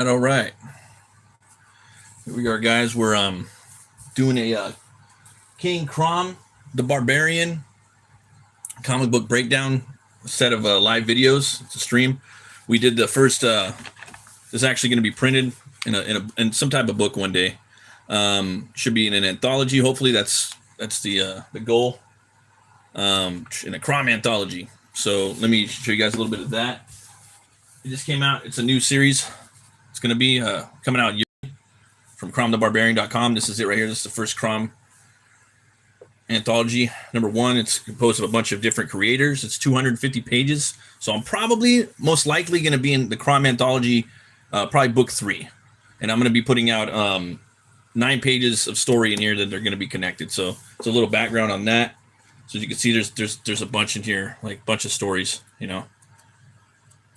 All right. Here we are, guys. We're doing a King Crom, the Barbarian comic book breakdown set of live videos. It's a stream. We did the first. This is actually going to be printed in some type of book one day. Should be in an anthology. Hopefully, that's the goal. In a Crom anthology. So let me show you guys a little bit of that. It just came out. It's a new series. It's going to be coming out from cromthebarbarian.com. This is it right here. This is the first Crom anthology. Number one, it's composed of a bunch of different creators. It's 250 pages. So I'm probably most likely going to be in the Crom anthology, probably book 3. And I'm going to be putting out 9 pages of story in here that they're going to be connected. So it's a little background on that. So as you can see, there's a bunch in here, like a bunch of stories, you know,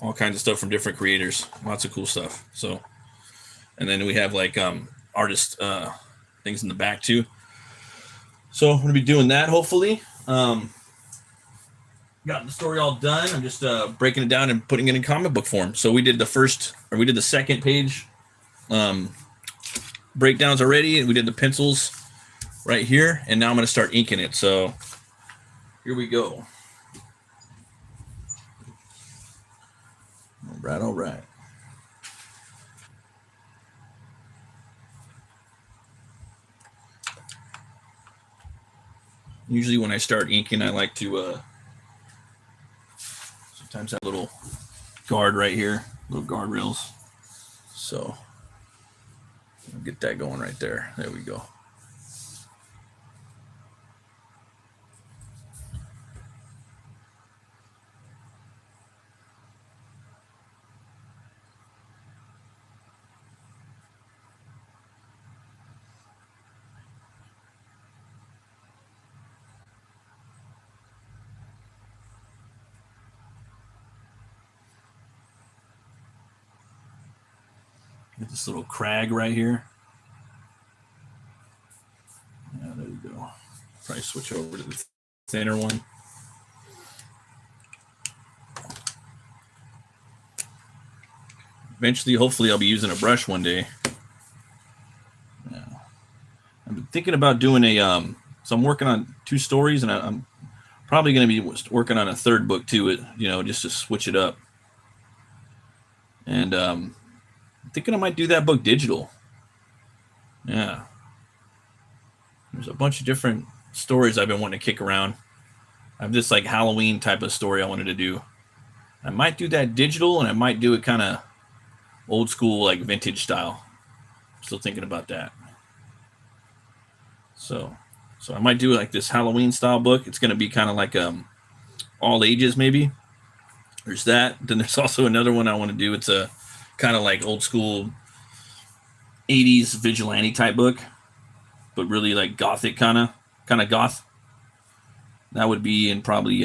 all kinds of stuff from different creators. Lots of cool stuff. So, and then we have like artist things in the back too. So I'm gonna be doing that hopefully. Got the story all done. I'm just breaking it down and putting it in comic book form. So we did the second page breakdowns already, and we did the pencils right here, and now I'm gonna start inking it. So here we go. All right. Usually when I start inking, I like to sometimes have a little guard right here, little guardrails. So I'll get that going right there. There we go. Get this little crag right here. Yeah, there we go. Probably switch over to the thinner one. Eventually, hopefully, I'll be using a brush one day. Yeah. I've been thinking about doing a. So I'm working on 2 stories, and I'm probably going to be working on a 3rd book too. You know, just to switch it up. And I'm thinking I might do that book digital. Yeah. There's a bunch of different stories I've been wanting to kick around. I have this like Halloween type of story I wanted to do. I might do that digital, and I might do it kind of old school, like vintage style. Still thinking about that. So I might do like this Halloween style book. It's going to be kind of like all ages maybe. There's that. Then there's also another one I want to do. It's a kind of like old school 80s vigilante type book, but really like gothic kind of goth. That would be in probably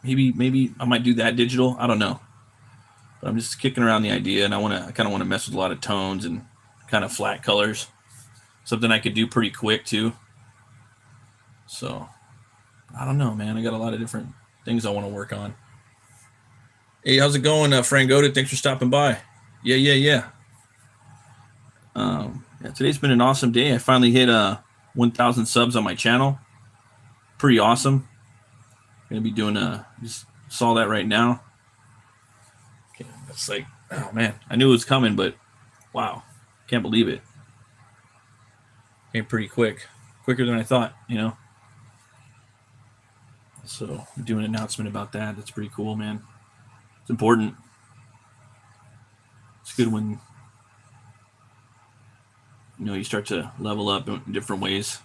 maybe I might do that digital. I don't know, but I'm just kicking around the idea, and I kind of want to mess with a lot of tones and kind of flat colors. Something I could do pretty quick too. So I don't know, man. I got a lot of different things I want to work on. Hey, how's it going, Frangoda? Thanks for stopping by. Yeah. Yeah, today's been an awesome day. I finally hit 1,000 subs on my channel. Pretty awesome. Gonna be doing just saw that right now. Okay, that's like, oh man, I knew it was coming, but wow, can't believe it. Came pretty quicker than I thought, you know. So I'm doing an announcement about that. That's pretty cool, man. It's important. It's good when you start to level up in different ways.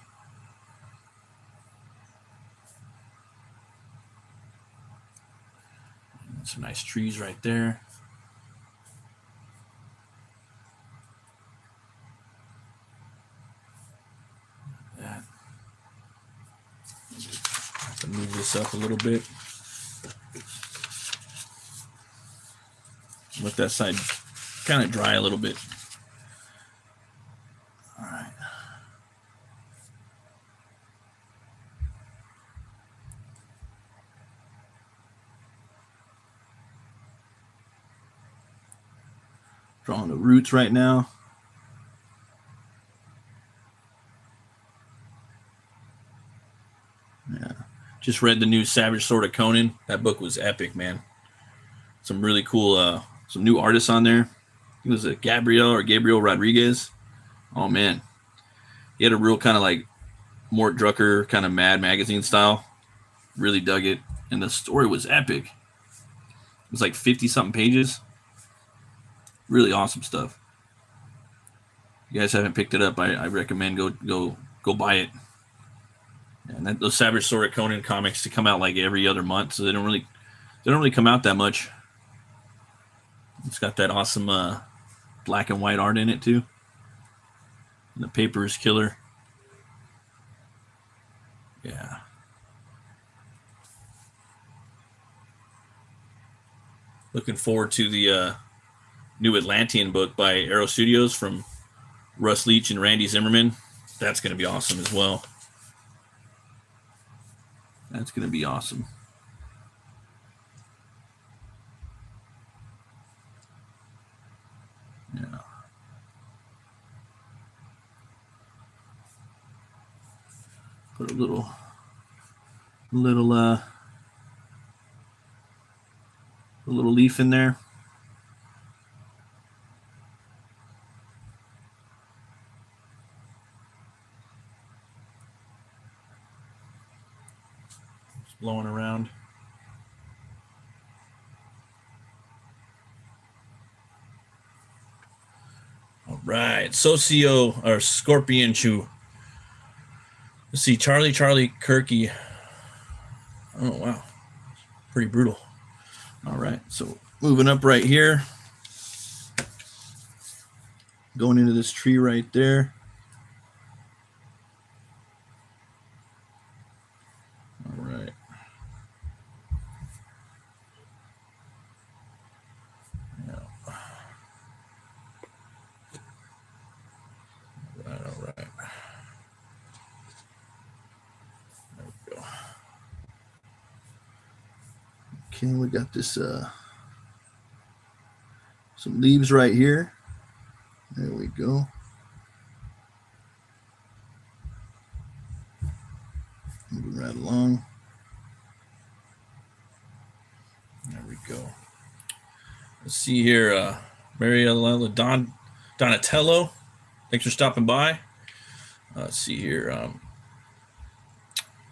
Some nice trees right there. That. Have to move this up a little bit. Let that side kind of dry a little bit. All right. Drawing the roots right now. Yeah. Just read the new Savage Sword of Conan. That book was epic, man. Some really cool, some new artists on there. It was Gabriel Rodriguez. Oh, man. He had a real kind of like Mort Drucker kind of Mad Magazine style. Really dug it. And the story was epic. It was like 50-something pages. Really awesome stuff. If you guys haven't picked it up, I recommend go buy it. And those Savage Sword of Conan comics to come out like every other month, so they don't really come out that much. It's got that awesome black and white art in it too. And the paper is killer. Yeah. Looking forward to the new Atlantean book by Arrow Studios from Russ Leach and Randy Zimmerman. That's going to be awesome as well. That's going to be awesome. Yeah. Put a little leaf in there. Just blowing around. All right, Socio or Scorpion Chew. Let's see, Charlie Kirky. Oh wow, pretty brutal. All right, so moving up right here, going into this tree right there. All right. Yeah. All right. There we go. Okay, we got this some leaves right here. There we go. Moving right along. There we go. Let's see here. Mariella Donatello. Thanks for stopping by. Let's see here.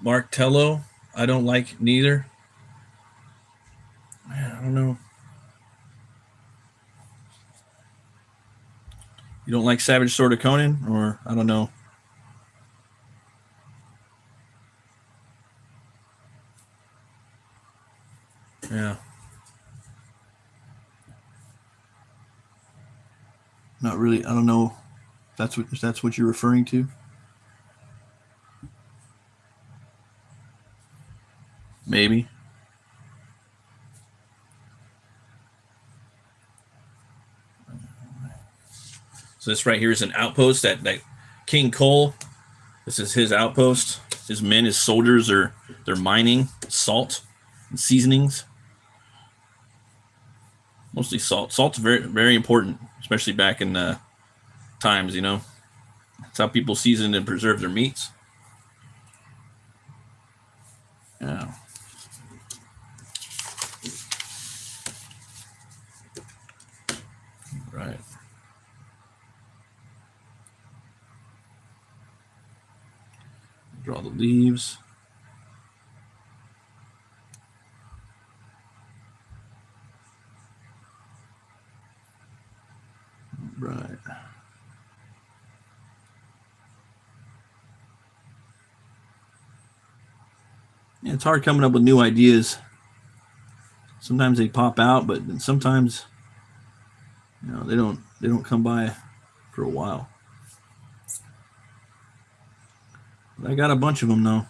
Mark Tello. I don't like neither. Man, I don't know. You don't like Savage Sword of Conan? Or I don't know. Yeah. Not really. I don't know if that's what you're referring to. Maybe. So this right here is an outpost that King Cole, this is his outpost. His men, his soldiers they're mining salt and seasonings. Mostly salt. Salt's very, very important, especially back in the times, you know. That's how people season and preserve their meats. Yeah. Right. Draw the leaves. Right. Yeah, it's hard coming up with new ideas. Sometimes they pop out, but sometimes, you know, they don't come by for a while. But I got a bunch of them though.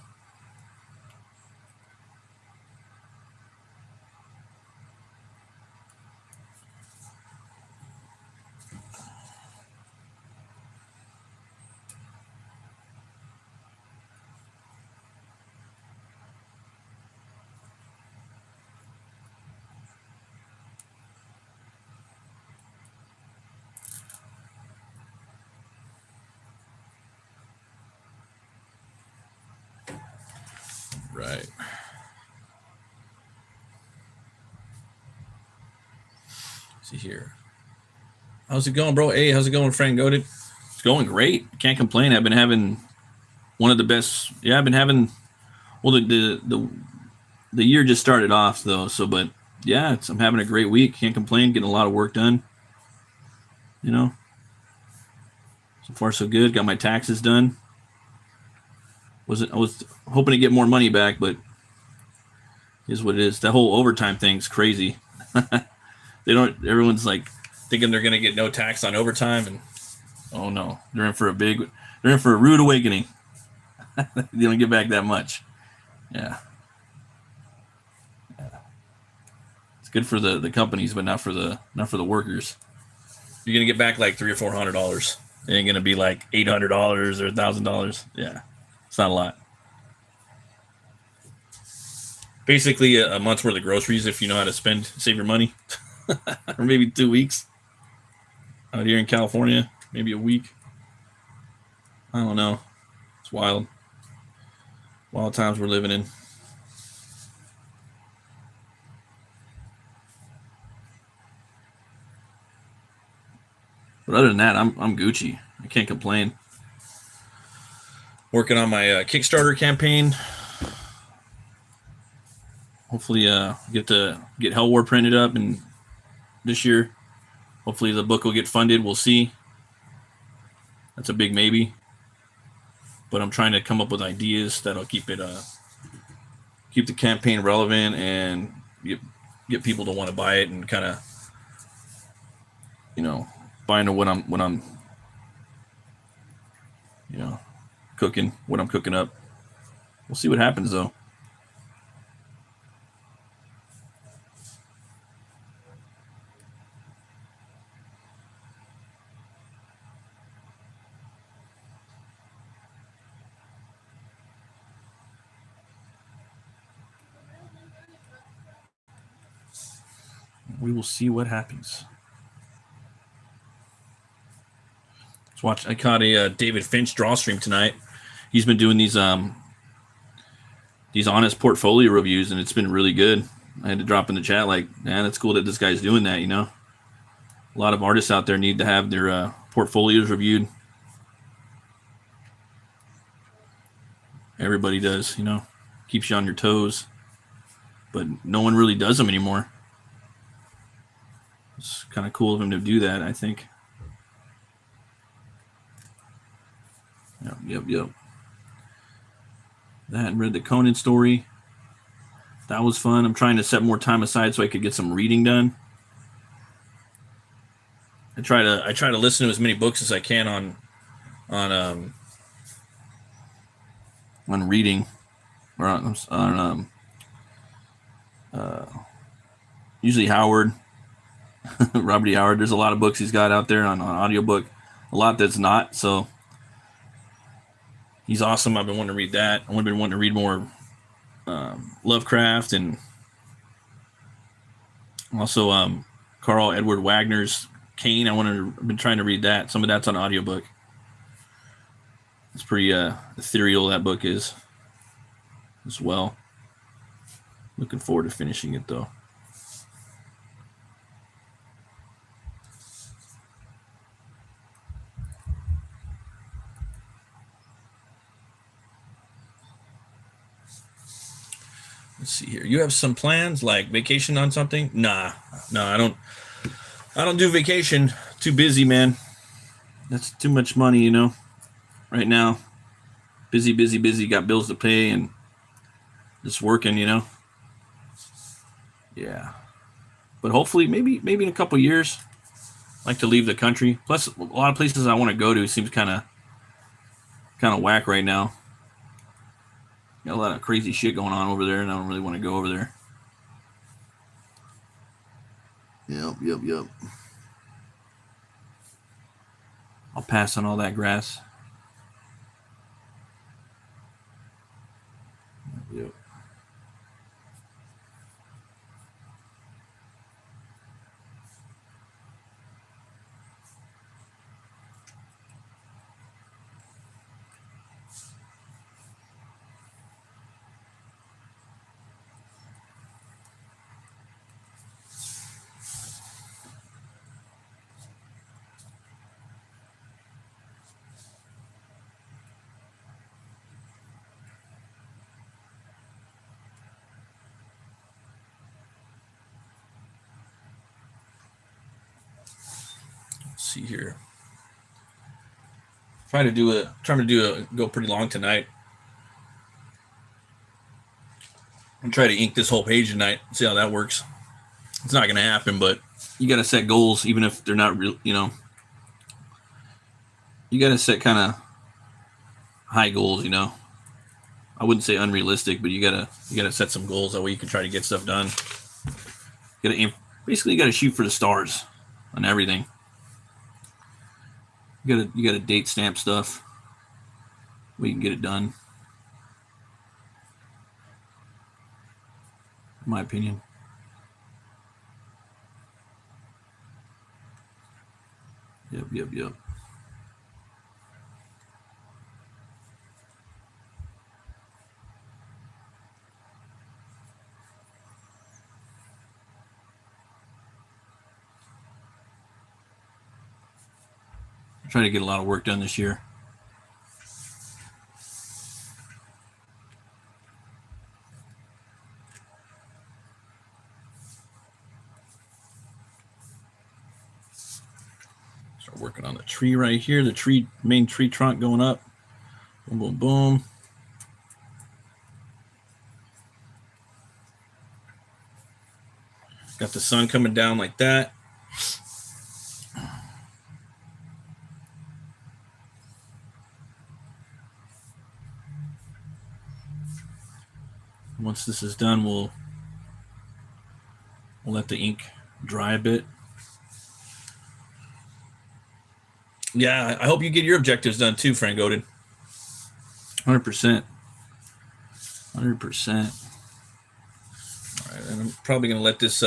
see here. How's it going, bro? Hey, how's it going, friend? Goated? It's going great. Can't complain. I've been having one of the best. Yeah, I've been having. Well, the year just started off though. So, but yeah, I'm having a great week. Can't complain. Getting a lot of work done. You know, so far so good. Got my taxes done. I was hoping to get more money back, but is what it is. That whole overtime thing's crazy. They don't. Everyone's like thinking they're gonna get no tax on overtime, and oh no, they're in for a rude awakening. They don't get back that much. Yeah. It's good for the companies, but not for the workers. You're gonna get back like $300 or $400. It ain't gonna be like $800 or $1,000. Yeah, it's not a lot. Basically, a month's worth of groceries if you know how to save your money, or maybe 2 weeks. Out here in California, maybe a week. I don't know. It's wild. Wild times we're living in. But other than that, I'm Gucci. I can't complain. Working on my Kickstarter campaign. Hopefully, get HELWÄR printed up and this year. Hopefully, the book will get funded. We'll see. That's a big maybe. But I'm trying to come up with ideas that'll keep the campaign relevant and get people to want to buy it and kind of, buy into what I'm cooking, what I'm cooking up. We'll see what happens though. We will see what happens. Let's watch. I caught a David Finch draw stream tonight. He's been doing these honest portfolio reviews, and it's been really good. I had to drop in the chat like, man, it's cool that this guy's doing that. A lot of artists out there need to have their portfolios reviewed. Everybody does, keeps you on your toes, but no one really does them anymore. It's kind of cool of him to do that, I think. Yep. That and read the Conan story. That was fun. I'm trying to set more time aside so I could get some reading done. I try to listen to as many books as I can on reading or on usually Howard. Robert E. Howard. There's a lot of books he's got out there on audiobook. A lot that's not. So he's awesome. I've been wanting to read that. I've been wanting to read more Lovecraft and also Carl Edward Wagner's Kane. I've been trying to read that. Some of that's on audiobook. It's pretty ethereal, that book is as well. Looking forward to finishing it though. Let's see here. You have some plans like vacation on something? Nah, I don't do vacation. Too busy, man. That's too much money, right now. Busy. Got bills to pay and just working, Yeah. But hopefully, maybe in a couple years, I'd like to leave the country. Plus, a lot of places I want to go to seems kind of whack right now. Got a lot of crazy shit going on over there, and I don't really want to go over there. Yep. I'll pass on all that grass. Yep. see here. Trying to go pretty long tonight. I'm trying to ink this whole page tonight. See how that works. It's not going to happen, but you got to set goals, even if they're not real. You know, you got to set kind of high goals. You know, I wouldn't say unrealistic, but you gotta set some goals. That way you can try to get stuff done. You gotta aim. Basically, you gotta shoot for the stars on everything. You gotta date stamp stuff where you can get it done. In my opinion. Yep. I'm trying to get a lot of work done this year. Start working on the tree right here, the main tree trunk going up. Boom, boom, boom. Got the sun coming down like that. Once this is done, we'll let the ink dry a bit. Yeah, I hope you get your objectives done too, Frank Odin. 100%. 100%. All right, and I'm probably going to let this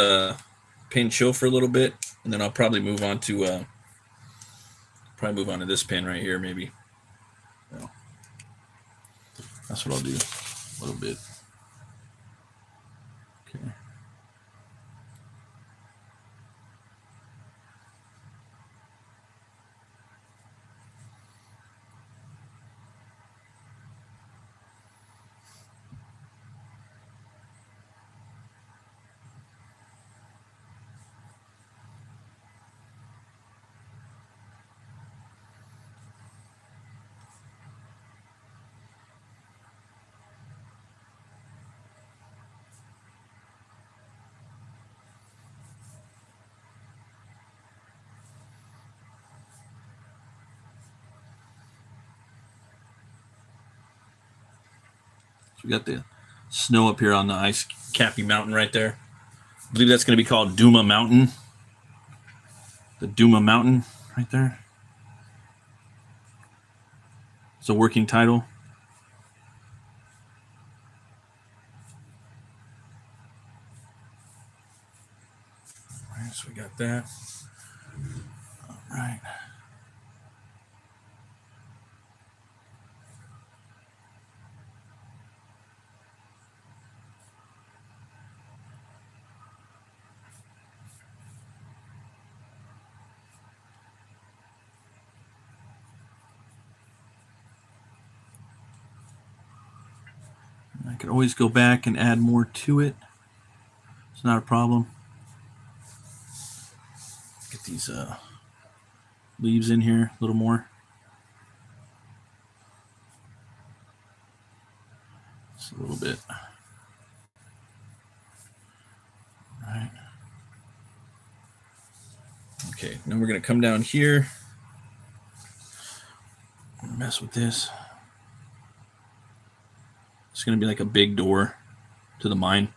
pin chill for a little bit, and then I'll probably move on to this pin right here, maybe. Yeah. That's what I'll do. A little bit. Okay. So we got the snow up here on the ice cappy mountain right there. I believe that's going to be called Duma Mountain. The Duma Mountain right there. It's a working title. All right, so we got that. All right. I could always go back and add more to it. It's not a problem. Get these leaves in here a little more. Just a little bit. All right. Okay, now we're going to come down here. Mess with this. It's going to be like a big door to the mine.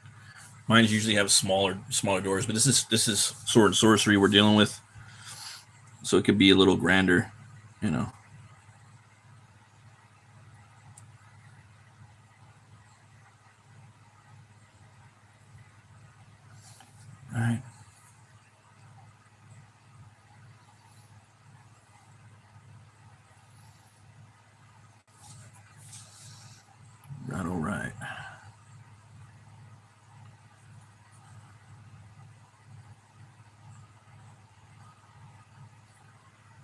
Mines usually have smaller doors, but this is sword and sorcery we're dealing with, so it could be a little grander, you know. All right. Right, all right.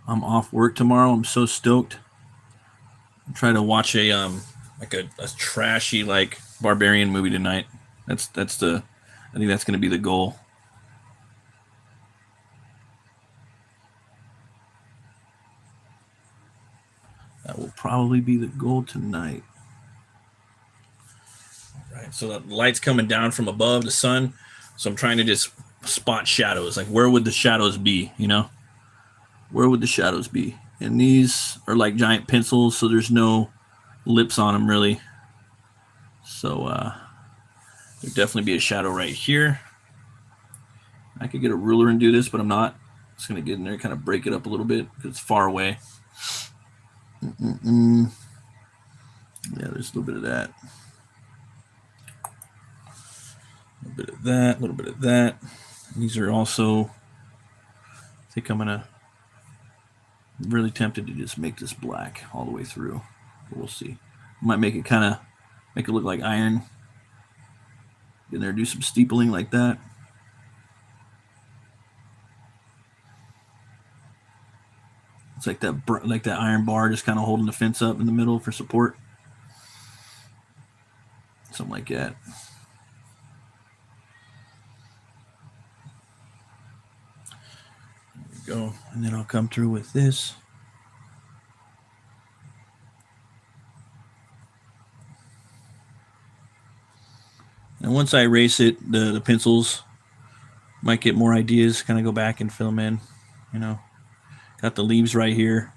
I'm off work tomorrow. I'm so stoked. I'm trying to watch a trashy like barbarian movie tonight. I think that's going to be the goal. That will probably be the goal tonight. All right, so the light's coming down from above the sun, so I'm trying to just spot shadows. Like, where would the shadows be, you know? Where would the shadows be? And these are like giant pencils, so there's no lips on them, really. So there'd definitely be a shadow right here. I could get a ruler and do this, but I'm not. Just going to get in there and kind of break it up a little bit because it's far away. Yeah, there's a little bit of that. A little bit of that, a little bit of that. These are also, I think I'm gonna really tempted to just make this black all the way through. But we'll see. Might make it kind of make it look like iron. Get in there, do some steepling like that. It's like that iron bar just kind of holding the fence up in the middle for support. Something like that. Go, and then I'll come through with this. And once I erase it, the pencils might get more ideas, kind of go back and fill them in, you know. Got the leaves right here.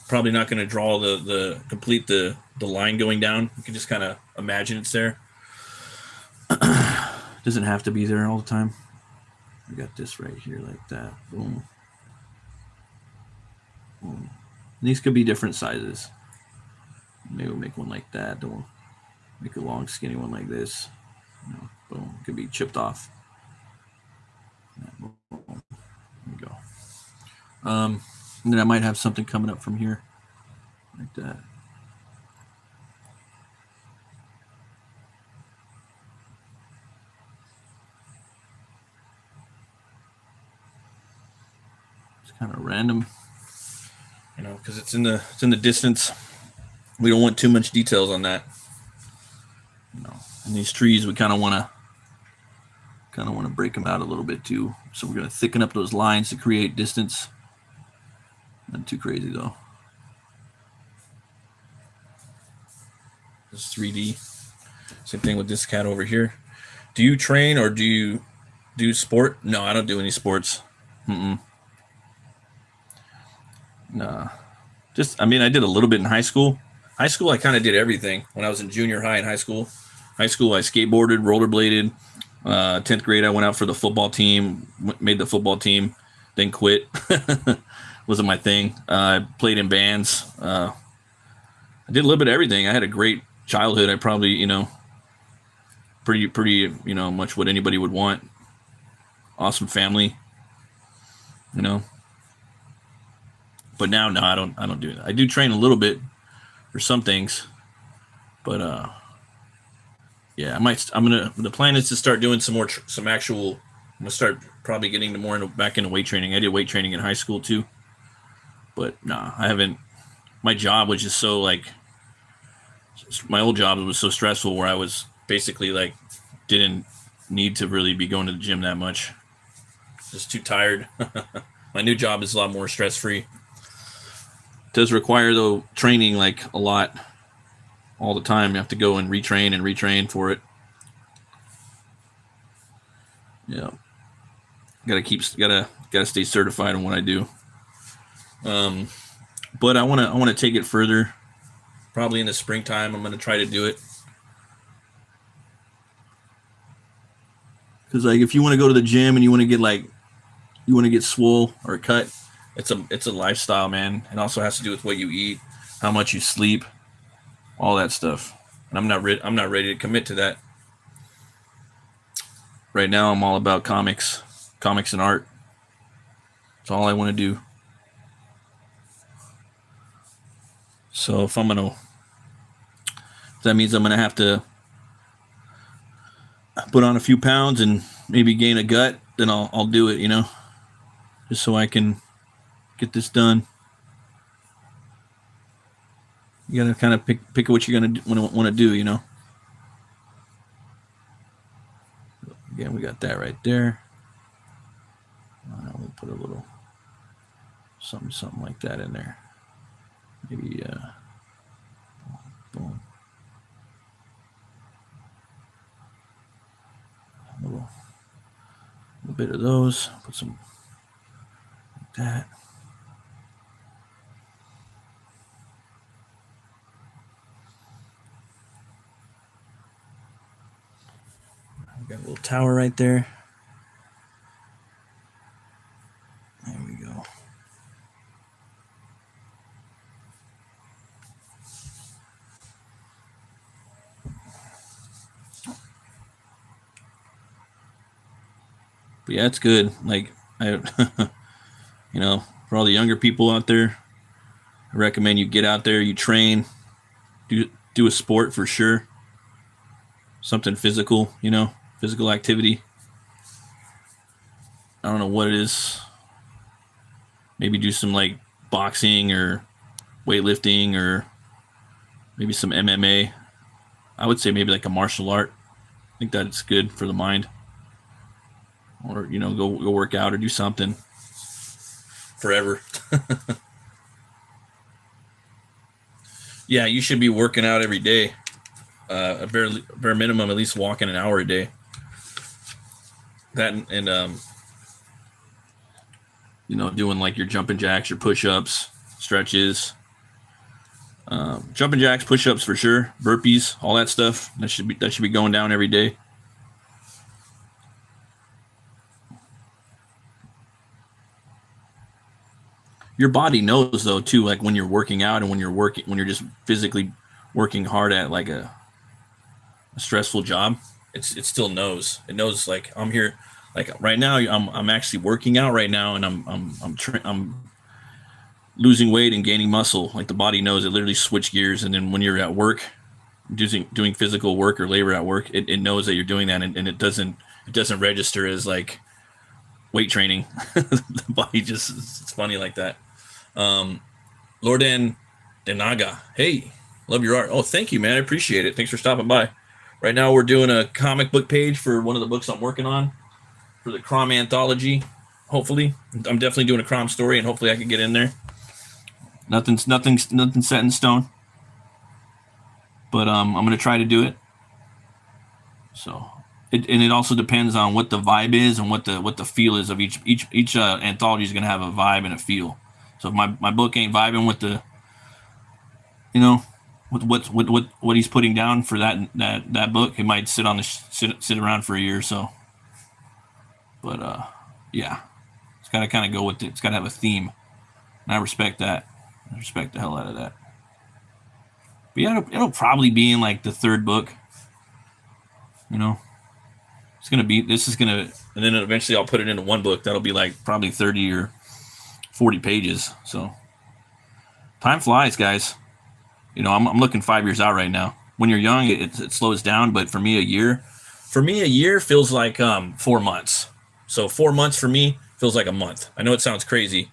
Probably not going to draw complete the line going down. You can just kind of imagine it's there. Doesn't have to be there all the time. We got this right here like that. Boom. Boom. And these could be different sizes. Maybe we'll make one like that. Then we'll make a long, skinny one like this. You know, boom. It could be chipped off. Boom. There we go. And then I might have something coming up from here like that. Kind of random, you know, because it's in the distance. We don't want too much details on that, you know. And these trees, we kind of want to break them out a little bit too. So we're going to thicken up those lines to create distance. Not too crazy though. This is 3D. Same thing with this cat over here. Do you train or do you do sport? No, I don't do any sports. Nah, I did a little bit in high school. High school, I kind of did everything. When I was in junior high and high school, I skateboarded, rollerbladed. 10th grade, I went out for the football team, made the football team, then quit. Wasn't my thing. I played in bands. I did a little bit of everything. I had a great childhood. I probably, you know, pretty, you know, much what anybody would want. Awesome family, you know. But now, no, I don't do that. I do train a little bit for some things, but yeah, the plan is to start doing I'm gonna start probably getting back into weight training. I did weight training in high school too, but nah, I haven't. My job was just so my old job was so stressful where I was basically didn't need to really be going to the gym that much. Just too tired. My new job is a lot more stress-free. Does require though training a lot all the time. You have to go and retrain for it. Yeah, gotta stay certified in what I do. But I want to take it further. Probably in the springtime, I'm gonna try to do it. Because if you want to go to the gym and you want to get swole or cut, it's a lifestyle, man. It also has to do with what you eat, how much you sleep, all that stuff. And I'm not ready to commit to that. Right now, I'm all about comics and art. That's all I want to do. So if that means I'm gonna have to put on a few pounds and maybe gain a gut, then I'll do it, you know, just so I can get this done. You gotta kind of pick what you're gonna want to do, you know. Again, we got that right there. We'll put a little something like that in there. Maybe boom. A little bit of those. Put some like that. Got a little tower right there. There we go. But yeah, it's good. Like I, you know, for all the younger people out there, I recommend you get out there, you train, do a sport for sure. Something physical, you know, physical activity. I don't know what it is. Maybe do some like boxing or weightlifting or maybe some MMA. I would say maybe like a martial art. I think that's good for the mind. Or, you know, go work out or do something forever. Yeah, you should be working out every day. A bare minimum, at least walking an hour a day. That and you know, doing like your jumping jacks, your push-ups, stretches, jumping jacks, push-ups for sure, burpees, all that stuff. That should be going down every day. Your body knows though too, like when you're working out and when you're just physically working hard at like a stressful job, it still knows. It knows like I'm here, like right now I'm actually working out right now and I'm losing weight and gaining muscle. Like the body knows. It literally switch gears. And then when you're at work doing physical work or labor at work, it knows that you're doing that and it doesn't register as like weight training. The body just, it's funny like that. Lorden Denaga, hey, love your art. Oh, thank you, man. I appreciate it. Thanks for stopping by. Right now we're doing a comic book page for one of the books I'm working on for the Crom anthology. Hopefully, I'm definitely doing a Crom story, and hopefully I can get in there. Nothing's set in stone, but I'm gonna try to do it. So, it also depends on what the vibe is and what the feel is of each anthology is gonna have a vibe and a feel. So if my book ain't vibing with the, you know, with what he's putting down for that book, it might sit around for a year or so. But yeah, it's got to kind of go with it. It's got to have a theme, and I respect that. I respect the hell out of that. But yeah, it'll probably be in like the third book. You know, this is gonna, and then eventually I'll put it into one book. That'll be like probably 30 or 40 pages. So time flies, guys. You know, I'm looking 5 years out right now. When you're young, it slows down, but for me, a year feels like 4 months. So 4 months for me feels like a month. I know it sounds crazy.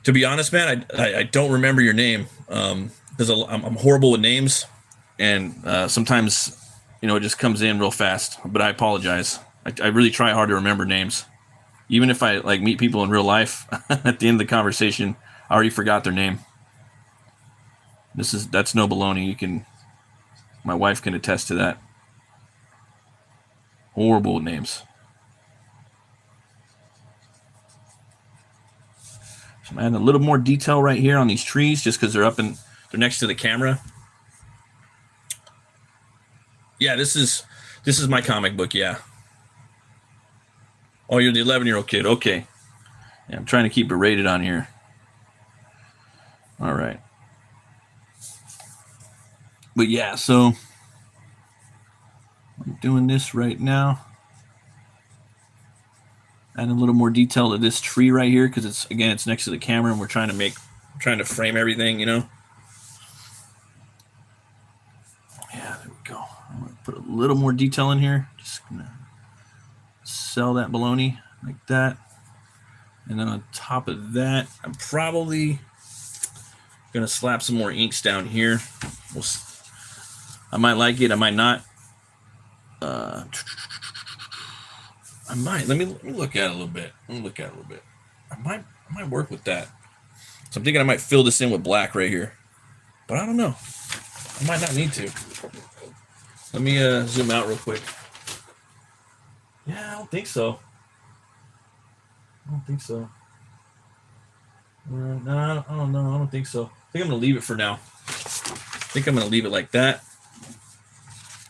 To be honest, man, I don't remember your name because I'm horrible with names, and sometimes, you know, it just comes in real fast. But I apologize. I really try hard to remember names. Even if I like meet people in real life, at the end of the conversation, I already forgot their name. That's no baloney. My wife can attest to that. Horrible with names. So I'm adding a little more detail right here on these trees, just because they're next to the camera. Yeah, this is my comic book. Yeah. Oh, you're the 11-year-old kid. Okay. Yeah, I'm trying to keep it rated on here. All right. But yeah, so I'm doing this right now. Add a little more detail to this tree right here because it's next to the camera and we're trying to frame everything, you know. Yeah, there we go. I'm gonna put a little more detail in here. Just gonna sell that baloney like that. And then on top of that, I'm probably gonna slap some more inks down here. I might like it, I might not. I might. Let me look at it a little bit. I might work with that. So I'm thinking I might fill this in with black right here, but I don't know. I might not need to. Let me zoom out real quick. Yeah, I don't think so. I don't think so. No, I don't know. I don't think so. I think I'm gonna leave it for now. I think I'm gonna leave it like that.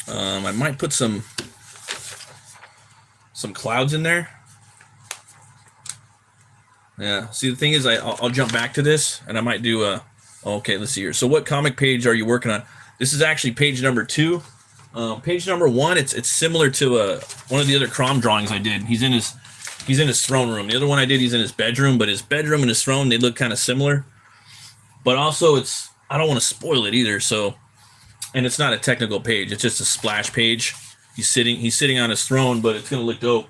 I might put some clouds in there. Yeah. See, the thing is, I'll jump back to this, and I might do a. Okay, let's see here. So, what comic page are you working on? This is actually page number 2. Page number 1. It's similar to one of the other Crom drawings I did. He's in his throne room. The other one I did, he's in his bedroom, but his bedroom and his throne, they look kind of similar. But also, I don't want to spoil it either. So, and it's not a technical page. It's just a splash page. He's sitting on his throne, but it's gonna look dope.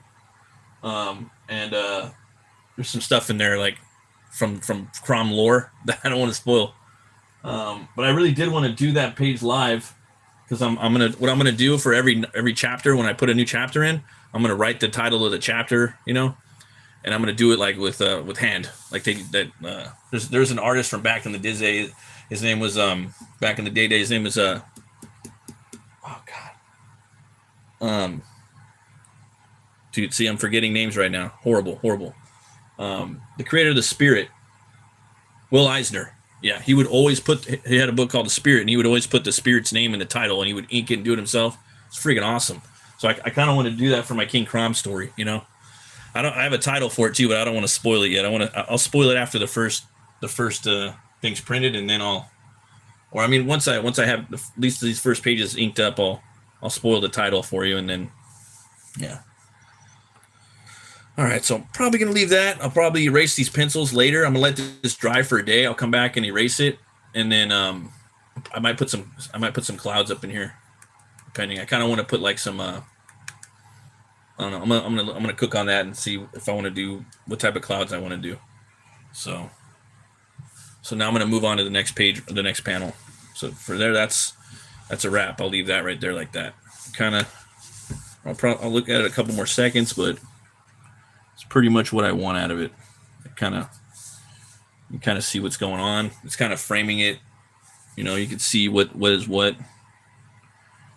And there's some stuff in there like from Crom lore that I don't want to spoil. But I really did want to do that page live because what I'm gonna do for every chapter when I put a new chapter in, I'm gonna write the title of the chapter, and I'm gonna do it like with hand. Like there's an artist from back in the day. His name was back in the day. His name was dude, see, I'm forgetting names right now. Horrible. The creator of the Spirit, Will Eisner. Yeah, he had a book called The Spirit, and he would always put the Spirit's name in the title, and he would ink it and do it himself. It's freaking awesome. So I kind of want to do that for my King Crom story. I have a title for it too, but I don't want to spoil it yet. I'll spoil it after the first things printed, and then once I have at least these first pages inked up, I'll spoil the title for you, and then yeah. All right, so I'm probably gonna leave that. I'll probably erase these pencils later. I'm gonna let this dry for a day. I'll come back and erase it, and then I might put some clouds up in here, depending. I kind of want to put like some I don't know. I'm gonna cook on that and see if I want to do what type of clouds I want to do. So now I'm gonna move on to the next page, the next panel. So for there, that's a wrap. I'll leave that right there like that. I'll look at it a couple more seconds, but it's pretty much what I want out of it. You kind of see what's going on. It's kind of framing it. You can see what is what.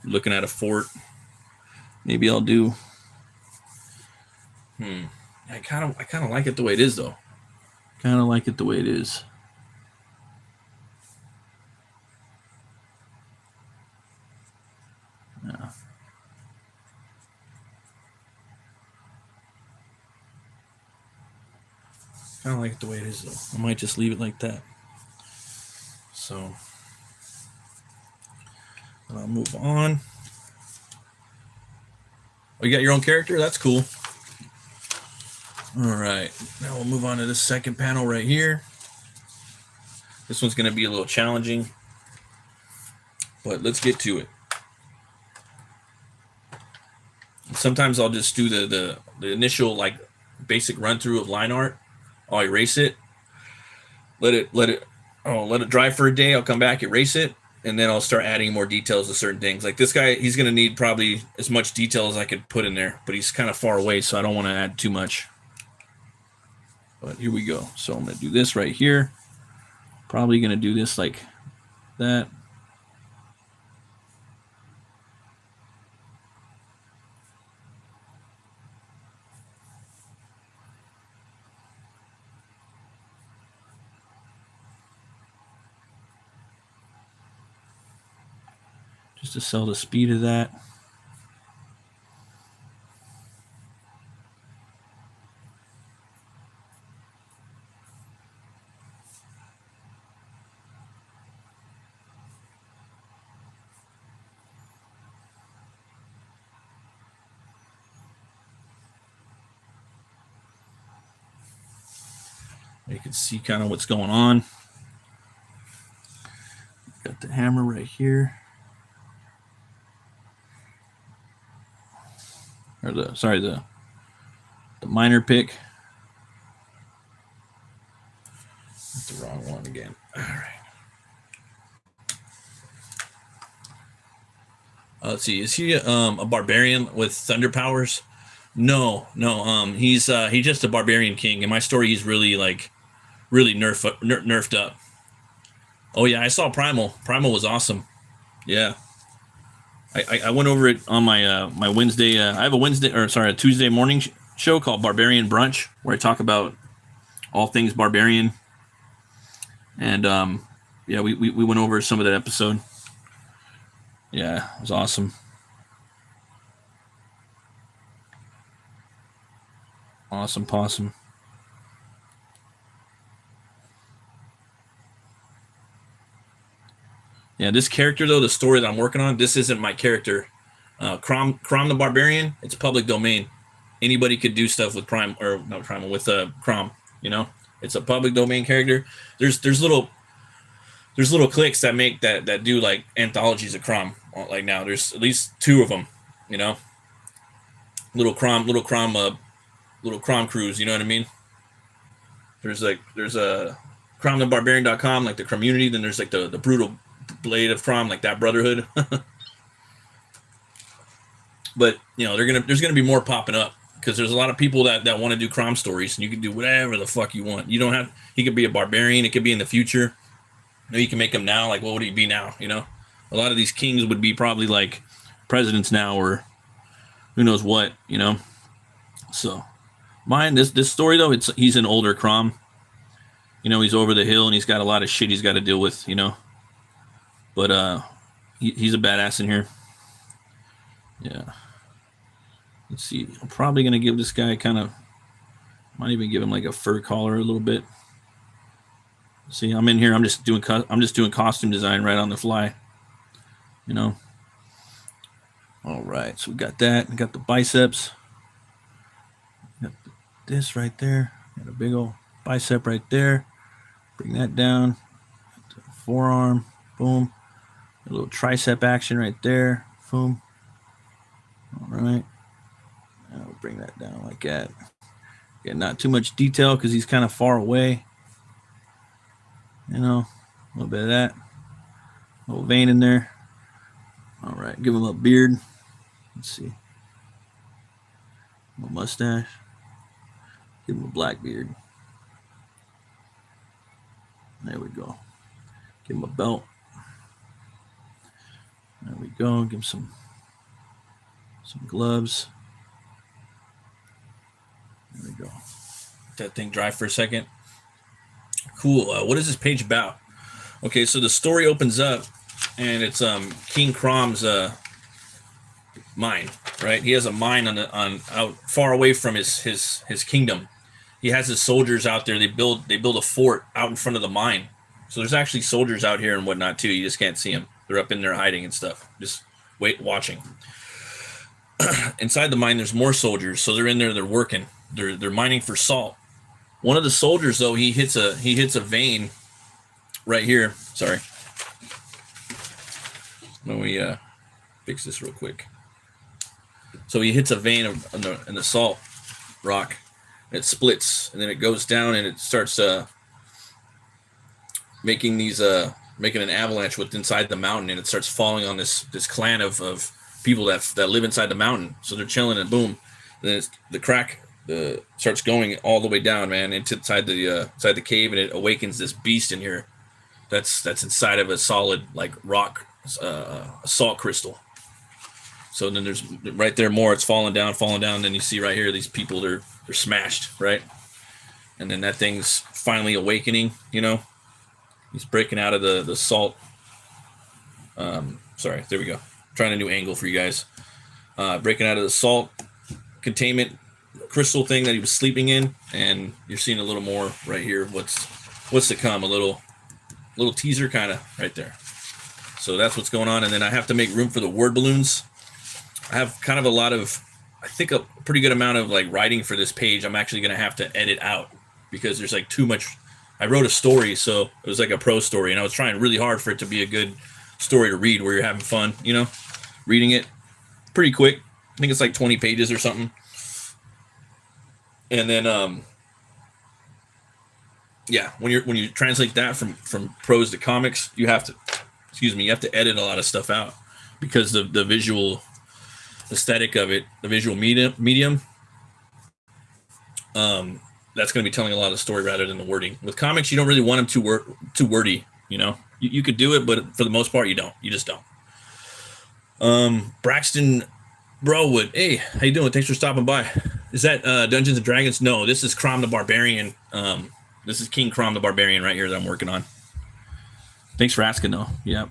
You're looking at a fort. Maybe I'll do. I kind of like it the way it is, though. Kind of like it the way it is. Yeah. Kind of like it the way it is, though. I might just leave it like that. So, I'll move on. Oh, you got your own character? That's cool. All right. Now we'll move on to this second panel right here. This one's going to be a little challenging, but let's get to it. Sometimes I'll just do the initial like basic run through of line art. I'll erase it, let it dry for a day. I'll come back, erase it, and then I'll start adding more details to certain things. Like this guy, he's going to need probably as much detail as I could put in there, but he's kind of far away, so I don't want to add too much. But here we go. So I'm going to do this right here. Probably going to do this like that. Just to sell the speed of that. You can see kind of what's going on. Got the hammer right here. Or the minor pick. That's the wrong one again. All right. Let's see. Is he a barbarian with thunder powers? No. He's just a barbarian king. In my story, he's really really nerfed up. Oh yeah, I saw Primal. Primal was awesome. Yeah, I went over it on my my Wednesday. I have a Tuesday morning show called Barbarian Brunch, where I talk about all things barbarian. And yeah, we went over some of that episode. Yeah, it was awesome. Awesome possum. Yeah, this character though, the story that I'm working on, this isn't my character. Crom the Barbarian, it's public domain. Anybody could do stuff with Prime or not Prime with Crom. You know, it's a public domain character. There's little cliques that make that do like anthologies of Crom. Like now, there's at least 2 of them. You know, little Crom crews. You know what I mean? There's a CromTheBarbarian.com, like the Crommunity. Then there's like the brutal blade of Crom, like that brotherhood. But you know, there's gonna be more popping up because there's a lot of people that want to do Crom stories, and you can do whatever the fuck you want. You don't have. He could be a barbarian. It could be in the future. You know, you can make him now. Like, what would he be now? You know, a lot of these kings would be probably like presidents now, or who knows what. You know, so this story though, he's an older Crom. You know, he's over the hill and he's got a lot of shit he's got to deal with. You know, but he's a badass in here. Yeah. Let's see. I'm probably gonna give this guy might even give him like a fur collar a little bit. See, I'm in here. I'm just doing costume design right on the fly. You know. All right. So we got that. We got the biceps. Got this right there. Got a big old bicep right there. Bring that down. Forearm. Boom. A little tricep action right there. Boom. All right. I'll bring that down like that. Yeah, not too much detail because he's kind of far away. You know, a little bit of that. A little vein in there. All right, give him a beard. Let's see. A mustache. Give him a black beard. There we go. Give him a belt. There we go. Give him some gloves. There we go. Let that thing dry for a second. Cool. What is this page about? Okay, so the story opens up, and it's King Crom's mine. Right? He has a mine on out far away from his kingdom. He has his soldiers out there. They build a fort out in front of the mine. So there's actually soldiers out here and whatnot too. You just can't see them. They're up in there hiding and stuff. Just watching. Inside the mine, there's more soldiers. So they're in there. They're working. They're mining for salt. One of the soldiers, though, he hits a vein right here. Sorry. Let me fix this real quick. So he hits a vein in the salt rock. It splits, and then it goes down, and it starts making an avalanche with inside the mountain, and it starts falling on this clan of people that live inside the mountain. So they're chilling, and boom, and then the crack starts going all the way down, man, inside the cave, and it awakens this beast in here. That's inside of a solid like rock, salt crystal. So then there's right there more. It's falling down. Then you see right here these people they're smashed, right? And then that thing's finally awakening. You know, he's breaking out of the salt. Sorry, there we go. Trying a new angle for you guys. Breaking out of the salt containment crystal thing that he was sleeping in, and you're seeing a little more right here. What's to come? A little teaser kind of right there. So that's what's going on. And then I have to make room for the word balloons. I have kind of I think a pretty good amount of like writing for this page. I'm actually going to have to edit out because there's like too much. I wrote a story, so it was like a prose story, and I was trying really hard for it to be a good story to read where you're having fun, you know, reading it pretty quick. I think it's like 20 pages or something. And then, yeah, when you translate that from prose to comics, you have to edit a lot of stuff out because the visual aesthetic of it, the visual medium, that's going to be telling a lot of the story rather than the wording. With comics, you don't really want them too wordy. You know, you could do it, but for the most part, you don't. You just don't. Braxton Browood, hey, how you doing? Thanks for stopping by. Is that Dungeons and Dragons? No, this is Crom the Barbarian. This is King Crom the Barbarian right here that I'm working on. Thanks for asking, though. Yeah.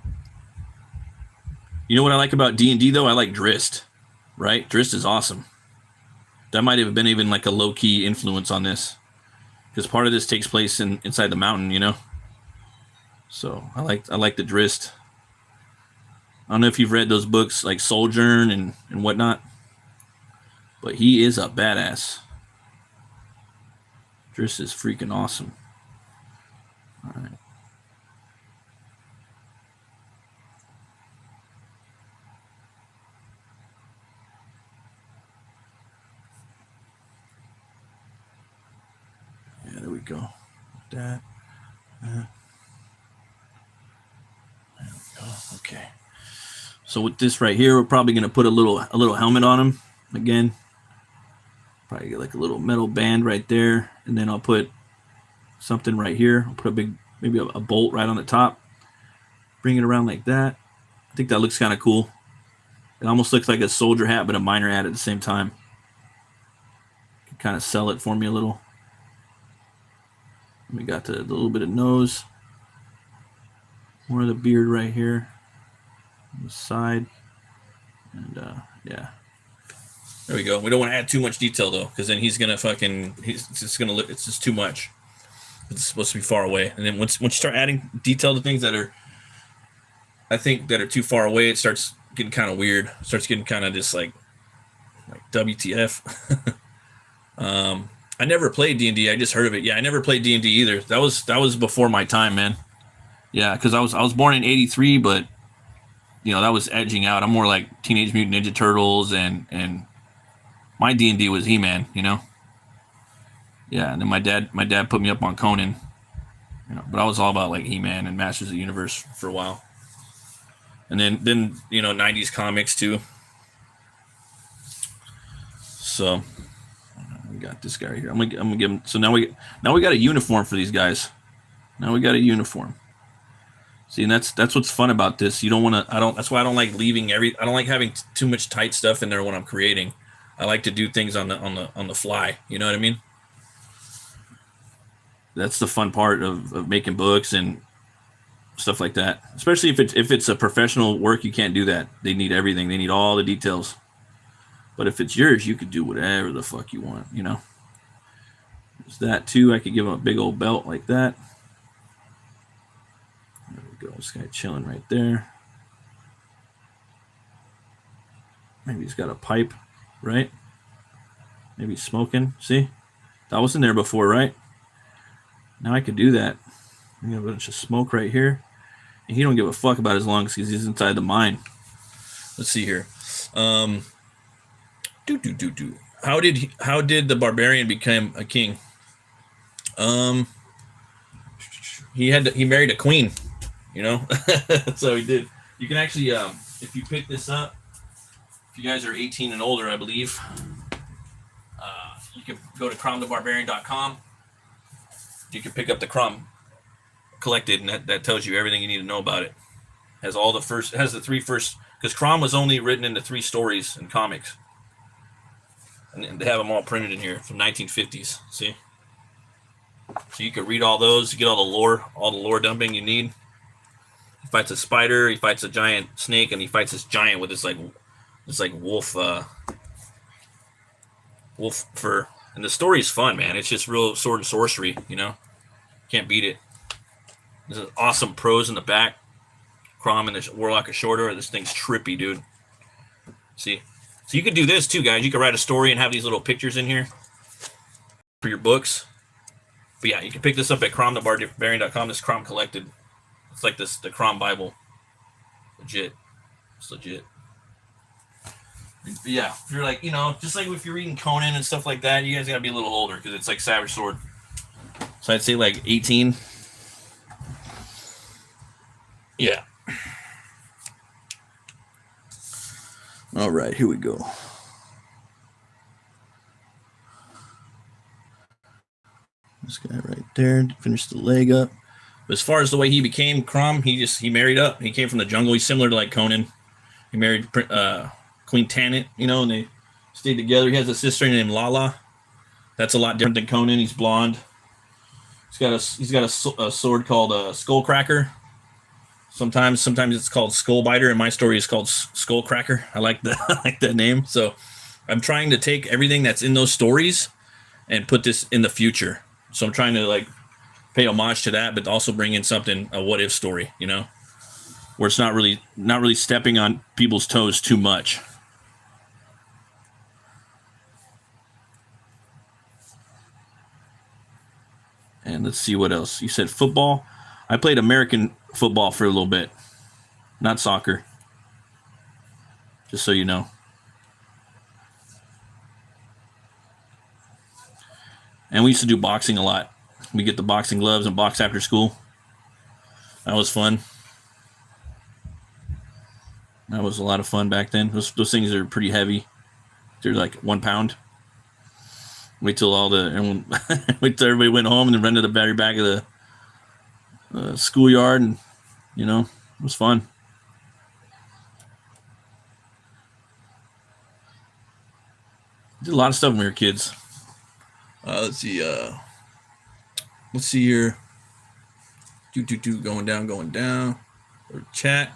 You know what I like about D&D, though? I like Drist, right? Drist is awesome. That might have been even like a low-key influence on this, because part of this takes place inside the mountain, you know? So I like the Drist. I don't know if you've read those books like Sojourn and whatnot, but he is a badass. Drist is freaking awesome. All right. Yeah, there we go. That. There we go. Okay. So with this right here, we're probably gonna put a little helmet on him again. Probably get like a little metal band right there, and then I'll put something right here. I'll put maybe a bolt right on the top. Bring it around like that. I think that looks kind of cool. It almost looks like a soldier hat, but a miner hat at the same time. Can kind of sell it for me a little. We got the little bit of nose. More of the beard right here. On the side. And yeah. There we go. We don't want to add too much detail though, because then it's just too much. It's supposed to be far away. And then once you start adding detail to things that are too far away, it starts getting kind of weird. It starts getting kind of just like WTF. I never played D&D. I just heard of it. Yeah, I never played D&D either. That was before my time, man. Yeah, because I was born in '83, but that was edging out. I'm more like Teenage Mutant Ninja Turtles, and my D&D was He-Man. Yeah, and then my dad put me up on Conan. But I was all about like He-Man and Masters of the Universe for a while. And then 90s comics too. So we got this guy right here. I'm gonna give him. So now we got a uniform for these guys. Now we got a uniform. See, and that's what's fun about this. You don't want to. That's why I don't like leaving I don't like having too much tight stuff in there when I'm creating. I like to do things on the fly. You know what I mean? That's the fun part of making books and stuff like that. Especially if it's a professional work, you can't do that. They need everything. They need all the details. But if it's yours, you could do whatever the fuck you want. There's that too. I could give him a big old belt like that. There we go. This guy chilling right there. Maybe he's got a pipe, right? Maybe he's smoking. See? That wasn't there before, right? Now I could do that. I got a bunch of smoke right here. And he don't give a fuck about his lungs because he's inside the mine. Let's see here. How did the barbarian become a king? He married a queen, So he did. You can actually, if you pick this up, if you guys are 18 and older, I believe, you can go to cromthebarbarian.com. You can pick up the Crom Collected, and that tells you everything you need to know about it. It has the three first, because Crom was only written into 3 stories in comics. And they have them all printed in here from 1950s. See? So you can read all those. You get all the lore dumping you need. He fights a spider. He fights a giant snake, and he fights this giant with this wolf fur. And the story is fun, man. It's just real sword and sorcery. Can't beat it. There's awesome prose in the back. Crom and the Warlock of Shorter. This thing's trippy, dude. See? So you could do this too, guys. You could write a story and have these little pictures in here for your books. But yeah, you can pick this up at cromthebarbarian.com. This Crom Collected. It's like the Crom Bible. Legit. It's legit. But yeah, if you're like, just like if you're reading Conan and stuff like that, you guys gotta be a little older because it's like Savage Sword. So I'd say like 18. Yeah. All right, here we go. This guy right there finished the leg up. But as far as the way he became Crom, he married up. He came from the jungle. He's similar to like Conan. He married Queen Tanit, you know, and they stayed together. He has a sister named Lala. That's a lot different than Conan. He's blonde. He's got a sword called Skullcracker. Sometimes it's called Skullbiter. In my story, it's called Skullcracker. I like that name. So I'm trying to take everything that's in those stories and put this in the future. So I'm trying to like pay homage to that, but also bring in something, a what if story, you know, where it's not really stepping on people's toes too much. And let's see what else. You said football. I played American football for a little bit, not soccer. Just so you know. And we used to do boxing a lot. We get the boxing gloves and box after school. That was fun. That was a lot of fun back then. Those things are pretty heavy. They're like 1 pound. Wait till everybody went home and then ran to the very back of the schoolyard, and you know, it was fun. Did a lot of stuff when we were kids. Let's see here. Going down. Or chat.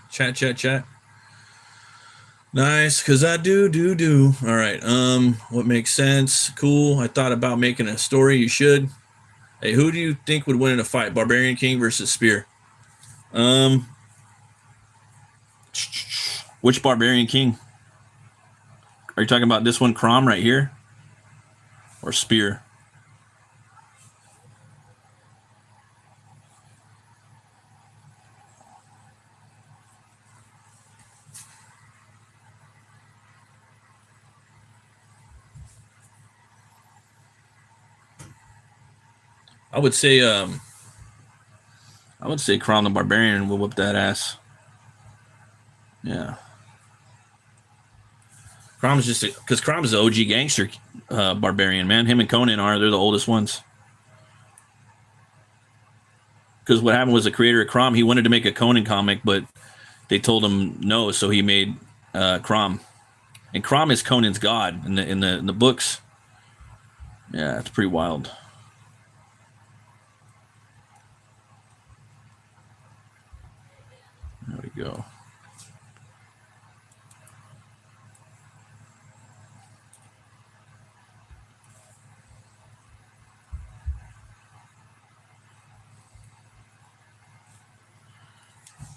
Nice, because I do. All right. What makes sense? Cool. I thought about making a story. You should. Hey, who do you think would win in a fight? Barbarian King versus Spear. Which Barbarian King? Are you talking about this one, Crom, right here? Or Spear? I would say Crom the Barbarian will whip that ass. Yeah. Crom's just because Crom's the OG gangster barbarian, man. Him and Conan they're the oldest ones. Because what happened was the creator of Crom, he wanted to make a Conan comic, but they told him no, so he made Crom. And Crom is Conan's god in the books. Yeah, it's pretty wild. There we go.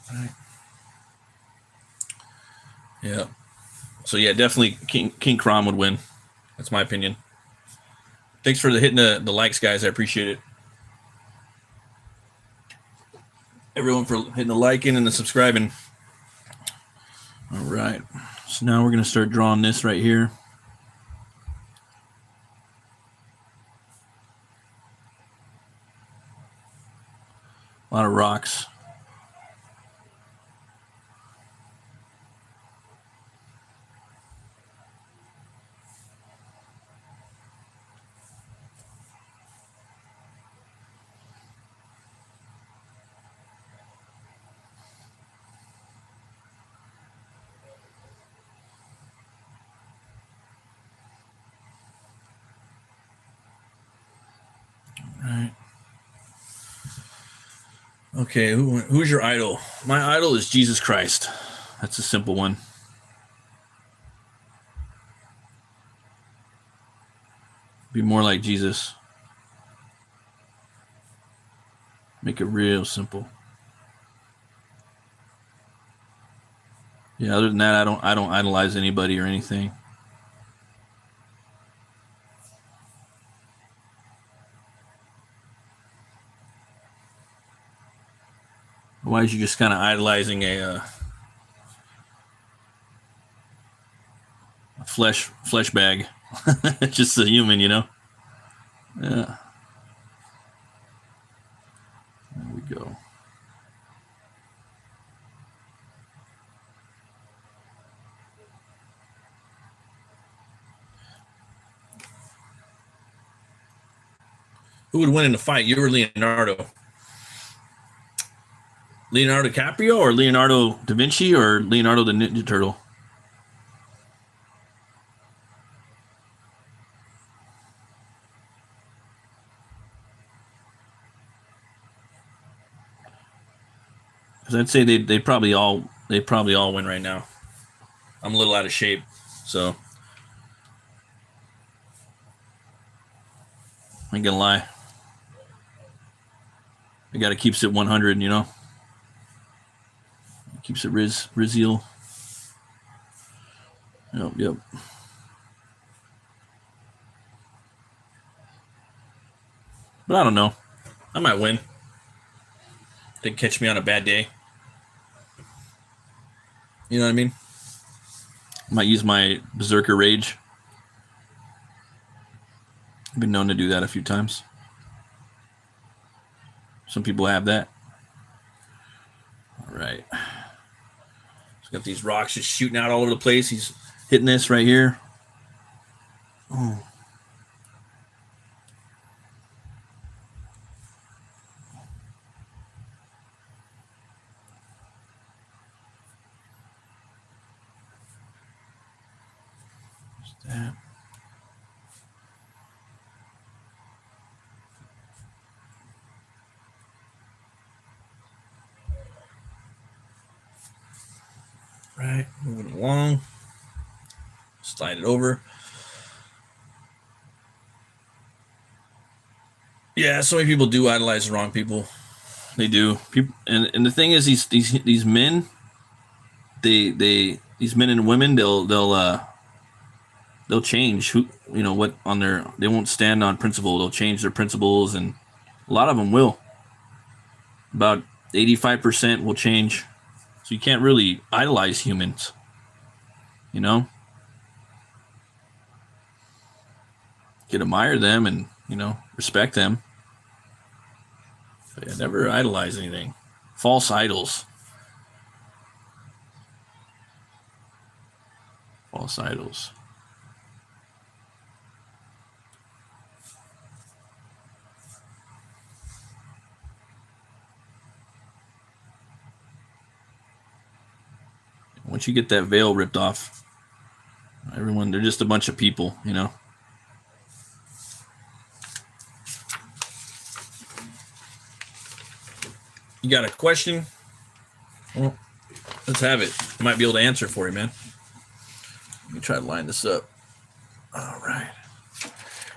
All right. Yeah. So yeah, definitely King Crom would win. That's my opinion. Thanks for hitting the likes, guys. I appreciate it. Everyone for hitting the liking and the subscribing. All right. So now we're going to start drawing this right here. A lot of rocks. Right. Okay, who's your idol? My idol is Jesus Christ. That's a simple one. Be more like Jesus. Make it real simple. Yeah, other than that, I don't idolize anybody or anything. Why is you just kind of idolizing a flesh bag? Just a human, you know? Yeah. There we go. Who would win in a fight? You or Leonardo? Leonardo DiCaprio or Leonardo da Vinci or Leonardo the Ninja Turtle? Because I'd say they probably all win right now. I'm a little out of shape, so I ain't gonna lie. I gotta keeps it 100, you know. Keeps it Rizziel. Yep. But I don't know. I might win. They catch me on a bad day. You know what I mean? I might use my Berserker Rage. I've been known to do that a few times. Some people have that. All right. He's got these rocks just shooting out all over the place. He's hitting this right here. Oh. That. Right, moving along. Slide it over. Yeah, so many people do idolize the wrong people. They do. People, and the thing is, these men, these men and women, they'll change who, you know, what on their, they won't stand on principle. They'll change their principles, and a lot of them will. About 85% will change. So you can't really idolize humans, you know. You can admire them and, you know, respect them. But yeah, never idolize anything. False idols. False idols. Once you get that veil ripped off, everyone, they're just a bunch of people, you know. You got a question? Well, let's have it. I might be able to answer for you, man. Let me try to line this up. All right.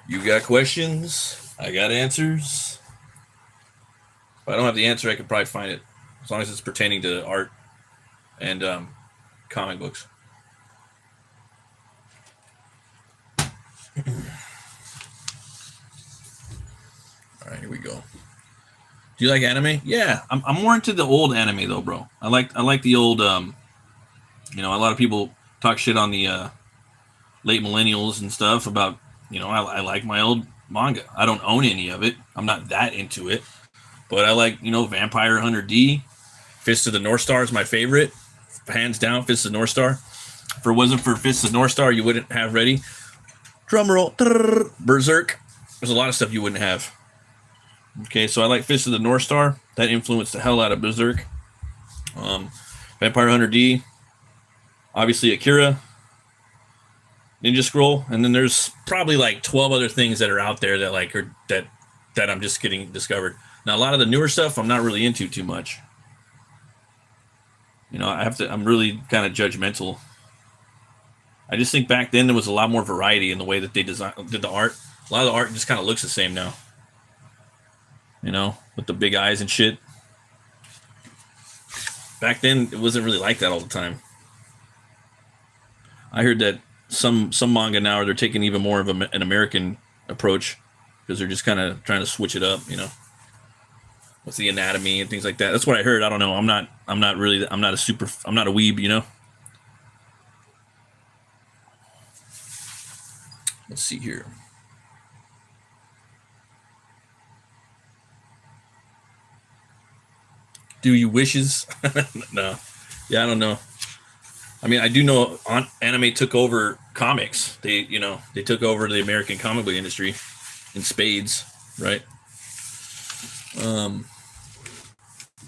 You got questions? I got answers. If I don't have the answer, I could probably find it, as long as it's pertaining to art and comic books. All right, here we go. Do you like anime? Yeah, I'm more into the old anime though, bro. I like the old. You know, a lot of people talk shit on the late millennials and stuff about. You know, I like my old manga. I don't own any of it. I'm not that into it, but I like, you know, Vampire Hunter D, Fist of the North Star is my favorite, hands down. Fist of the North Star. If it wasn't for Fist of the North Star, you wouldn't have ready. Drum roll. Berserk. There's a lot of stuff you wouldn't have. Okay, so I like Fist of the North Star. That influenced the hell out of Berserk. Vampire Hunter D. Obviously Akira. Ninja Scroll. And then there's probably like 12 other things that are out there that like are that I'm just getting discovered. Now a lot of the newer stuff I'm not really into too much. You know, I'm really kind of judgmental. I just think back then there was a lot more variety in the way that they did the art. A lot of the art just kind of looks the same now. You know, with the big eyes and shit. Back then, it wasn't really like that all the time. I heard that some manga now, they're taking even more of an American approach because they're just kind of trying to switch it up, you know, with the anatomy and things like that. That's what I heard. I don't know. I'm not a weeb, you know. Let's see here. Do you wishes? No. Yeah, I don't know. I mean, I do know anime took over comics. They took over the American comic book industry in spades, right?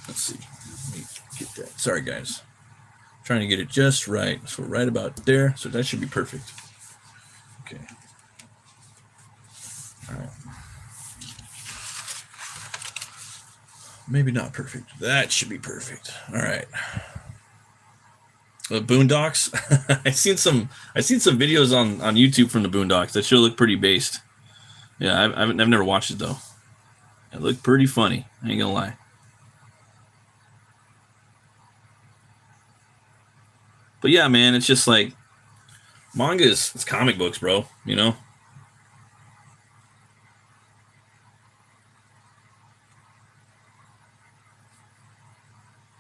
Let's see. Let me get that. Sorry, guys. Trying to get it just right. So we're right about there. So that should be perfect. Okay. All right. Maybe not perfect. That should be perfect. All right. The Boondocks. I've seen some videos on YouTube from the Boondocks that sure look pretty based. Yeah, I've never watched it though. It looked pretty funny. I ain't gonna lie. But yeah, man, it's just like manga it's comic books, bro. You know.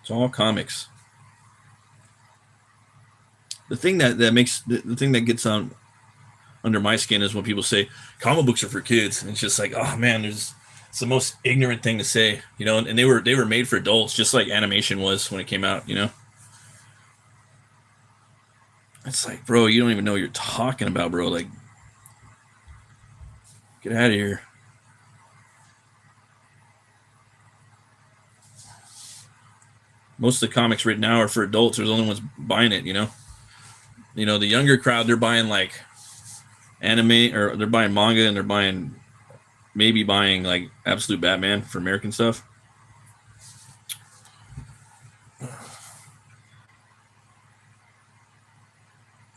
It's all comics. The thing that makes the thing that gets on under my skin is when people say comic books are for kids, and it's just like, oh man, it's the most ignorant thing to say, you know. And they were made for adults, just like animation was when it came out, you know. It's like, bro, you don't even know what you're talking about, bro. Like, get out of here. Most of the comics right now are for adults. They're the only ones buying it, you know. You know, the younger crowd, they're buying like anime, or they're buying manga, and they're maybe buying like Absolute Batman for American stuff.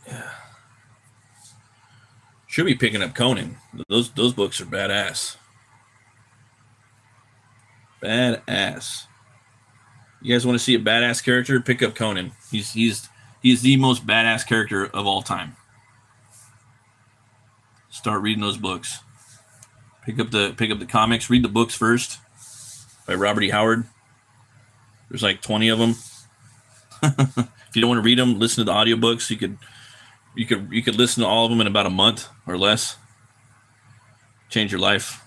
Yeah. Should be picking up Conan. Those books are badass. Badass. You guys want to see a badass character? Pick up Conan. He's the most badass character of all time. Start reading those books. Pick up the comics. Read the books first by Robert E. Howard. There's like 20 of them. If you don't want to read them, listen to the audiobooks. You could listen to all of them in about a month or less. Change your life.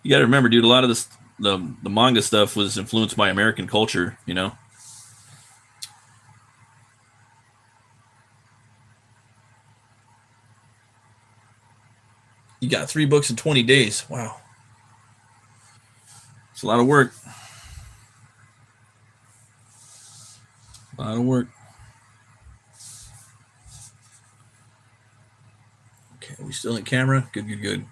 You got to remember, dude, a lot of the manga stuff was influenced by American culture, you know. You got 3 books in 20 days. Wow. It's a lot of work. A lot of work. Okay, we still in camera? Good.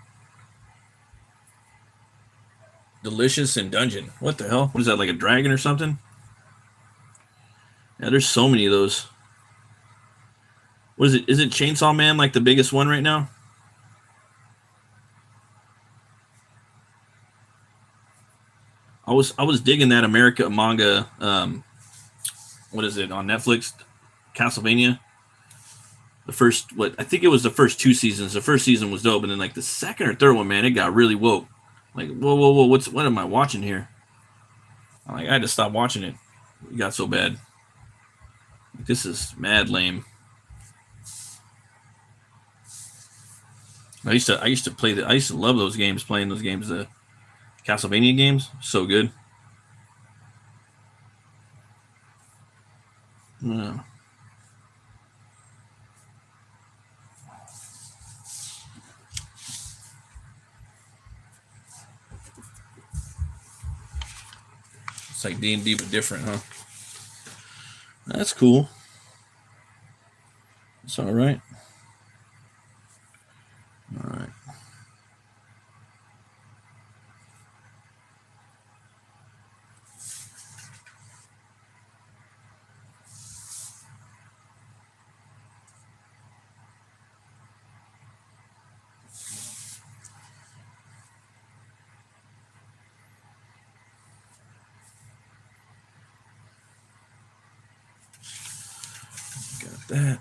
Delicious and Dungeon. What the hell? What is that, like a dragon or something? Yeah, there's so many of those. What is it? Is it Chainsaw Man like the biggest one right now? I was digging that America manga. What is it on Netflix? Castlevania. The first, what I think it was the first 2 seasons. The first season was dope, and then like the second or third one, man, it got really woke. Like, whoa, what am I watching here? I had to stop watching it. It got so bad. This is mad lame. I used to love those games, playing those games, the Castlevania games. So good. Yeah. It's like D&D but different, huh? That's cool. It's all right. All right. Got that.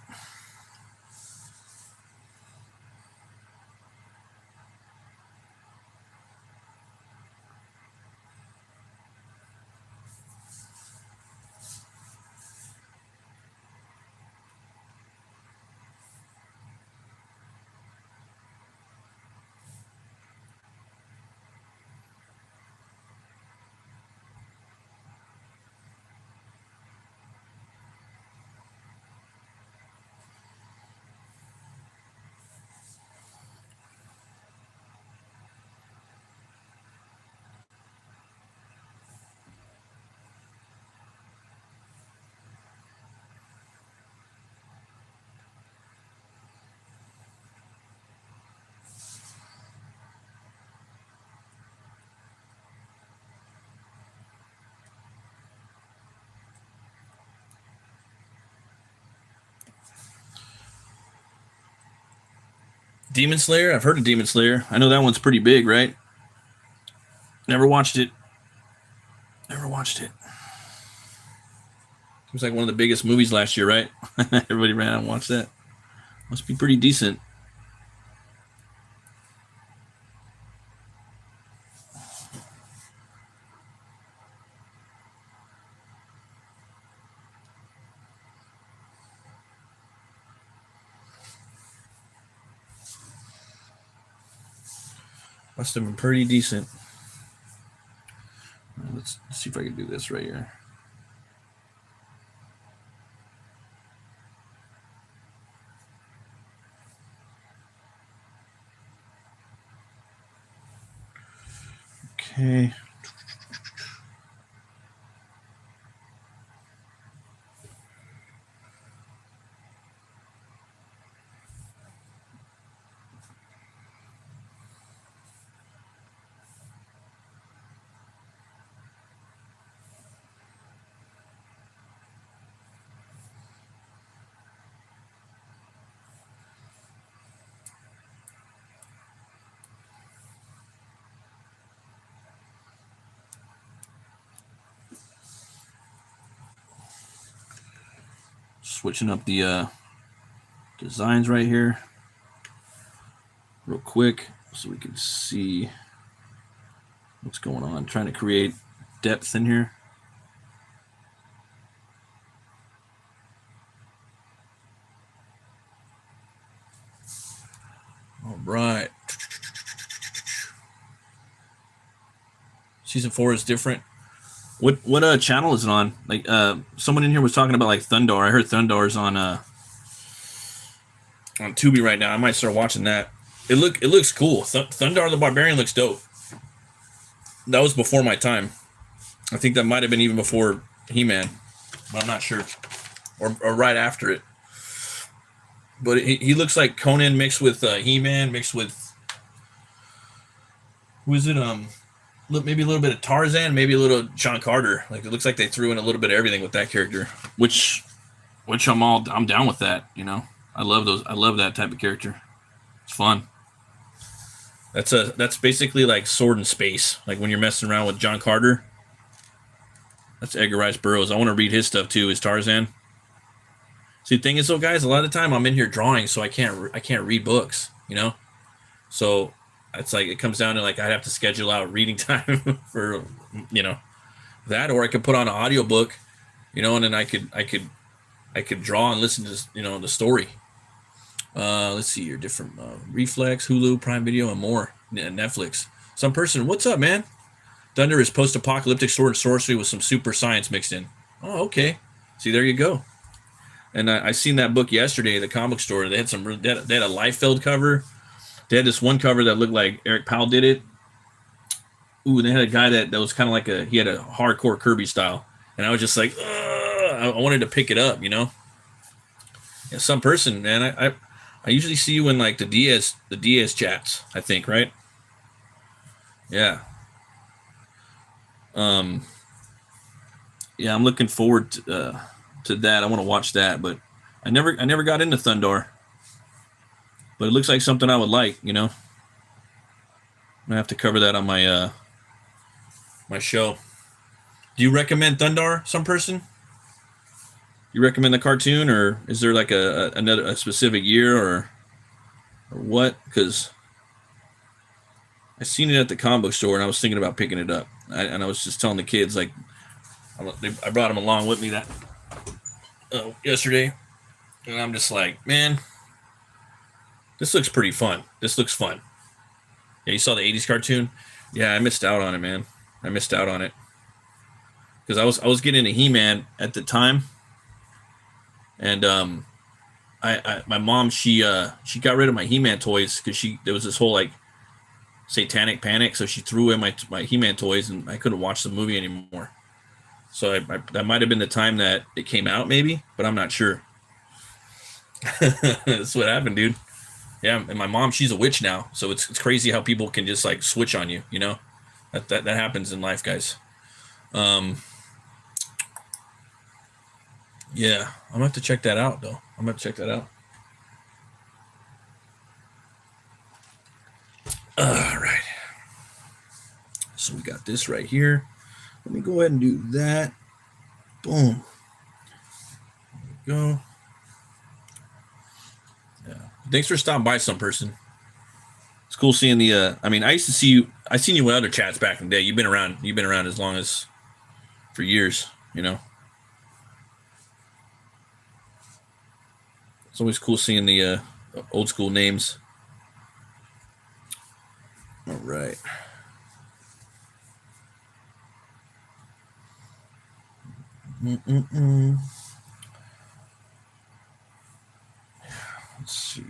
Demon Slayer. I've heard of Demon Slayer. I know that one's pretty big, right? Never watched it. Never watched it. It was like one of the biggest movies last year, right? Everybody ran out and watched that. Must be pretty decent. Must have been pretty decent. Let's see if I can do this right here. Okay. Switching up the designs right here real quick so we can see what's going on. Trying to create depth in here. All right. Season 4 is different. What channel is it on? Like someone in here was talking about like Thundar. I heard Thundar's on Tubi right now. I might start watching that. It looks cool. Thundar the Barbarian looks dope. That was before my time. I think that might have been even before He-Man. But I'm not sure. Or right after it. But he looks like Conan mixed with He-Man, mixed with, who is it? Maybe a little bit of Tarzan, maybe a little John Carter. Like, it looks like they threw in a little bit of everything with that character, which I'm down with that. You know, I love those. I love that type of character. It's fun. That's basically like Sword in Space. Like when you're messing around with John Carter. That's Edgar Rice Burroughs. I want to read his stuff too. Is Tarzan. See, the thing is though, guys, a lot of the time I'm in here drawing, so I can't read books. You know, so. It's like it comes down to like I have to schedule out reading time for that, or I could put on an audiobook, and then I could draw and listen to the story. Let's see your different Reflex, Hulu, Prime Video, and more. Netflix. Some person, what's up, man? Thunder is post-apocalyptic sword and sorcery with some super science mixed in. Oh, okay. See, there you go. And I seen that book yesterday at the comic store. They had they had a Liefeld cover. They had this one cover that looked like Eric Powell did it. Ooh, and they had a guy that was kind of like he had a hardcore Kirby style. And I was just like, I wanted to pick it up, Yeah, some person, man. I usually see you in like the Diaz chats, I think, right? Yeah. Yeah, I'm looking forward to that. I want to watch that, but I never got into Thundar. But it looks like something I would like, I'm gonna have to cover that on my my show. Do you recommend Thundar? Some person? You recommend the cartoon, or is there like a specific year or what? Because I seen it at the comic book store and I was thinking about picking it up. And I was just telling the kids like I brought them along with me that yesterday, and I'm just like, man. This looks pretty fun. This looks fun. Yeah, you saw the 80s cartoon? Yeah, I missed out on it, man. I missed out on it. Because I was getting into He-Man at the time. And my mom, she got rid of my He-Man toys because there was this whole like satanic panic, so she threw away my He-Man toys and I couldn't watch the movie anymore. So that might have been the time that it came out, maybe, but I'm not sure. That's what happened, dude. Yeah, and my mom, she's a witch now, so it's crazy how people can just like switch on you, That happens in life, guys. Yeah, I'm gonna have to check that out though. I'm gonna check that out. All right. So we got this right here. Let me go ahead and do that. Boom. There we go. Yeah. Thanks for stopping by, some person. It's cool seeing the. I mean, I used to see you. I seen you in other chats back in the day. You've been around. You've been around as long as for years. You know. It's always cool seeing the old school names. All right. Mm-mm-mm. Let's see.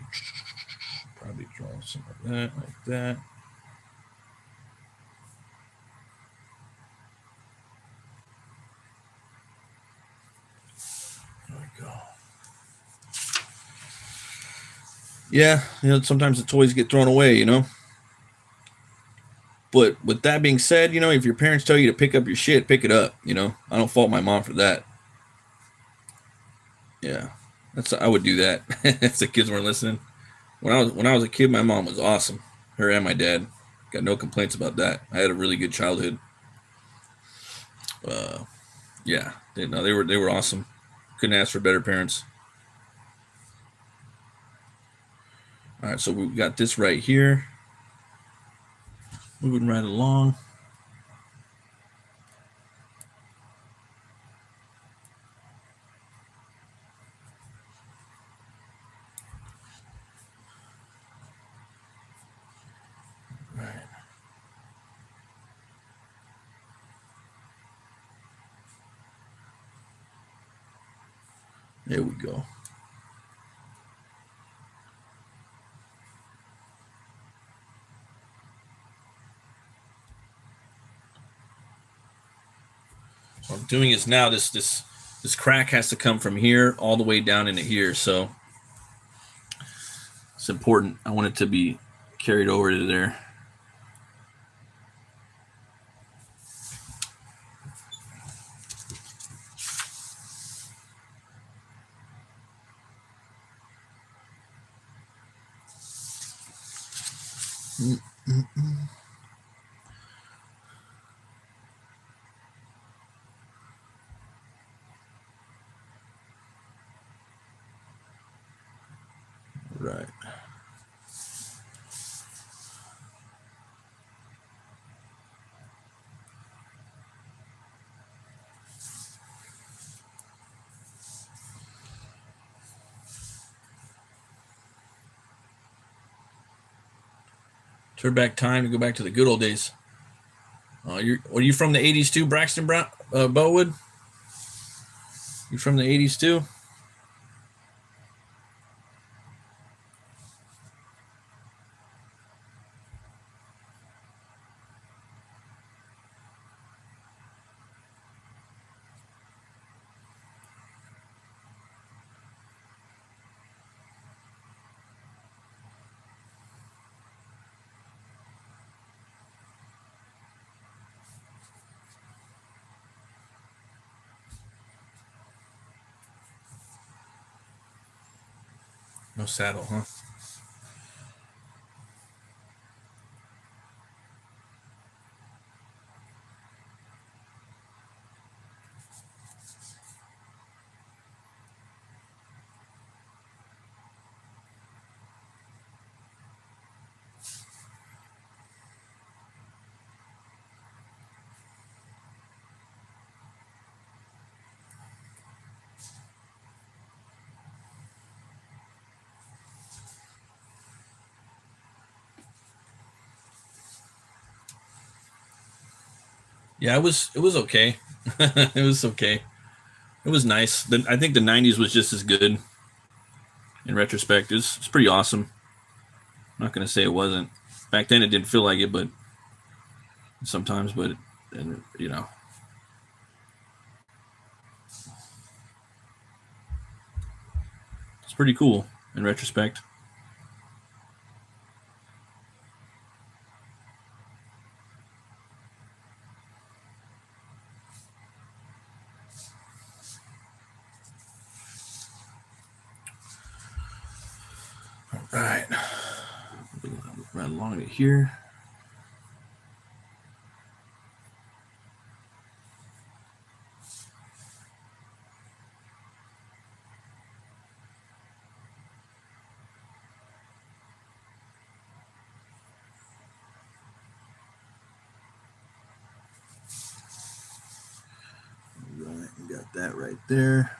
Probably draw some of that, like that. There we go. Yeah, sometimes the toys get thrown away, But with that being said, if your parents tell you to pick up your shit, pick it up, I don't fault my mom for that. Yeah. I would do that if the kids weren't listening. When I was a kid, my mom was awesome. Her and my dad. Got no complaints about that. I had a really good childhood. Yeah. They were awesome. Couldn't ask for better parents. All right, so we got this right here. Moving right along. All right. There we go. What I'm doing is now this crack has to come from here all the way down into here, so it's important. I want it to be carried over to there. Mm-mm-mm. Right. Turn back time to go back to the good old days. Are you from the '80s too, Braxton Bowood? You from the '80s too? No saddle, huh? Yeah, it was okay. It was okay. It was nice. I think the '90s was just as good in retrospect. It's pretty awesome. I'm not gonna say it wasn't. Back then, it didn't feel like it, but sometimes. But and it's pretty cool in retrospect. All right. Run along it here. Right, got that right there.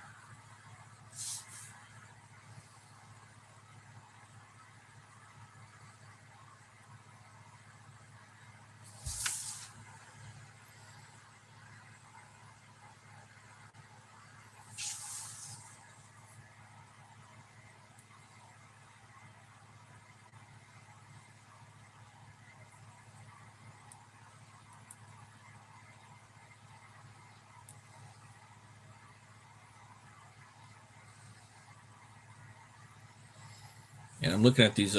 And I'm looking at these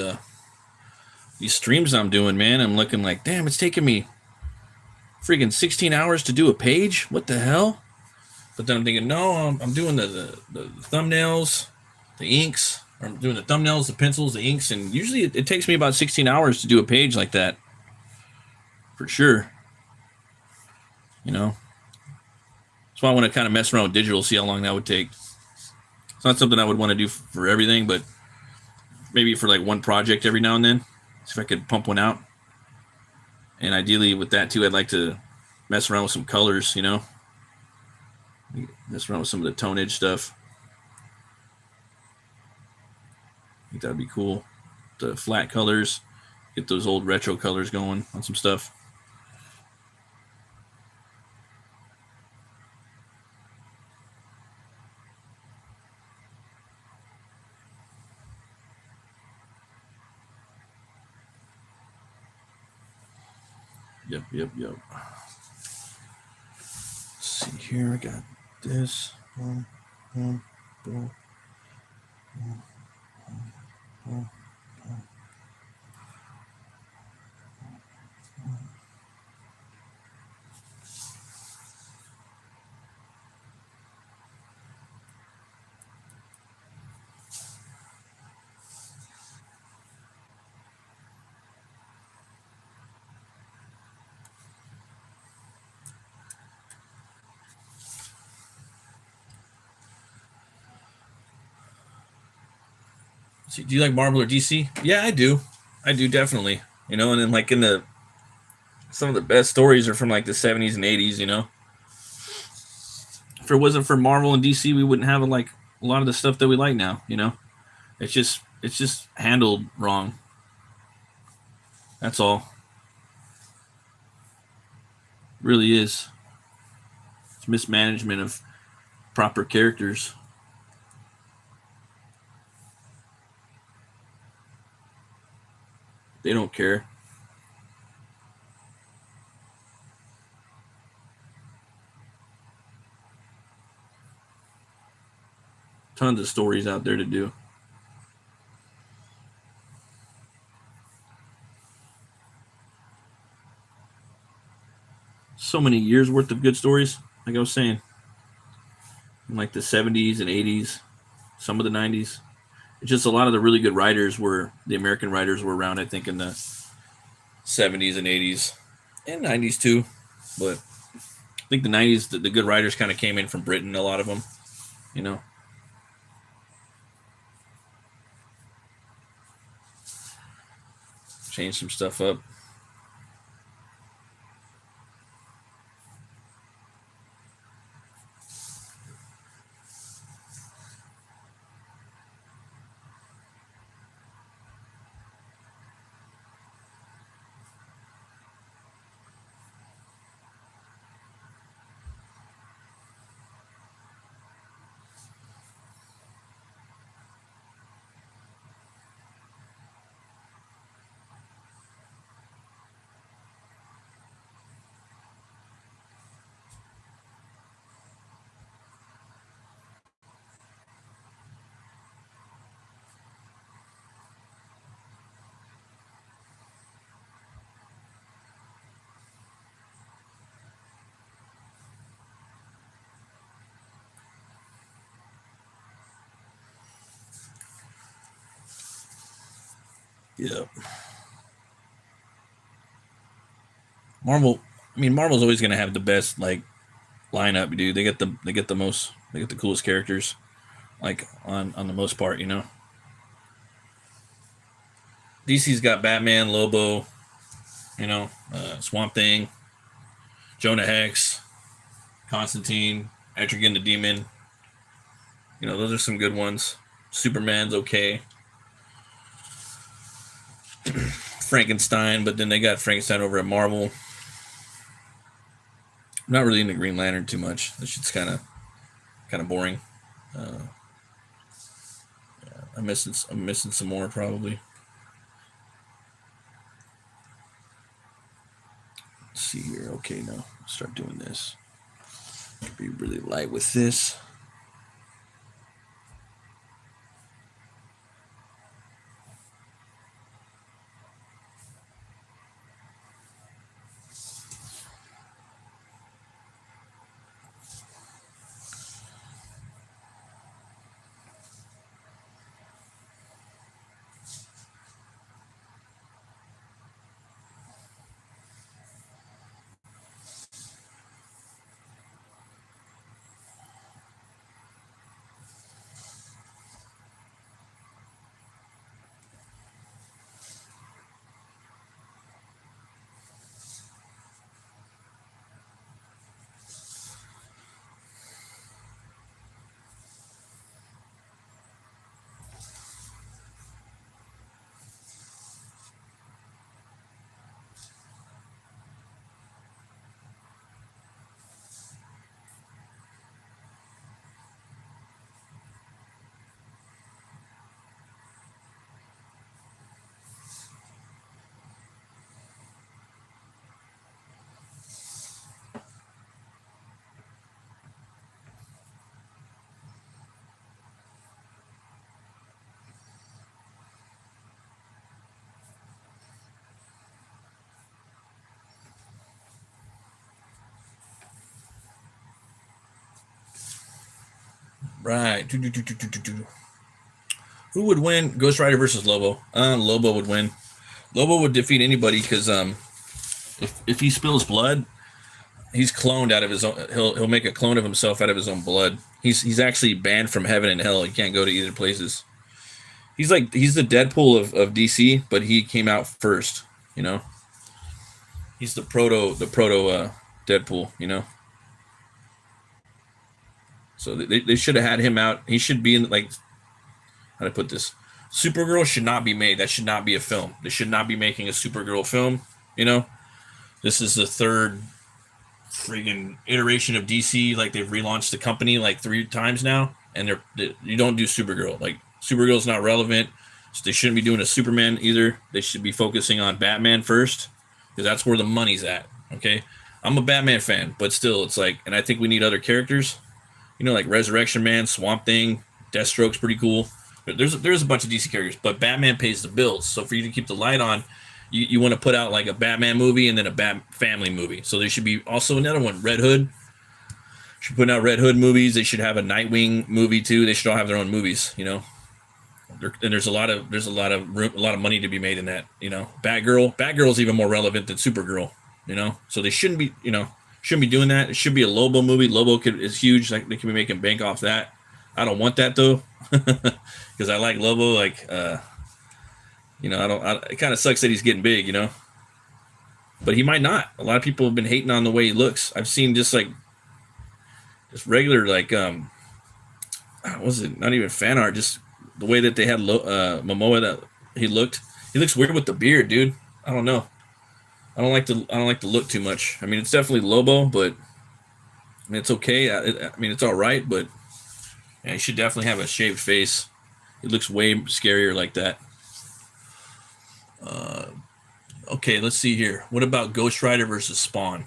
streams I'm doing, man. I'm looking like, damn, it's taking me freaking 16 hours to do a page. What the hell? But then I'm thinking, no, I'm doing the thumbnails, the inks. Or I'm doing the thumbnails, the pencils, the inks, and usually it takes me about 16 hours to do a page like that. For sure. You know? So I want to kind of mess around with digital, see how long that would take. It's not something I would want to do for everything, but maybe for like one project every now and then. See if I could pump one out. And ideally with that too, I'd like to mess around with some colors, you know? Mess around with some of the tonnage stuff. I think that'd be cool. The flat colors, get those old retro colors going on some stuff. Yep. Let's see here. I got this. See, do you like Marvel or DC? Yeah, I do. I do definitely. You know, and then like some of the best stories are from like the 70s and 80s, you know. If it wasn't for Marvel and DC, we wouldn't have like a lot of the stuff that we like now, you know. It's just handled wrong. That's all. It really is. It's mismanagement of proper characters. They don't care. Tons of stories out there to do. So many years worth of good stories, like I was saying. In like the 70s and 80s, some of the 90s. It's just a lot of the really good writers the American writers were around, I think, in the 70s and 80s and 90s too. But I think the 90s, the good writers kind of came in from Britain, a lot of them, you know. Changed some stuff up. Yeah. Marvel. I mean, Marvel's always gonna have the best like lineup, dude. They get the coolest characters, like on the most part, you know. DC's got Batman, Lobo, you know, Swamp Thing, Jonah Hex, Constantine, Etrigan the Demon. You know, those are some good ones. Superman's okay. Frankenstein, but then they got Frankenstein over at Marvel. I'm not really into Green Lantern too much. That shit's kind of boring. Uh, I'm missing some more probably. Let's see here. Okay, now start doing this. Be really light with this. Right. Who would win? Ghost Rider versus Lobo. Lobo would win. Lobo would defeat anybody because if he spills blood, he's cloned out of his own. He'll make a clone of himself out of his own blood. He's actually banned from heaven and hell. He can't go to either places. He's the Deadpool of DC, but he came out first. You know, he's the proto Deadpool. You know, so they should have had him out. He should be in like how to put this. Supergirl should not be made. That should not be a film. They should not be making a Supergirl film. You know, this is the third friggin' iteration of DC. Like they've relaunched the company like 3 times now, and you don't do Supergirl. Like Supergirl's not relevant. So they shouldn't be doing a Superman either. They should be focusing on Batman first, because that's where the money's at. Okay, I'm a Batman fan, but still, it's like, and I think we need other characters. You know, like Resurrection Man, Swamp Thing, Deathstroke's pretty cool. There's a bunch of DC characters, but Batman pays the bills. So for you to keep the light on, you want to put out like a Batman movie and then a Bat Family movie. So there should be also another one, Red Hood. Should put out Red Hood movies. They should have a Nightwing movie too. They should all have their own movies. You know, and there's a lot of money to be made in that. You know, Batgirl's even more relevant than Supergirl. You know, so they shouldn't be doing that. It should be a Lobo movie. Lobo is huge. Like they can be making bank off that. I don't want that though, because I like Lobo. Like, you know, it kind of sucks that he's getting big, you know, but he might not. A lot of people have been hating on the way he looks. I've seen just regular, like, what was it? Not even fan art, just the way that they had Momoa that he looked. He looks weird with the beard, dude. I don't know. I don't like the look too much. I mean, it's definitely Lobo, but I mean, it's okay. I mean, it's all right, but yeah, he should definitely have a shaved face. It looks way scarier like that. Okay, let's see here. What about Ghost Rider versus Spawn?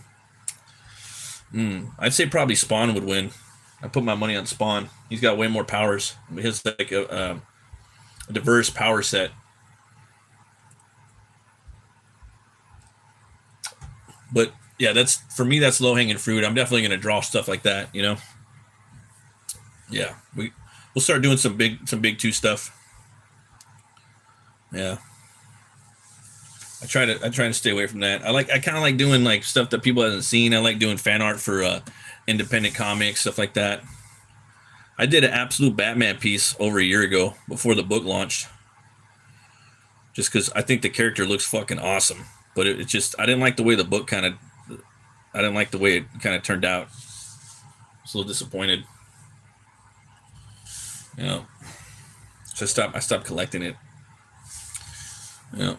I'd say probably Spawn would win. I put my money on Spawn. He's got way more powers. He has like a diverse power set. But yeah, that's for me. That's low hanging fruit. I'm definitely going to draw stuff like that. You know. Yeah, we'll start doing some big 2 stuff. Yeah. I try to stay away from that. I kind of like doing like stuff that people haven't seen. I like doing fan art for independent comics, stuff like that. I did an absolute Batman piece over a year ago before the book launched, just because I think the character looks fucking awesome. But it just, I didn't like the way the book kind of, I didn't like the way it kind of turned out. I was a little disappointed. You know, so I stopped collecting it. You know.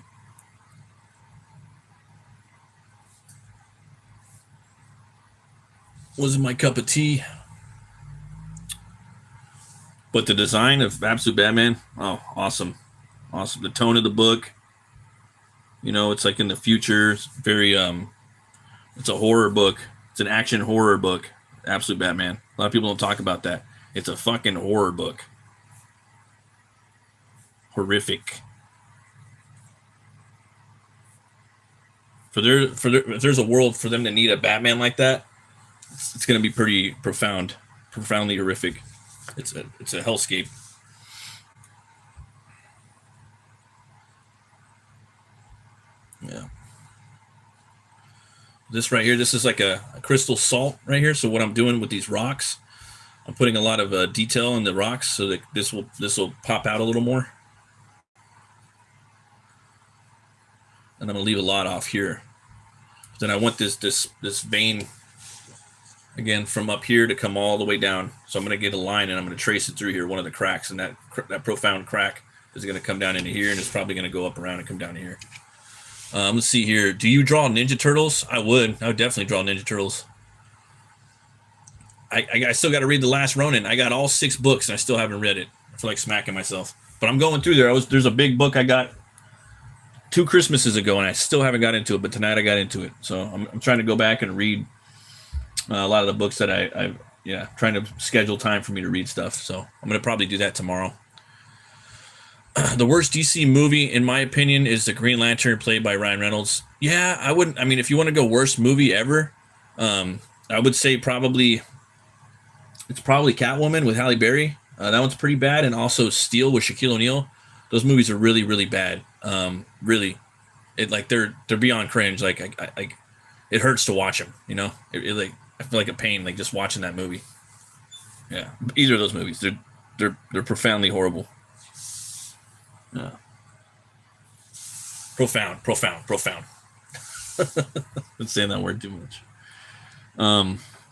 Wasn't my cup of tea. But the design of Absolute Batman, oh, awesome. Awesome. The tone of the book, you know, it's like in the future. It's very, it's a horror book. It's an action horror book. Absolute Batman. A lot of people don't talk about that. It's a fucking horror book. Horrific. If there's a world for them to need a Batman like that, it's going to be pretty profoundly horrific. It's a hellscape. Yeah. This right here, this is like a crystal salt right here. So what I'm doing with these rocks, I'm putting a lot of detail in the rocks so that this will pop out a little more. And I'm gonna leave a lot off here. Then I want this vein again from up here to come all the way down. So I'm gonna get a line and I'm gonna trace it through here, one of the cracks, and that profound crack is gonna come down into here, and it's probably gonna go up around and come down here. Let's see here. Do you draw Ninja Turtles? I would definitely draw Ninja Turtles. I still got to read The Last Ronin. I got all 6 books and I still haven't read it. I feel like smacking myself, but I'm going through there. There's a big book I got 2 Christmases ago and I still haven't got into it, but tonight I got into it. So I'm trying to go back and read a lot of the books that I've trying to schedule time for me to read stuff. So I'm going to probably do that tomorrow. The worst DC movie, in my opinion, is the Green Lantern played by Ryan Reynolds. Yeah, I wouldn't. I mean, if you want to go worst movie ever, I would say it's probably Catwoman with Halle Berry. That one's pretty bad, and also Steel with Shaquille O'Neal. Those movies are really, really bad. Really, they're beyond cringe. Like it hurts to watch them. You know, I feel like a pain like just watching that movie. Yeah, either of those movies, they're profoundly horrible. Yeah. Profound. Been saying that word too much.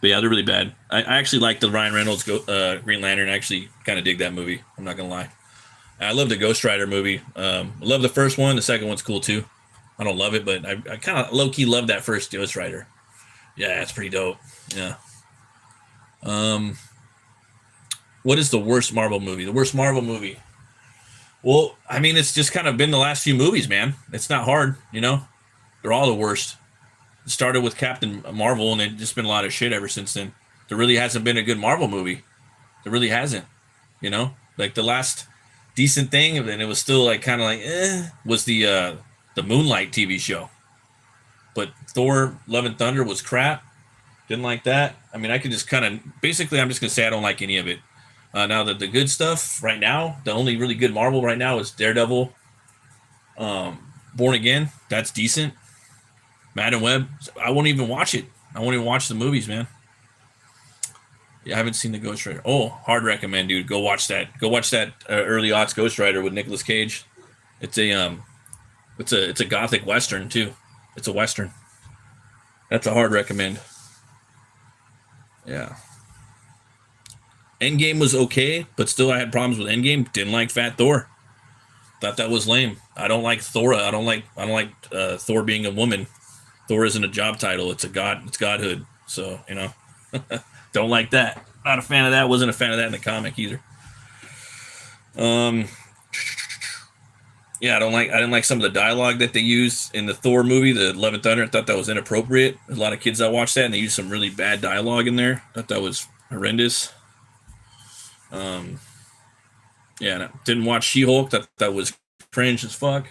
But yeah, they're really bad. I actually like the Ryan Reynolds Green Lantern. I actually kind of dig that movie. I'm not gonna lie. I love the Ghost Rider movie. I love the first one. The second one's cool too. I don't love it, but I kind of low key love that first Ghost Rider. Yeah, it's pretty dope. Yeah. What is the worst Marvel movie? The worst Marvel movie. Well, I mean, it's just kind of been the last few movies, man. It's not hard, you know? They're all the worst. It started with Captain Marvel, and it's just been a lot of shit ever since then. There really hasn't been a good Marvel movie. There really hasn't, you know? Like, the last decent thing, and it was still, like, kind of like, was the Moonlight TV show. But Thor, Love and Thunder was crap. Didn't like that. I mean, I could just kind of, basically, I'm just going to say I don't like any of it. Now that the good stuff right now, the only really good Marvel right now is Daredevil, Born Again. That's decent. Madam Web. I won't even watch it. I won't even watch the movies, man. Yeah, I haven't seen the Ghost Rider. Oh, hard recommend, dude. Go watch that. Go watch that early aughts Ghost Rider with Nicolas Cage. It's a gothic western too. It's a western. That's a hard recommend. Yeah. Endgame was okay, but still I had problems with Endgame. Didn't like Fat Thor. Thought that was lame. I don't like Thor. I don't like Thor being a woman. Thor isn't a job title. It's a god. It's godhood. So, you know, don't like that. Not a fan of that. Wasn't a fan of that in the comic either. Yeah, I didn't like some of the dialogue that they used in the Thor movie, the Love and Thunder. I thought that was inappropriate. There's a lot of kids that watched that, and they used some really bad dialogue in there. I thought that was horrendous. Yeah, didn't watch She-Hulk. That was cringe as fuck.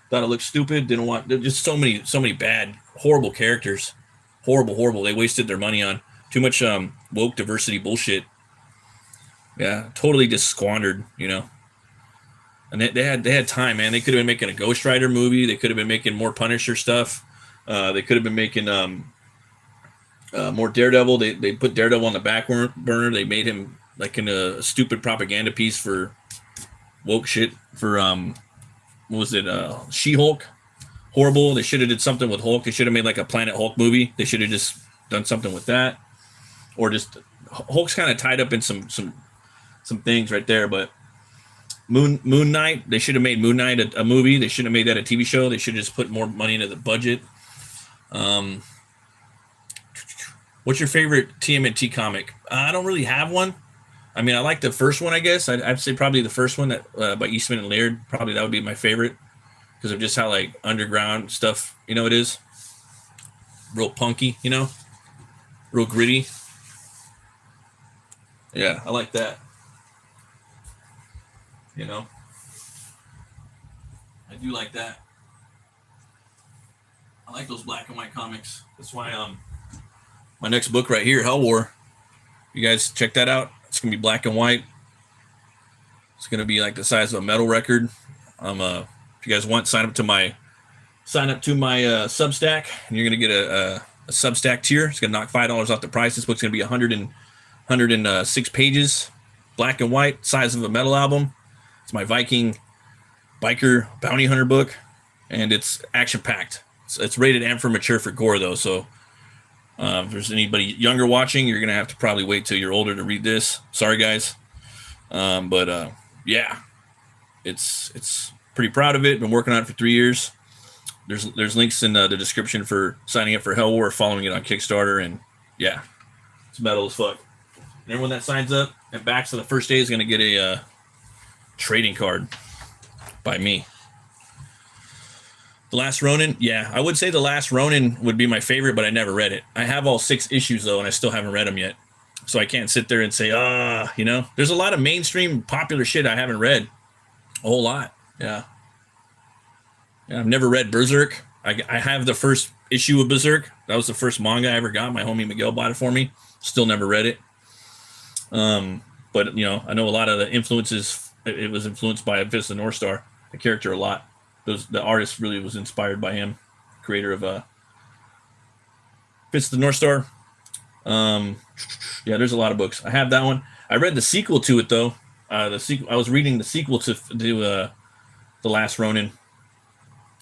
Thought it looked stupid. Didn't want. Just so many bad, horrible characters. Horrible. They wasted their money on too much woke diversity bullshit. Yeah, totally just squandered. You know. And they had time, man. They could have been making a Ghost Rider movie. They could have been making more Punisher stuff. They could have been making more Daredevil. They put Daredevil on the back burner. They made him like in a stupid propaganda piece for woke shit for what was it? She-Hulk. Horrible. They should have did something with Hulk. They should have made like a Planet Hulk movie. They should have just done something with that, or just Hulk's kind of tied up in some things right there. But Moon Knight, they should have made Moon Knight a movie. They should have made that a TV show. They should have just put more money into the budget. What's your favorite TMNT comic? I don't really have one. I mean, I like the first one, I guess. I'd say probably the first one that by Eastman and Laird. Probably that would be my favorite because of just how like underground stuff, it is. Real punky, real gritty. Yeah, I like that. I do like that. I like those black and white comics. That's why my next book right here, HELWÄR. You guys check that out. It's gonna be black and white. It's gonna be like the size of a metal record. If you guys want, sign up to my Substack, and you're gonna get a Substack tier. It's gonna knock $5 off the price. This book's gonna be 106 pages, black and white, size of a metal album. It's my Viking biker bounty hunter book, and it's action packed. It's rated M for mature for gore though, so if there's anybody younger watching, you're gonna have to probably wait till you're older to read this. Sorry guys, but yeah, it's pretty proud of it. Been working on it for 3 years. There's links in the description for signing up for HELWÄR, following it on Kickstarter, and yeah, it's metal as fuck. And everyone that signs up and backs to the first day is gonna get a trading card by me. The Last Ronin, yeah, I would say The Last Ronin would be my favorite, but I never read it. I have all 6 issues though, and I still haven't read them yet. So I can't sit there and say, there's a lot of mainstream popular shit I haven't read. A whole lot. Yeah. I've never read Berserk. I have the first issue of Berserk. That was the first manga I ever got. My homie Miguel bought it for me. Still never read it. But I know a lot of the influences. It was influenced by Fist of the North Star, the character a lot. The artist really was inspired by him, creator of Fist of the North Star. Yeah, there's a lot of books. I have that one. I read the sequel to it though. I was reading the sequel to The Last Ronin,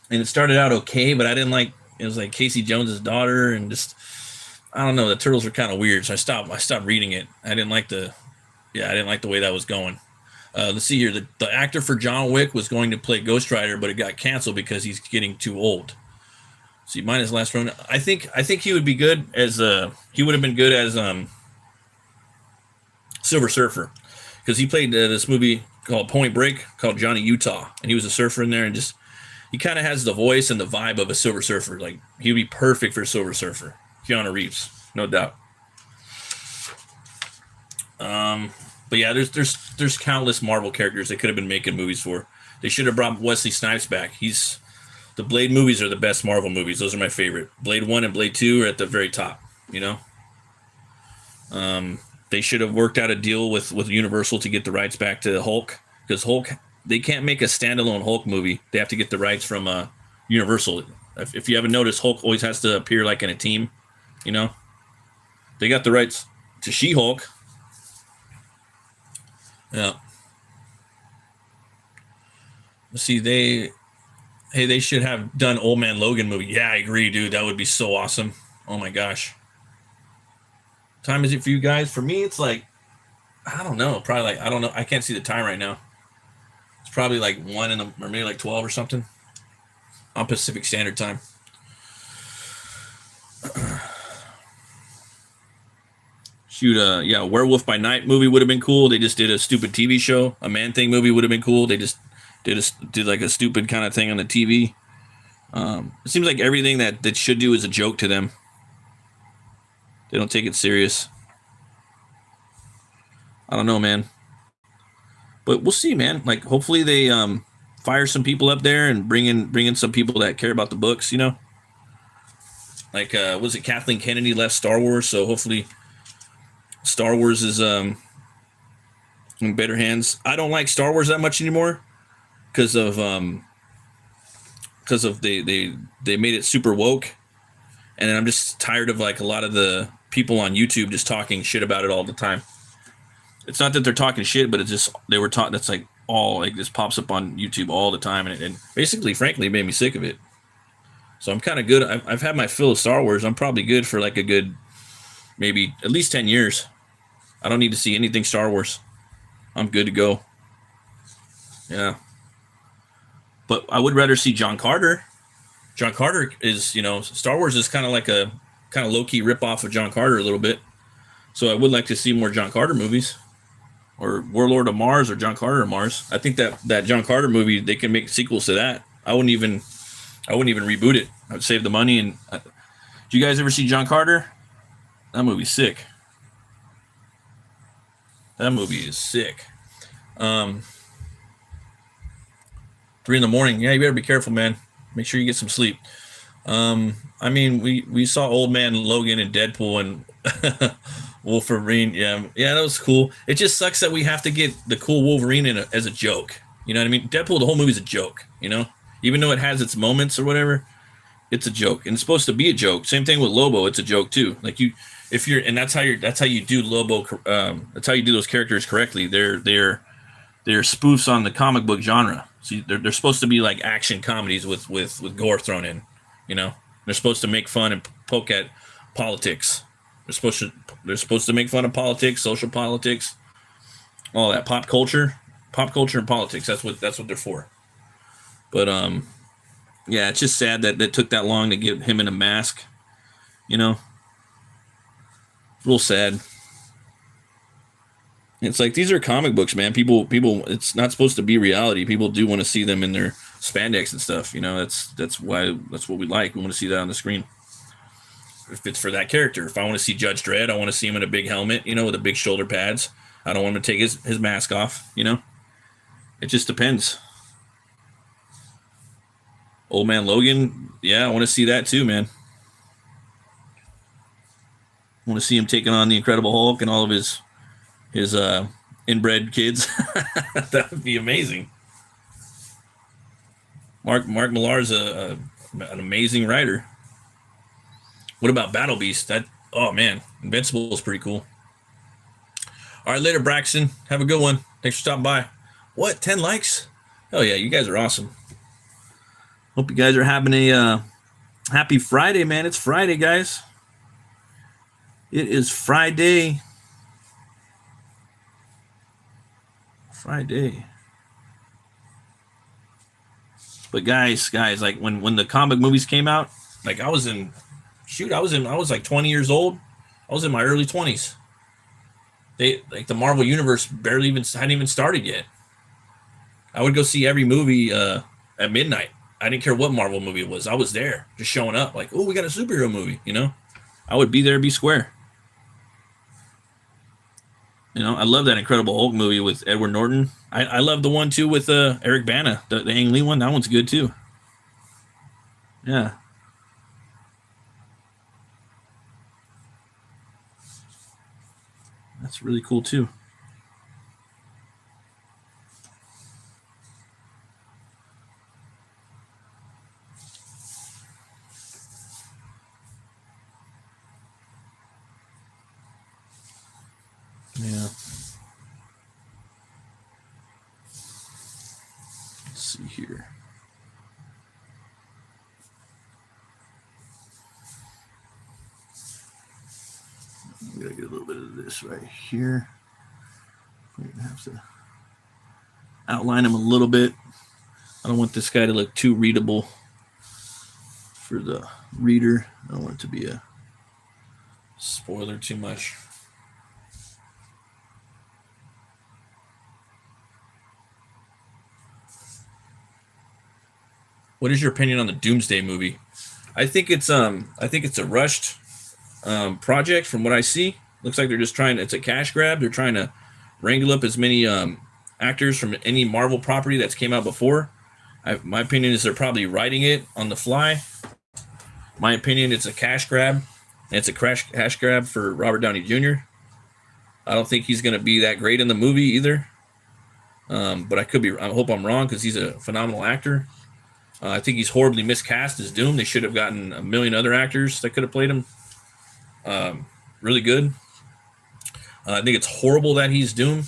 and it started out okay, but I didn't like. It was like Casey Jones's daughter, and just I don't know. The turtles were kind of weird, so I stopped reading it. I didn't like the way that was going. Let's see here. The actor for John Wick was going to play Ghost Rider, but it got canceled because he's getting too old. See, mine is Last Ronin. I think he would be good as he would have been good as Silver Surfer, because he played this movie called Point Break called Johnny Utah, and he was a surfer in there, and just he kind of has the voice and the vibe of a Silver Surfer. Like he would be perfect for Silver Surfer. Keanu Reeves, no doubt. But yeah, there's countless Marvel characters they could have been making movies for. They should have brought Wesley Snipes back. The Blade movies are the best Marvel movies. Those are my favorite. Blade 1 and Blade 2 are at the very top, They should have worked out a deal with Universal to get the rights back to Hulk, because Hulk, they can't make a standalone Hulk movie. They have to get the rights from Universal. If you haven't noticed, Hulk always has to appear like in a team, They got the rights to She-Hulk. Yeah. Let's see, they should have done Old Man Logan movie. Yeah, I agree, dude. That would be so awesome. Oh my gosh. What time is it for you guys? For me, it's like, I don't know. Probably like, I don't know. I can't see the time right now. It's probably like 1 or maybe like 12 or something on Pacific Standard Time. Shoot, yeah, Werewolf by Night movie would have been cool. They just did a stupid TV show. A Man Thing movie would have been cool. They just did like a stupid kind of thing on the TV. It seems like everything that should do is a joke to them. They don't take it serious. I don't know, man. But we'll see, man. Like, hopefully they fire some people up there and bring in some people that care about the books, Like, was it Kathleen Kennedy left Star Wars? So hopefully Star Wars is in better hands. I don't like Star Wars that much anymore. because of they made it super woke, and I'm just tired of like a lot of the people on YouTube just talking shit about it all the time. It's not that they're talking shit, but it's just they were taught. That's like all like this pops up on YouTube all the time, and basically, frankly, it made me sick of it. So I'm kind of good. I've had my fill of Star Wars. I'm probably good for like a good, maybe at least 10 years. I don't need to see anything Star Wars. I'm good to go. Yeah. But I would rather see John Carter. John Carter is, Star Wars is kind of like a kind of low-key ripoff of John Carter a little bit. So I would like to see more John Carter movies, or Warlord of Mars, or John Carter of Mars. I think that John Carter movie, they can make sequels to that. I wouldn't even reboot it. I would save the money. And do you guys ever see John Carter? That movie's sick. That movie is sick. 3 a.m. Yeah, you better be careful, man. Make sure you get some sleep. I mean, we saw Old Man Logan and Deadpool and Wolverine. Yeah, that was cool. It just sucks that we have to get the cool Wolverine as a joke. You know what I mean? Deadpool, the whole movie's a joke. Even though it has its moments or whatever, it's a joke, and it's supposed to be a joke. Same thing with Lobo; it's a joke too. Like that's how you do Lobo. That's how you do those characters correctly. They're spoofs on the comic book genre. So they're supposed to be like action comedies with gore thrown in. They're supposed to make fun and poke at politics. They're supposed to make fun of politics, social politics, all that pop culture and politics. That's what they're for. But yeah, it's just sad that it took that long to get him in a mask. Real sad. It's like, these are comic books, man. People. It's not supposed to be reality. People do want to see them in their spandex and stuff. That's what we like. We want to see that on the screen. If it's for that character, if I want to see Judge Dredd, I want to see him in a big helmet, with the big shoulder pads. I don't want him to take his mask off. It just depends. Old Man Logan, yeah, I want to see that too, man. I want to see him taking on the Incredible Hulk and all of his inbred kids. That would be amazing. Mark Millar's an amazing writer. What about Battle Beast? Oh man, Invincible is pretty cool. All right, later, Braxton. Have a good one. Thanks for stopping by. What, 10 likes? Oh yeah, you guys are awesome. Hope you guys are having a happy Friday, man. It's Friday, guys. It is Friday. But guys, like when the comic movies came out, like I was like 20 years old. I was in my early 20s. The Marvel Universe hadn't even started yet. I would go see every movie at midnight. I didn't care what Marvel movie it was. I was there, just showing up like, oh, we got a superhero movie, I would be there, be square. I love that Incredible Hulk movie with Edward Norton. I love the one too with Eric Bana, the Ang Lee one. That one's good too. Yeah. That's really cool too. Yeah. Let's see here. I'm gonna get a little bit of this right here. We're gonna have to outline him a little bit. I don't want this guy to look too readable for the reader. I don't want it to be a spoiler too much. What is your opinion on the Doomsday movie? I think it's a rushed project from what I see. Looks like they're just it's a cash grab. They're trying to wrangle up as many actors from any Marvel property that's came out before. My opinion is they're probably writing it on the fly. My opinion, it's a cash grab. And it's a cash grab for Robert Downey Jr. I don't think he's going to be that great in the movie either. But I could be. I hope I'm wrong because he's a phenomenal actor. I think he's horribly miscast as Doom. They should have gotten a million other actors that could have played him really good. I think it's horrible that he's Doom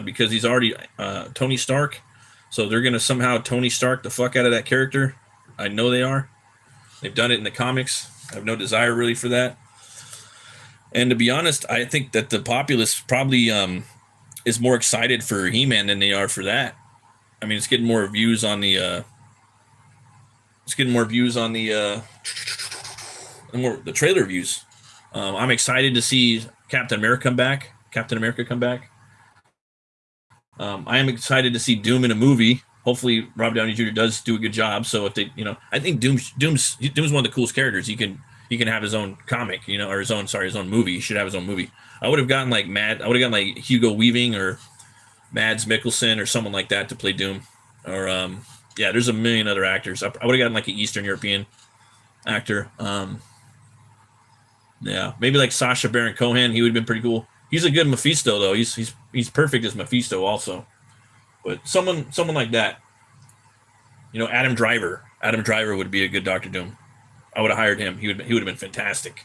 because he's already Tony Stark. So they're going to somehow Tony Stark the fuck out of that character. I know they are. They've done it in the comics. I have no desire really for that. And to be honest, I think that the populace probably is more excited for He-Man than they are for that. I mean, it's getting more views on the the trailer views. I'm excited to see Captain America come back. I am excited to see Doom in a movie. Hopefully, Robert Downey Jr. does do a good job. So if they, I think Doom's one of the coolest characters. He can have his own comic, or his own movie. He should have his own movie. I would have gotten like Hugo Weaving or Mads Mikkelsen or someone like that to play Doom. Or there's a million other actors. I would have gotten like an Eastern European actor. Maybe like Sacha Baron Cohen. He would have been pretty cool. He's a good Mephisto though. He's perfect as Mephisto also. But someone like that. Adam Driver. Adam Driver would be a good Doctor Doom. I would have hired him. He would have been fantastic.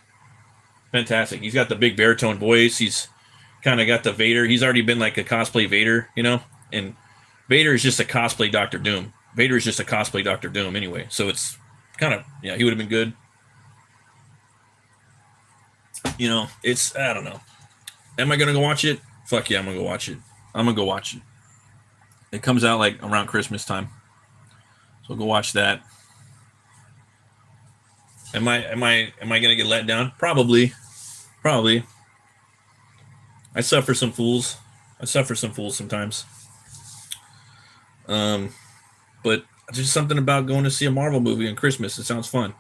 Fantastic. He's got the big baritone voice. He's kind of got the Vader. He's already been like a cosplay Vader, and Vader is just a cosplay Doctor Doom. Vader is just a cosplay Doctor Doom anyway. So it's kind of, he would have been good. It's, I don't know. Am I going to go watch it? Fuck yeah, I'm going to go watch it. I'm going to go watch it. It comes out like around Christmas time. So go watch that. Am I going to get let down? Probably. I suffer some fools sometimes. But there's something about going to see a Marvel movie on Christmas. It sounds fun,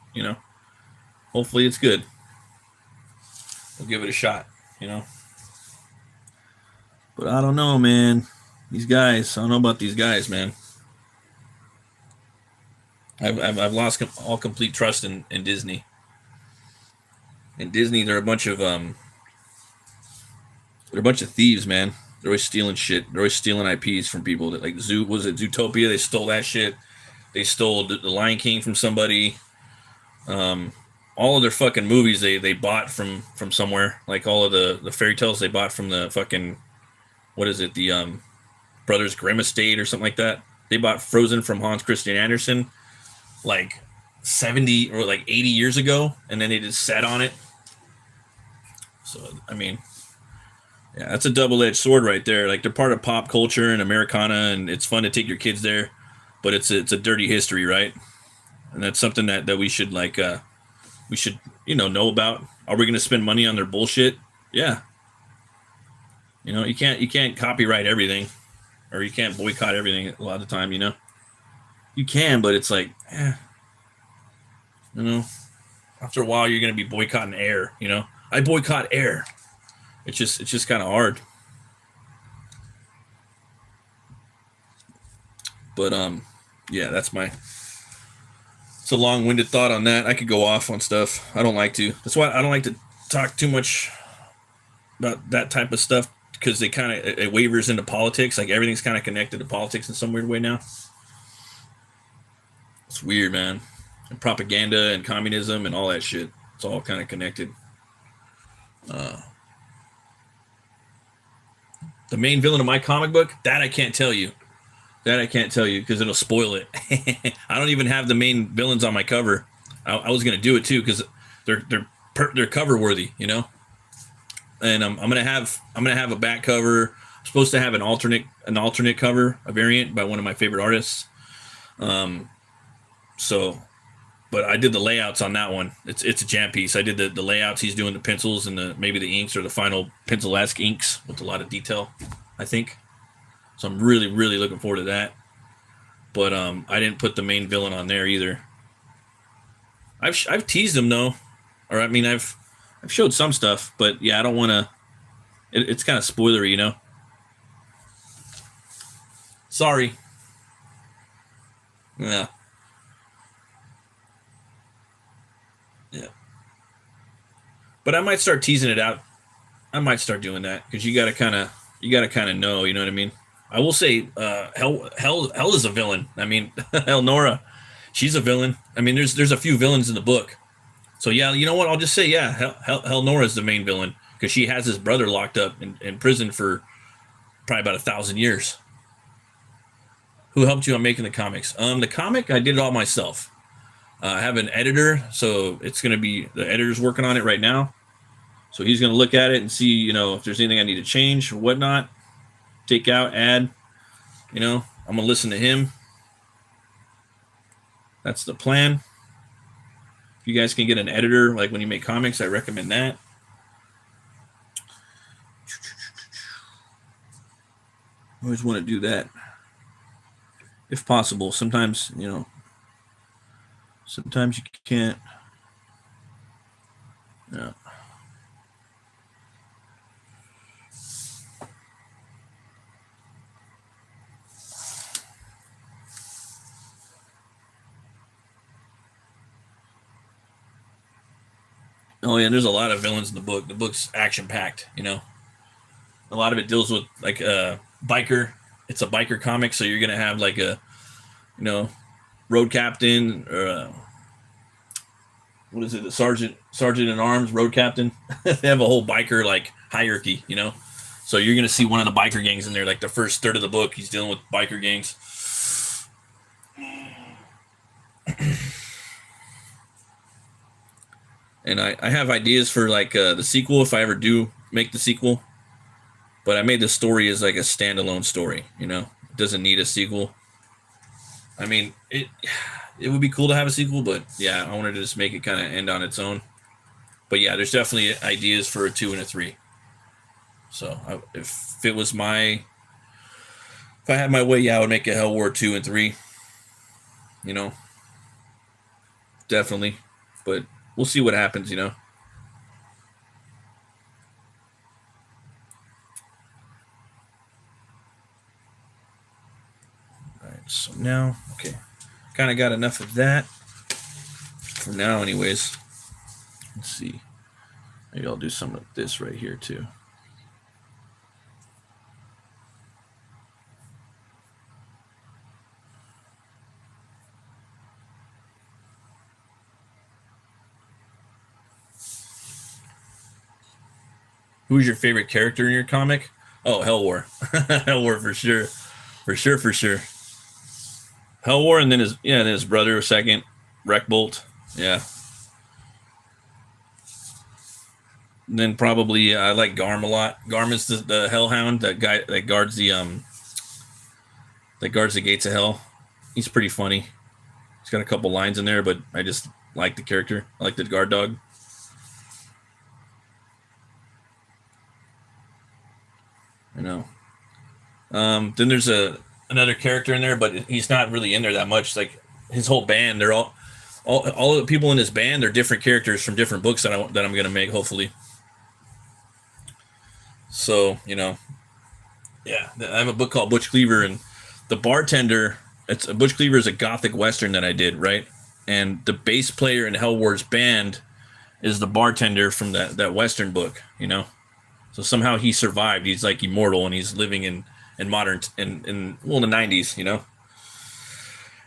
Hopefully it's good. We'll give it a shot, But I don't know, man. These guys, I don't know about these guys, man. I've lost all complete trust in Disney. In Disney, they're a bunch of thieves, man. They're always stealing shit. They're always stealing IPs from people. That Zootopia? They stole that shit. They stole the Lion King from somebody. All of their fucking movies they bought from somewhere. Like all of the fairy tales they bought from the fucking, what is it? The Brothers Grimm estate or something like that. They bought Frozen from Hans Christian Andersen like 70 or like 80 years ago, and then they just sat on it. So I mean, yeah, that's a double-edged sword right there. Like, they're part of pop culture and Americana, and it's fun to take your kids there, but it's a dirty history, right? And that's something that we should know about. Are we going to spend money on their bullshit? Yeah. You can't copyright everything, or you can't boycott everything a lot of the time. You can, but it's like, after a while you're going to be boycotting Air. I boycott Air. It's just kind of hard. But that's it's a long-winded thought on that. I could go off on stuff. I don't like to. That's why I don't like to talk too much about that type of stuff, because they kind of, it wavers into politics. Like, everything's kind of connected to politics in some weird way now. It's weird, man. And propaganda and communism and all that shit. It's all kind of connected. The main villain of my comic book, that I can't tell you. Because it'll spoil it. I don't even have the main villains on my cover. I was gonna do it too because they're cover worthy, And I'm gonna have a back cover. I'm supposed to have an alternate cover, a variant by one of my favorite artists. But I did the layouts on that one. It's a jam piece. I did the layouts. He's doing the pencils and maybe the inks, or the final pencil-esque inks with a lot of detail, I think. So I'm really, really looking forward to that. But I didn't put the main villain on there either. I've teased him though, or I mean I've showed some stuff, but yeah, I don't want to. It's kind of spoilery, Sorry. Yeah. Yeah. But I might start teasing it out. I might start doing that, because you gotta kind of know, you know what I mean? I will say, Hell is a villain. I mean, Elnora, she's a villain. I mean, there's a few villains in the book. So yeah, you know what? I'll just say, yeah, Elnora is the main villain because she has his brother locked up in prison for probably about 1,000 years. Who helped you on making the comics? The comic I did it all myself. I have an editor, so it's going to be the editor's working on it right now. So he's going to look at it and see, you know, if there's anything I need to change or whatnot, take out, add. You know, I'm going to listen to him. That's the plan. If you guys can get an editor, like when you make comics, I recommend that. I always want to do that. If possible. Sometimes, you know, sometimes you can't. Yeah. Oh yeah, there's a lot of villains in the book. The book's action packed, you know. A lot of it deals with like a biker. It's a biker comic, so you're gonna have like a, you know, road captain or what is it? The sergeant in arms, road captain. They have a whole biker like hierarchy, you know. So you're gonna see one of the biker gangs in there. Like the first third of the book, he's dealing with biker gangs. And I have ideas for like the sequel if I ever do make the sequel. But I made the story as like a standalone story, you know. It doesn't need a sequel. I mean, it would be cool to have a sequel, but yeah, I wanted to just make it kind of end on its own. But yeah, there's definitely ideas for a 2 and a 3. So if I had my way, yeah, I would make a HELWÄR 2 and 3. You know, definitely. But we'll see what happens, you know. All right, so now, okay, kind of got enough of that for now, anyways. Let's see. Maybe I'll do some of this right here too. Who's your favorite character in your comic? Oh, HELWÄR. HELWÄR for sure. For sure. HELWÄR and then his brother second, Wreckbolt. Yeah. And then probably I like Garm a lot. Garm is the Hellhound, that guy that guards the gates of hell. He's pretty funny. He's got a couple lines in there, but I just like the character. I like the guard dog. I know. Then there's another character in there, but he's not really in there that much. Like his whole band, they're all the people in his band are different characters from different books that I'm gonna make, hopefully. So, you know, yeah, I have a book called Butch Cleaver, and the bartender. Butch Cleaver is a gothic western that I did, right? And the bass player in HELWÄR's band is the bartender from that western book, you know. So somehow he survived. He's like immortal, and he's living in modern in the 90s, you know.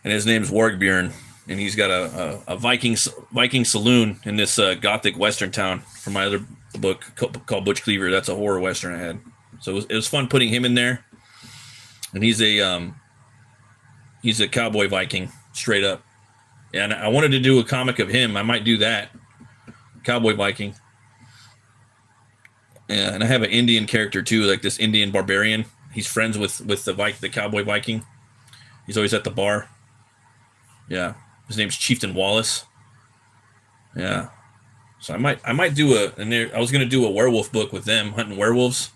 And his name's Wargbjorn, and he's got a Viking saloon in this gothic western town from my other book called Butch Cleaver. That's a horror western I had. So it was fun putting him in there. And he's a cowboy Viking, straight up. And I wanted to do a comic of him. I might do that, cowboy Viking. Yeah, and I have an Indian character too, like this Indian barbarian. He's friends with the cowboy Viking. He's always at the bar. Yeah, his name's Chieftain Wallace. Yeah, so I might do I was gonna do a werewolf book with them hunting werewolves.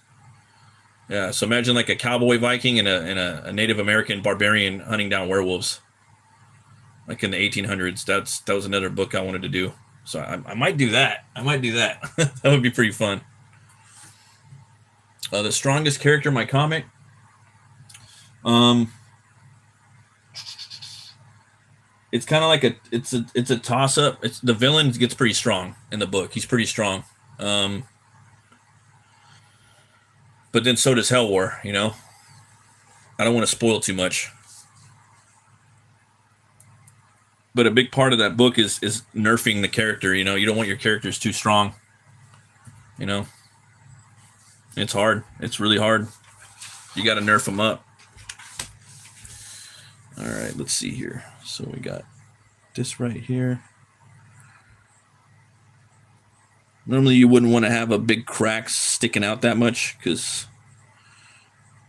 Yeah, so imagine like a cowboy Viking and a Native American barbarian hunting down werewolves, like in the 1800s. That was another book I wanted to do. So I might do that. That would be pretty fun. The strongest character in my comic. It's kind of like it's a toss up. It's the villain gets pretty strong in the book. He's pretty strong. But then so does HELWÄR, you know. I don't want to spoil too much. But a big part of that book is nerfing the character. You know, you don't want your characters too strong. You know, it's hard. It's really hard. You got to nerf them up. All right, let's see here. So we got this right here. Normally you wouldn't want to have a big crack sticking out that much,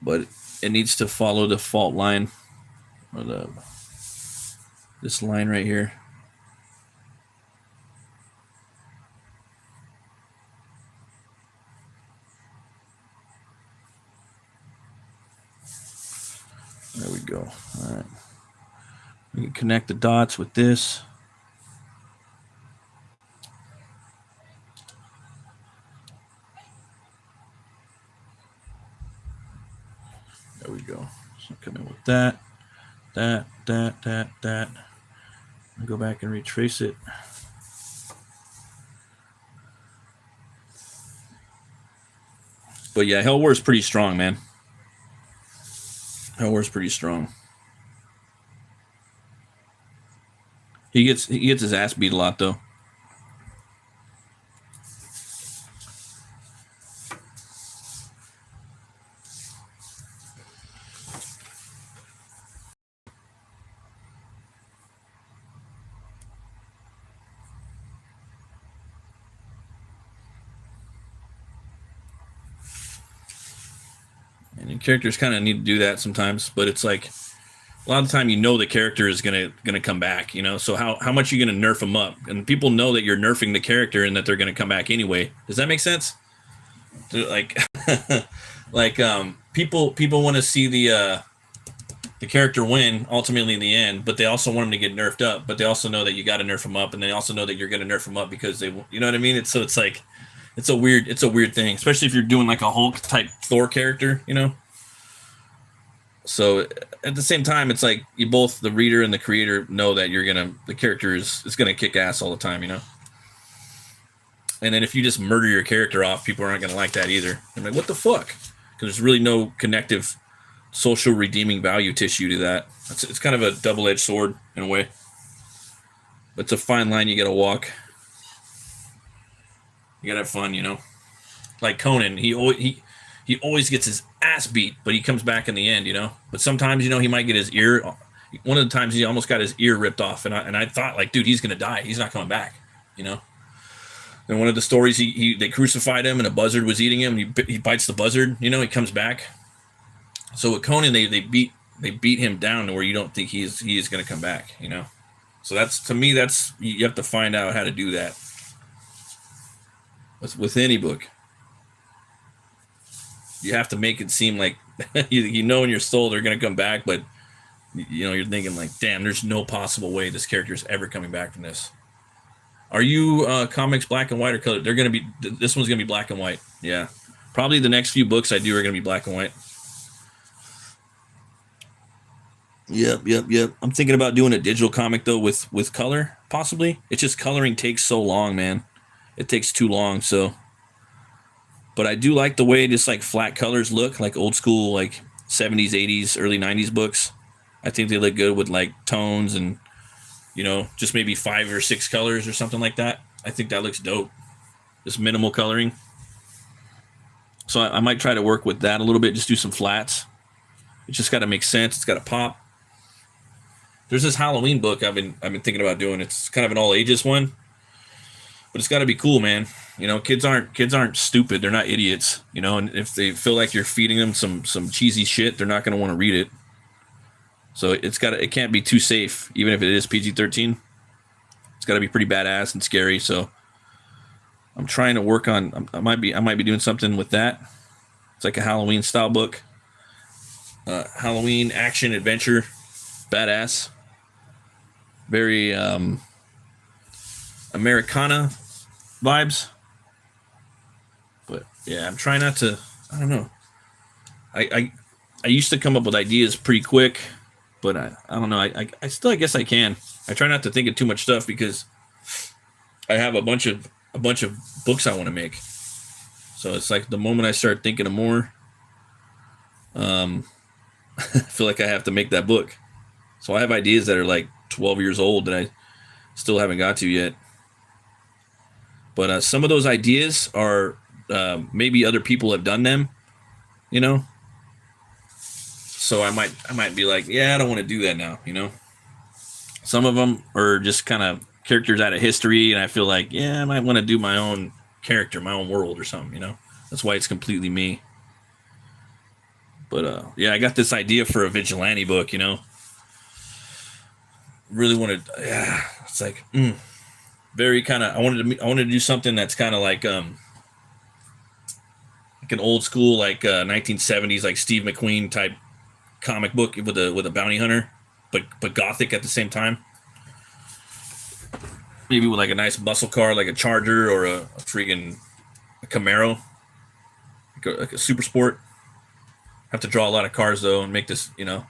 but it needs to follow the fault line, or this line right here. There we go. All right. We can connect the dots with this. There we go. So come in with that. I'll go back and retrace it. But yeah, HELWÄR is pretty strong, man. HELWÄR is pretty strong. He gets his ass beat a lot though. And characters kind of need to do that sometimes, but it's like a lot of the time you know the character is gonna come back, you know. So how much are you gonna nerf them up? And people know that you're nerfing the character and that they're gonna come back anyway. Does that make sense? Like people want to see the character win ultimately in the end, but they also want them to get nerfed up. But they also know that you got to nerf them up, and they also know that you're gonna nerf them up because they, you know what I mean? It's like it's a weird thing, especially if you're doing like a Hulk type Thor character, you know. So at the same time, it's like you both, the reader and the creator, know that the character is gonna kick ass all the time, you know. And then if you just murder your character off, people aren't gonna like that either. They're like, what the fuck? Because there's really no connective, social redeeming value tissue to that. It's kind of a double-edged sword in a way. But it's a fine line you gotta walk. You gotta have fun, you know. Like Conan, he always gets his ass beat, but he comes back in the end, you know. But sometimes, you know, he might get his ear. One of the times he almost got his ear ripped off, and I thought, like, dude, he's gonna die. He's not coming back, you know. And one of the stories, they crucified him, and a buzzard was eating him. And he bites the buzzard, you know. He comes back. So with Conan, they beat him down to where you don't think he is gonna come back, you know. So to me, you have to find out how to do that. With any book, you have to make it seem like you know in your soul they're going to come back, but you know you're thinking like, damn, there's no possible way this character is ever coming back from this. Are you comics black and white or color? They're going to be, this one's going to be black and white. Yeah, probably the next few books I do are going to be black and white. Yep. I'm thinking about doing a digital comic though with color, possibly. It's just coloring takes so long, man. It takes too long, so. But I do like the way just like flat colors look, like old school, like 70s, 80s, early 90s books. I think they look good with like tones and, you know, just maybe 5 or 6 colors or something like that. I think that looks dope. Just minimal coloring. So I might try to work with that a little bit, just do some flats. It just got to make sense. It's got to pop. There's this Halloween book I've been thinking about doing. It's kind of an all ages one. But it's got to be cool, man. You know, kids aren't stupid. They're not idiots. You know, and if they feel like you're feeding them some cheesy shit, they're not going to want to read it. So it can't be too safe, even if it is PG-13. It's got to be pretty badass and scary. So I'm trying to work on. I might be doing something with that. It's like a Halloween style book. Halloween action adventure, badass. Very Americana vibes. But yeah, I'm trying not to, I don't know. I used to come up with ideas pretty quick, but I don't know. I still, I guess I can. I try not to think of too much stuff because I have a bunch of books I want to make. So it's like the moment I start thinking of more, I feel like I have to make that book. So I have ideas that are like 12 years old that I still haven't got to yet. But some of those ideas are maybe other people have done them, you know. So I might be like, yeah, I don't want to do that now, you know. Some of them are just kind of characters out of history, and I feel like, yeah, I might want to do my own character, my own world or something, you know. That's why it's completely me. But yeah, I got this idea for a vigilante book, you know. Really wanted, yeah, it's like very kind of. I wanted to do something that's kind of like an old school, like 1970s, like Steve McQueen type comic book with a bounty hunter, but gothic at the same time. Maybe with like a nice muscle car, like a Charger or a freaking Camaro, like a super sport. Have to draw a lot of cars though, and make this, you know.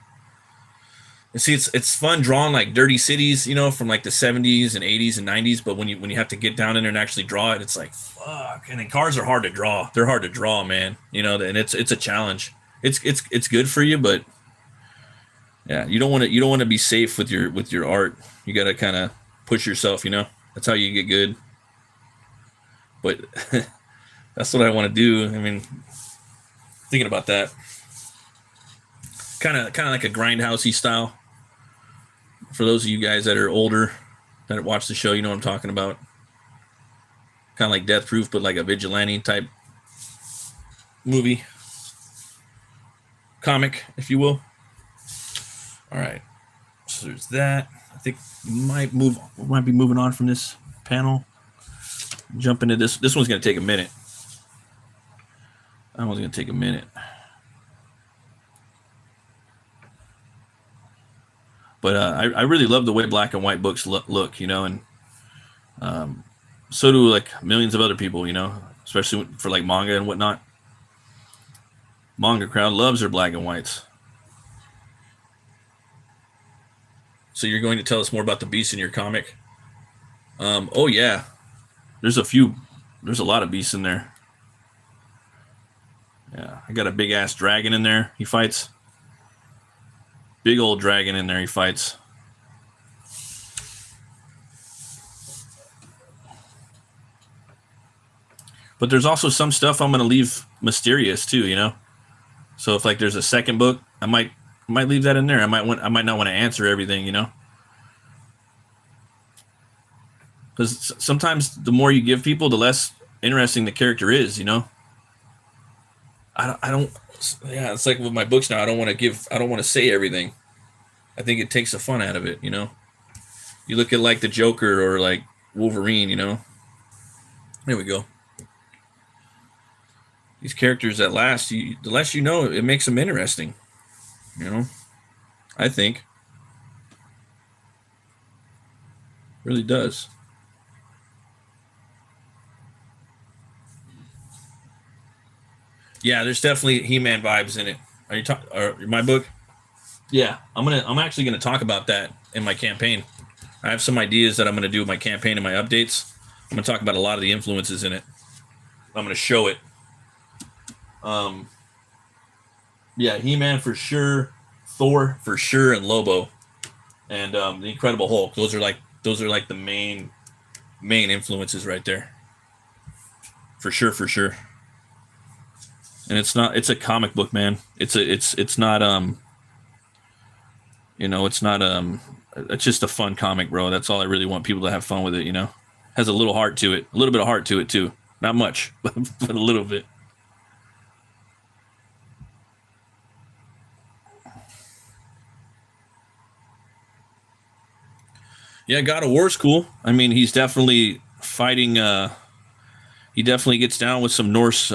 And see, it's fun drawing like dirty cities, you know, from like the 70s and 80s and 90s. But when you have to get down in there and actually draw it, it's like fuck. And then cars are hard to draw. They're hard to draw, man. You know, and it's a challenge. It's good for you, but yeah, you don't want to be safe with your art. You got to kind of push yourself, you know. That's how you get good. But that's what I want to do. I mean, thinking about that, kind of like a grindhousey style. For those of you guys that are older that watch the show, you know what I'm talking about. Kind of like Death Proof, but like a vigilante type movie, comic, if you will. All right, so there's that. I think we might be moving on from this panel. Jump into this. This one's gonna take a minute. That one's gonna take a minute. But I really love the way black and white books look, you know, and so do like millions of other people, you know, especially for like manga and whatnot. Manga crowd loves their black and whites. So you're going to tell us more about the beasts in your comic? Oh yeah, there's a lot of beasts in there. Yeah, I got a big ass dragon in there. He fights. Big old dragon in there. He fights. But there's also some stuff I'm going to leave mysterious too, you know. So if like there's a second book, I might leave that in there. I might not want to answer everything, you know. Because sometimes the more you give people, the less interesting the character is, you know. I don't. Yeah, it's like with my books now. I don't want to say everything. I think it takes the fun out of it, you know. You look at like the Joker or like Wolverine, you know. There we go. These characters that last, the less you know, it makes them interesting, you know. I think really does. Yeah, there's definitely He-Man vibes in it. Are you talking my book? Yeah, I'm actually gonna talk about that in my campaign. I have some ideas that I'm gonna do with my campaign and my updates. I'm gonna talk about a lot of the influences in it. I'm gonna show it. Yeah, He-Man for sure, Thor for sure, and Lobo, and the Incredible Hulk. Those are like the main influences right there. For sure. And it's a comic book, man. It's not you know, it's just a fun comic, bro. That's all I really want people to have fun with it, you know. Has a little heart to it. A little bit of heart to it too. Not much, but a little bit. Yeah, God of War's cool. I mean, he's definitely fighting he definitely gets down with some Norse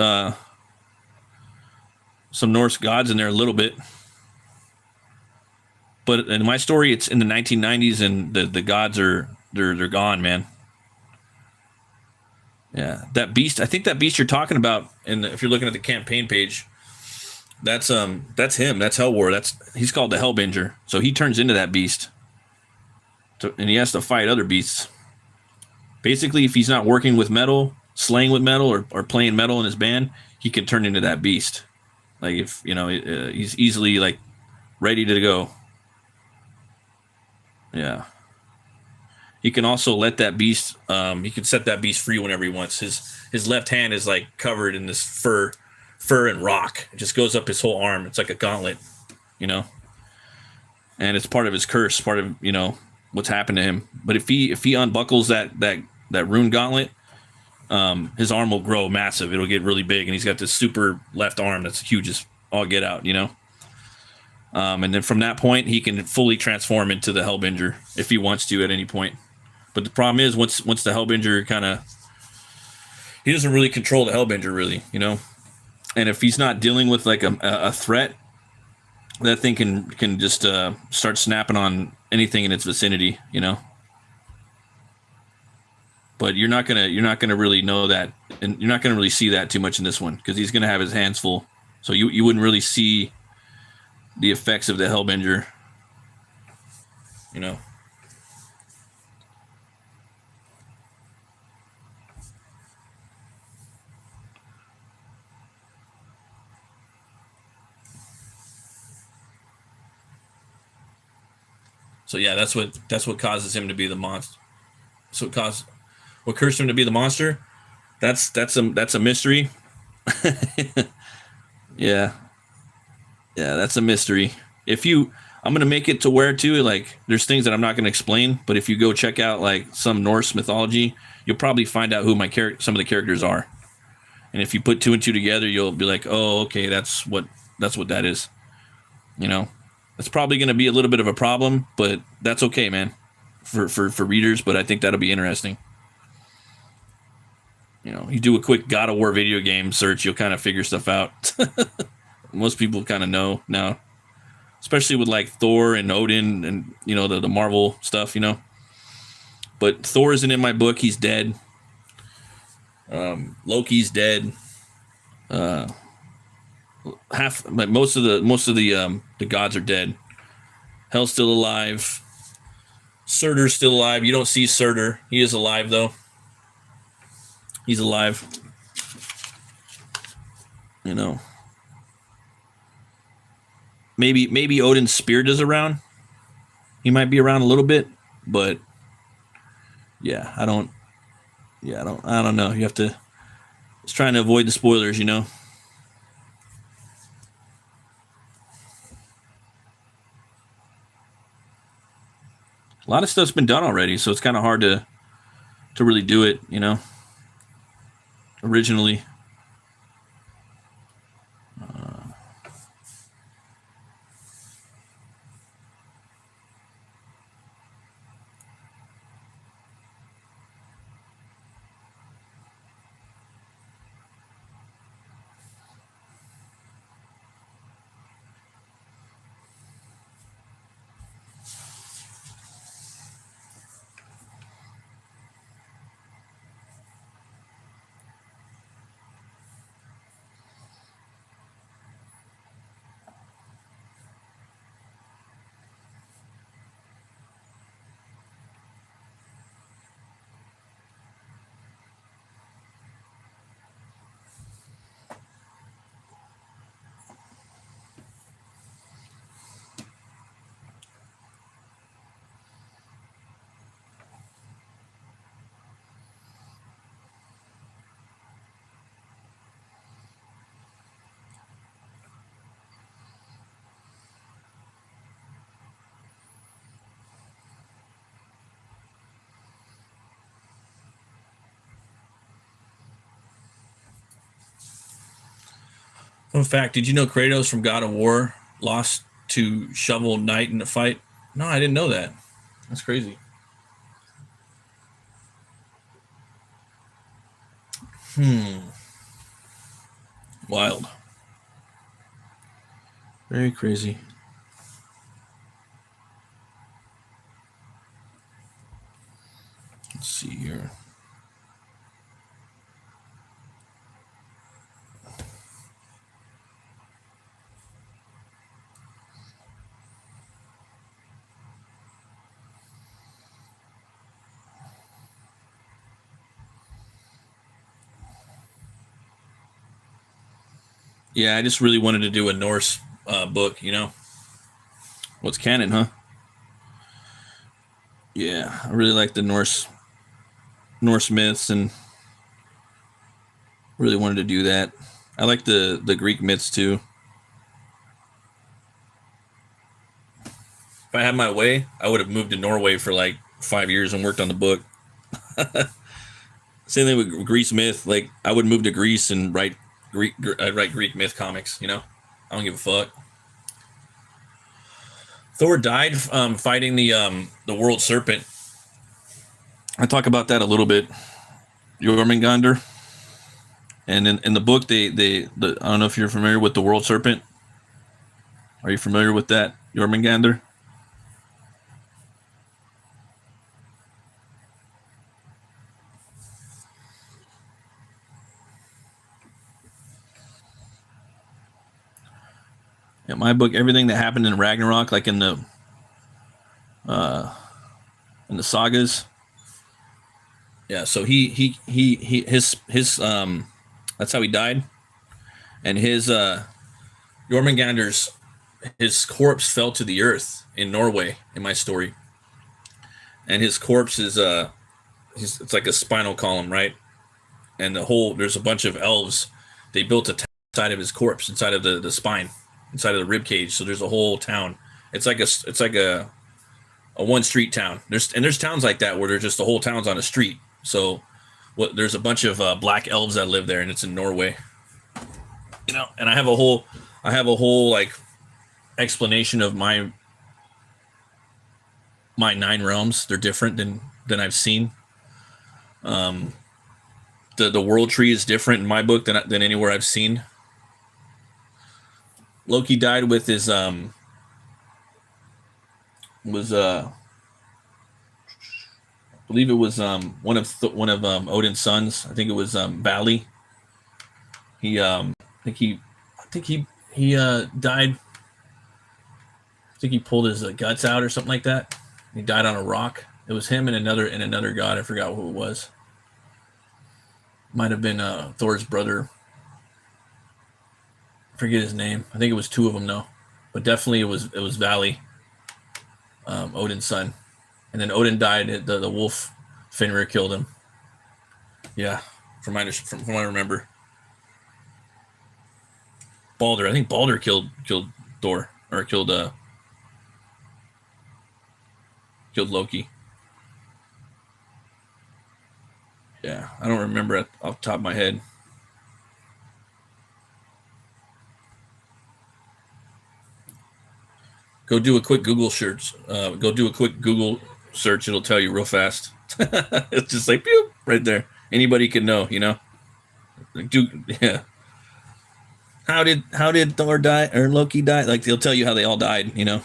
gods in there a little bit. But in my story, it's in the 1990s, and the gods are they're gone, man. Yeah, that beast. I think that beast you're talking about, and if you're looking at the campaign page, that's him. That's HELWÄR. He's called the Hellbinger. So he turns into that beast, and he has to fight other beasts. Basically, if he's not working with metal, slaying with metal, or playing metal in his band, he can turn into that beast. Like if you know, he's easily like ready to go. Yeah. You can also let that beast. You can set that beast free whenever he wants. His left hand is like covered in this fur and rock. It just goes up his whole arm. It's like a gauntlet, you know. And it's part of his curse, part of, you know, what's happened to him. But if he unbuckles that rune gauntlet, his arm will grow massive. It'll get really big, and he's got this super left arm that's huge as all get out, you know. And then from that point, he can fully transform into the Hellbinger if he wants to at any point. But the problem is, once the Hellbinger kind of, he doesn't really control the Hellbinger, really, you know. And if he's not dealing with like a threat, that thing can just start snapping on anything in its vicinity, you know. But you're not gonna really know that, and you're not gonna really see that too much in this one, because he's gonna have his hands full, so you wouldn't really see the effects of the Hellbinger, you know. So yeah, that's what causes him to be the monster. So what cursed him to be the monster? That's a mystery. Yeah, that's a mystery. I'm gonna make it to where too, like, there's things that I'm not gonna explain, but if you go check out like some Norse mythology, you'll probably find out who some of the characters are. And if you put two and two together, you'll be like, oh, okay, that's what that is. You know, it's probably going to be a little bit of a problem, but that's okay, man, for readers. But I think that'll be interesting. You know, you do a quick God of War video game search, you'll kind of figure stuff out. Most people kind of know now, especially with like Thor and Odin and, you know, the Marvel stuff, you know. But Thor isn't in my book. He's dead. Loki's dead. Most of the gods are dead. Hell's still alive. Surtur's still alive. You don't see Surtur. He is alive though. He's alive. You know. Maybe Odin's spirit is around. He might be around a little bit, but yeah, I don't know. You have to just trying to avoid the spoilers, you know. A lot of stuff's been done already, so it's kind of hard to really do it, you know. Originally. Fun fact, did you know Kratos from God of War lost to Shovel Knight in a fight? No, I didn't know that. That's crazy. Wild. Very crazy. Let's see here. Yeah, I just really wanted to do a Norse book, you know. What's canon, huh? Yeah, I really like the Norse myths, and really wanted to do that. I like the Greek myths too. If I had my way, I would have moved to Norway for like 5 years and worked on the book. Same thing with Greece myth. Like, I would move to Greece and write Greek myth comics. You know, I don't give a fuck. Thor died fighting the world serpent. I talk about that a little bit. Jormungandr. And in the book, I don't know if you're familiar with the world serpent. Are you familiar with that, Jormungandr? In my book, everything that happened in Ragnarok, like in the sagas. Yeah, so his that's how he died. And his Jormungandr's his corpse fell to the earth in Norway in my story. And his corpse is it's like a spinal column, right? And there's a bunch of elves. They built a town inside of his corpse, inside of the spine, inside of the rib cage. So there's a whole town. It's like a one street town. There's towns like that where there's just the whole town's on a street. So there's a bunch of black elves that live there, and it's in Norway. You know, and I have a whole like explanation of my 9 realms. They're different than I've seen. The world tree is different in my book than anywhere I've seen. Loki died with his I believe it was one of Odin's sons. I think it was Vali. I think he died. I think he pulled his guts out or something like that. He died on a rock. It was him and another god. I forgot who it was. Might have been Thor's brother. I forget his name. I think it was 2 of them though, but definitely it was Vali, Odin's son. And then Odin died. The wolf Fenrir killed him. Yeah, from what I remember. Balder. I think Balder killed Thor, or killed Loki. Yeah, I don't remember off the top of my head. Go do a quick Google search. It'll tell you real fast. It's just like pew, right there. Anybody can know, you know. Yeah. How did Thor die or Loki die? Like, they'll tell you how they all died, you know.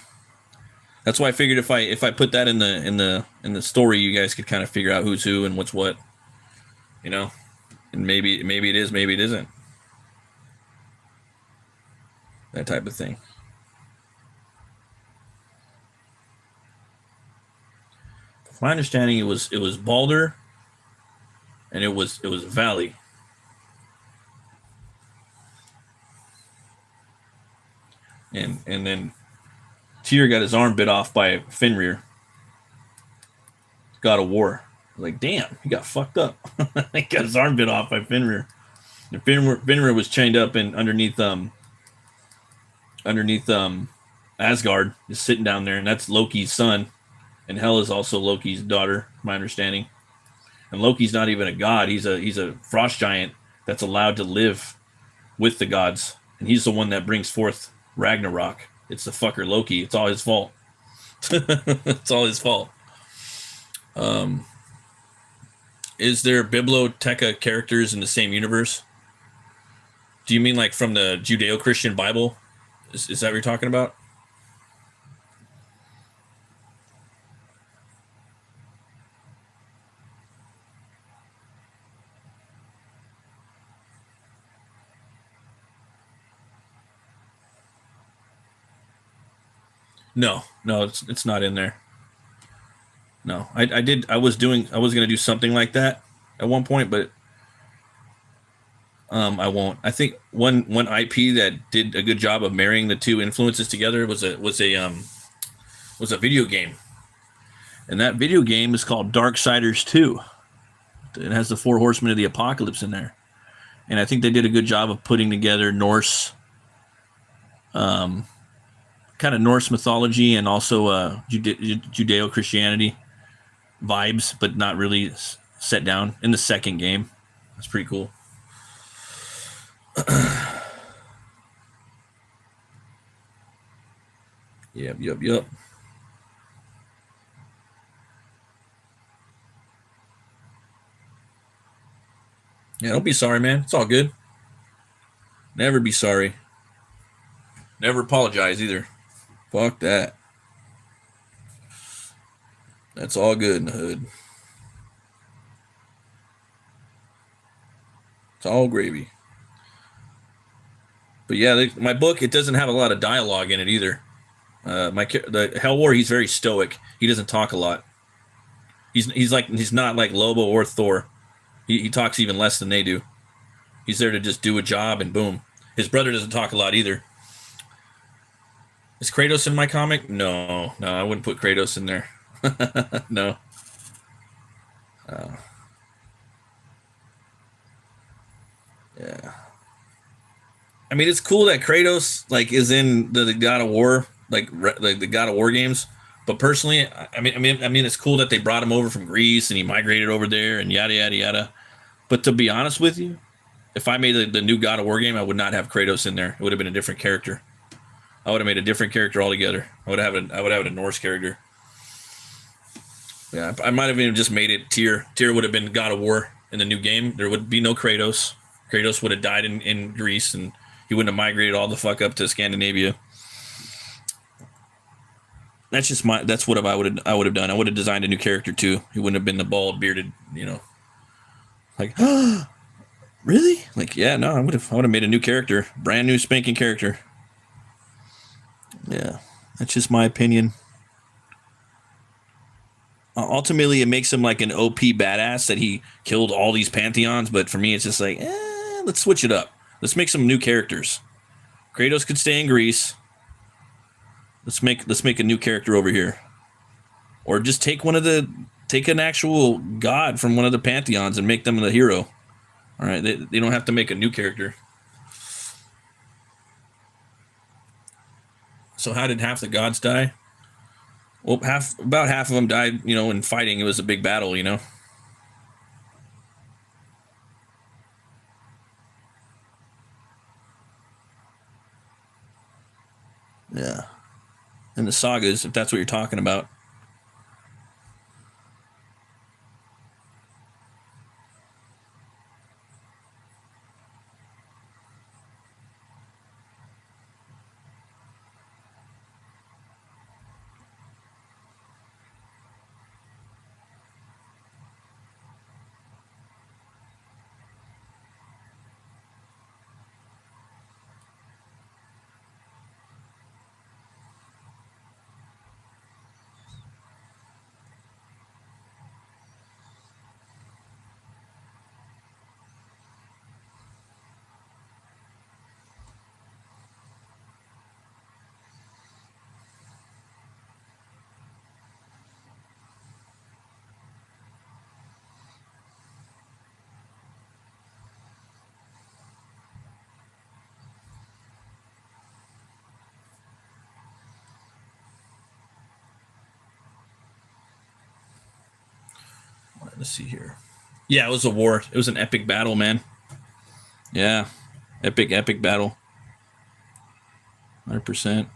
That's why I figured if I put that in the story, you guys could kind of figure out who's who and what's what, you know. And maybe it is, maybe it isn't. That type of thing. My understanding, it was Balder, and it was Vali. And then Tyr got his arm bit off by Fenrir, god of war. Like, damn, he got fucked up. He got his arm bit off by Fenrir. And Fenrir was chained up and underneath Asgard, just sitting down there, and that's Loki's son. And Hel is also Loki's daughter, my understanding. And Loki's not even a god. He's a frost giant that's allowed to live with the gods. And he's the one that brings forth Ragnarok. It's the fucker Loki. It's all his fault. It's all his fault. Is there biblioteca characters in the same universe? Do you mean like from the Judeo-Christian Bible? Is that what you're talking about? No, it's not in there. No, I was going to do something like that at one point, but I won't. I think one IP that did a good job of marrying the two influences together was a was a video game. And that video game is called Darksiders 2. It has the 4 horsemen of the apocalypse in there. And I think they did a good job of putting together Norse, kind of Norse mythology and also Judeo-Christianity vibes, but not really set down in the second game. That's pretty cool. Yep. Yeah, don't be sorry, man. It's all good. Never be sorry. Never apologize either. Fuck that. That's all good in the hood. It's all gravy. But yeah, my book, it doesn't have a lot of dialogue in it either. The HELWÄR, he's very stoic. He doesn't talk a lot. He's not like Lobo or Thor. He talks even less than they do. He's there to just do a job and boom. His brother doesn't talk a lot either. Is Kratos in my comic? No, I wouldn't put Kratos in there. No. Yeah. I mean, it's cool that Kratos is in the God of War, like the God of War games. But personally, I mean, it's cool that they brought him over from Greece and he migrated over there and yada yada yada. But to be honest with you, if I made the new God of War game, I would not have Kratos in there. It would have been a different character. I would have made a different character altogether. I would have a Norse character. Yeah, I might have even just made it Tyr. Tyr would have been God of War in the new game. There would be no Kratos. Kratos would have died in Greece, and he wouldn't have migrated all the fuck up to Scandinavia. That's what I would have done. I would have designed a new character too. He wouldn't have been the bald, bearded, like, really? Like, yeah, no, I would have made a new character, brand new spanking character. Yeah, that's just my opinion. Ultimately, it makes him like an OP badass that he killed all these pantheons. But for me, it's just like, let's switch it up. Let's make some new characters. Kratos could stay in Greece. Let's make a new character over here, or just take an actual god from one of the pantheons and make them the hero. All right, they don't have to make a new character. So how did half the gods die? Well, about half of them died, in fighting. It was a big battle, Yeah. In the sagas, if that's what you're talking about. Let's see here. Yeah, it was a war. It was an epic battle, man. Yeah. Epic battle. 100%.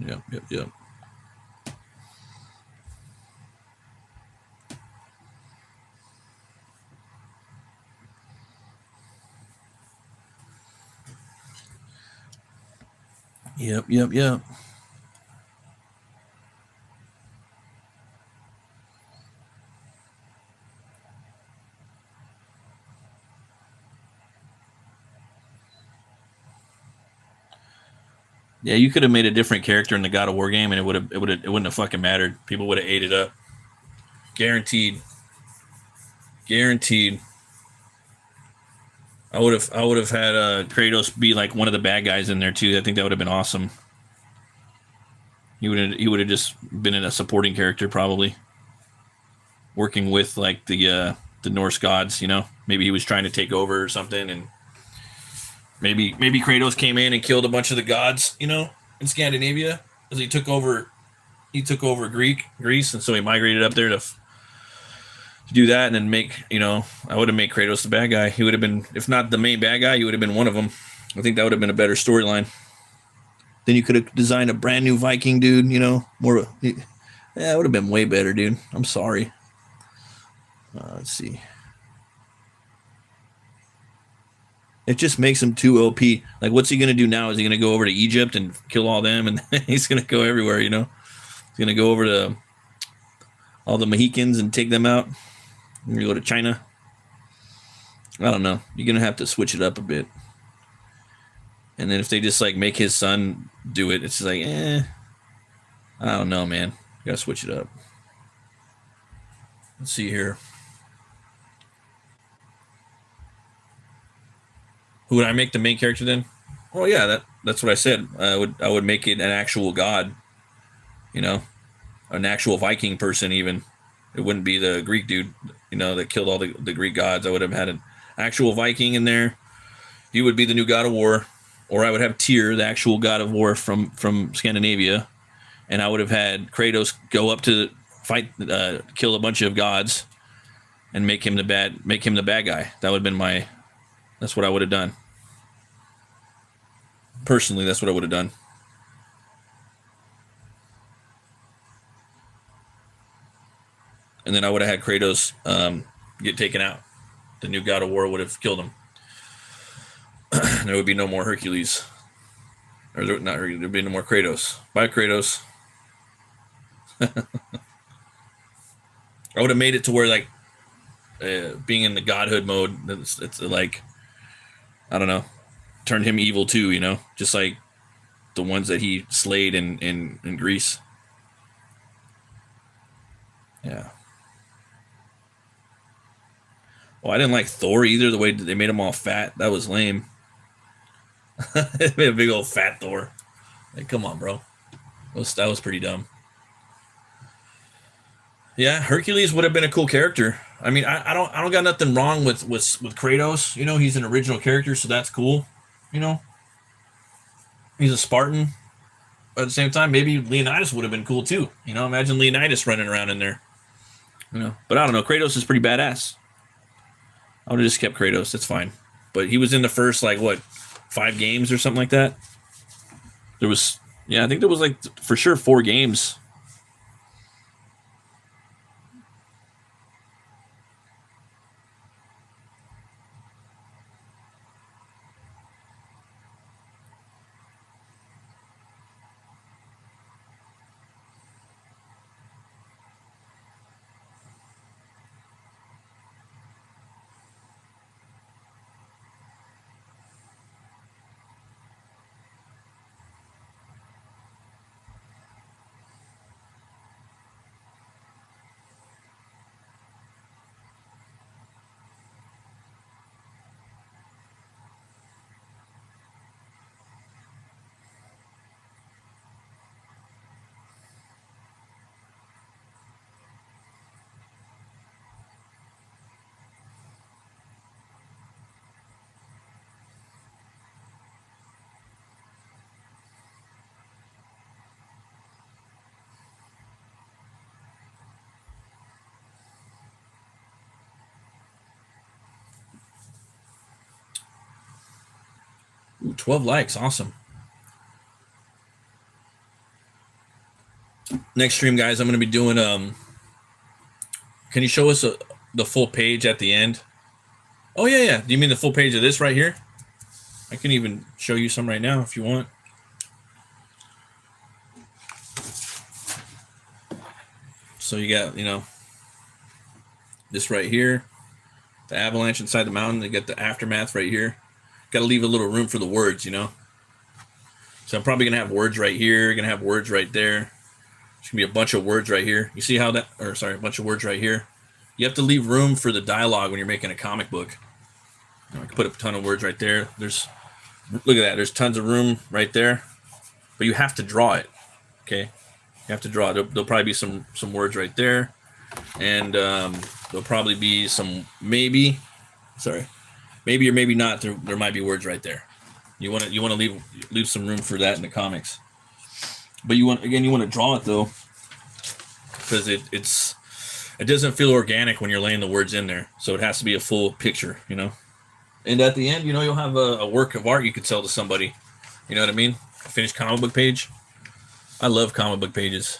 Yep. Yep. Yeah, you could have made a different character in the God of War game, and it wouldn't have fucking mattered. People would have ate it up, guaranteed. Guaranteed. I would have had Kratos be like one of the bad guys in there too. I think that would have been awesome. He would have just been in a supporting character, probably working with like the Norse gods. You know, maybe he was trying to take over or something, and maybe Kratos came in and killed a bunch of the gods. You know, in Scandinavia, as he took over Greece, and so he migrated up there to do that, and then make, you know, I would have made Kratos the bad guy. He would have been, if not the main bad guy, he would have been one of them. I think that would have been a better storyline. Then you could have designed a brand new Viking dude, you know, more. Yeah, it would have been way better, dude. I'm sorry. Let's see. It just makes him too OP. Like, what's he gonna do now? Is he gonna go over to Egypt and kill all them, and he's gonna go everywhere? You know, he's gonna go over to all the Mohicans and take them out. You're gonna go to China. I don't know. You're gonna have to switch it up a bit. And then if they just like make his son do it, it's just like, I don't know, man. You gotta switch it up. Let's see here. Who would I make the main character then? Oh yeah, that's what I said. I would make it an actual god. You know, an actual Viking person even. It wouldn't be the Greek dude, you know, that killed all the Greek gods. I would have had an actual Viking in there. He would be the new god of war. Or I would have Tyr, the actual god of war from Scandinavia. And I would have had Kratos go up to fight, kill a bunch of gods, and make him the bad guy. That would have been that's what I would have done. Personally, that's what I would have done. And then I would have had Kratos get taken out. The new god of war would have killed him. There would be no more Hercules. Or not Hercules, there would be no more Kratos. Bye, Kratos. I would have made it to where, like, being in the godhood mode, it's like, I don't know, turned him evil too, you know? Just like the ones that he slayed in Greece. Yeah. Well, I didn't like Thor either, the way they made him all fat. That was lame. They made a big old fat Thor. Like, come on, bro. That was pretty dumb. Yeah, Hercules would have been a cool character. I mean, I don't got nothing wrong with Kratos. You know, he's an original character, so that's cool. You know, he's a Spartan. But at the same time, maybe Leonidas would have been cool too. You know, imagine Leonidas running around in there. You know, but I don't know. Kratos is pretty badass. I would have just kept Kratos. That's fine. But he was in the first, like, what, 5 games or something like that? I think there was, like, for sure 4 games. Ooh, 12 likes. Awesome. Next stream, guys, I'm going to be doing, can you show us the full page at the end? Oh, yeah. Do you mean the full page of this right here? I can even show you some right now if you want. So you got, you know, this right here, the avalanche inside the mountain. You got the aftermath right here. Got to leave a little room for the words, you know. So I'm probably going to have words right here. Going to have words right there. There's going to be a bunch of words right here. You see how that, a bunch of words right here. You have to leave room for the dialogue when you're making a comic book. You know, I can put a ton of words right there. Look at that. There's tons of room right there, but you have to draw it. Okay, you have to draw it. There'll probably be some words right there, and there'll probably be some maybe or maybe not. There might be words right there. You want to leave some room for that in the comics, but you want to draw it though, because it doesn't feel organic when you're laying the words in there. So it has to be a full picture, you know. And at the end, you know, you'll have a work of art you could sell to somebody. You know what I mean? A finished comic book page. I love comic book pages.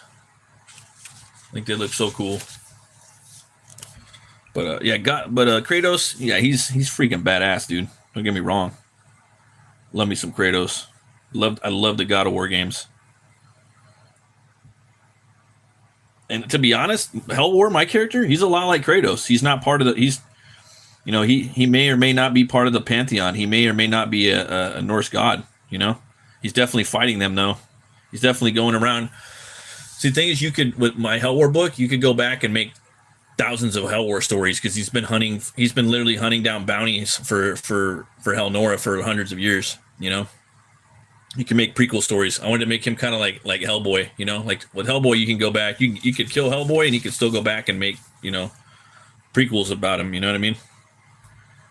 I think they look so cool. But Kratos, yeah, he's freaking badass, dude. Don't get me wrong. Love me some Kratos. I love the God of War games. And to be honest, HELWÄR, my character, he's a lot like Kratos. He's not part of the. You know, he may or may not be part of the pantheon. He may or may not be a Norse god. You know, he's definitely fighting them though. He's definitely going around. See, the thing is, you could, with my HELWÄR book, you could go back and make thousands of HELWÄR stories, because he's been literally hunting down bounties for Helnora for hundreds of years. You know, you can make prequel stories. I wanted to make him kind of like Hellboy. You know, like with Hellboy, you can go back. You could kill Hellboy, and you could still go back and make, you know, prequels about him. You know what I mean?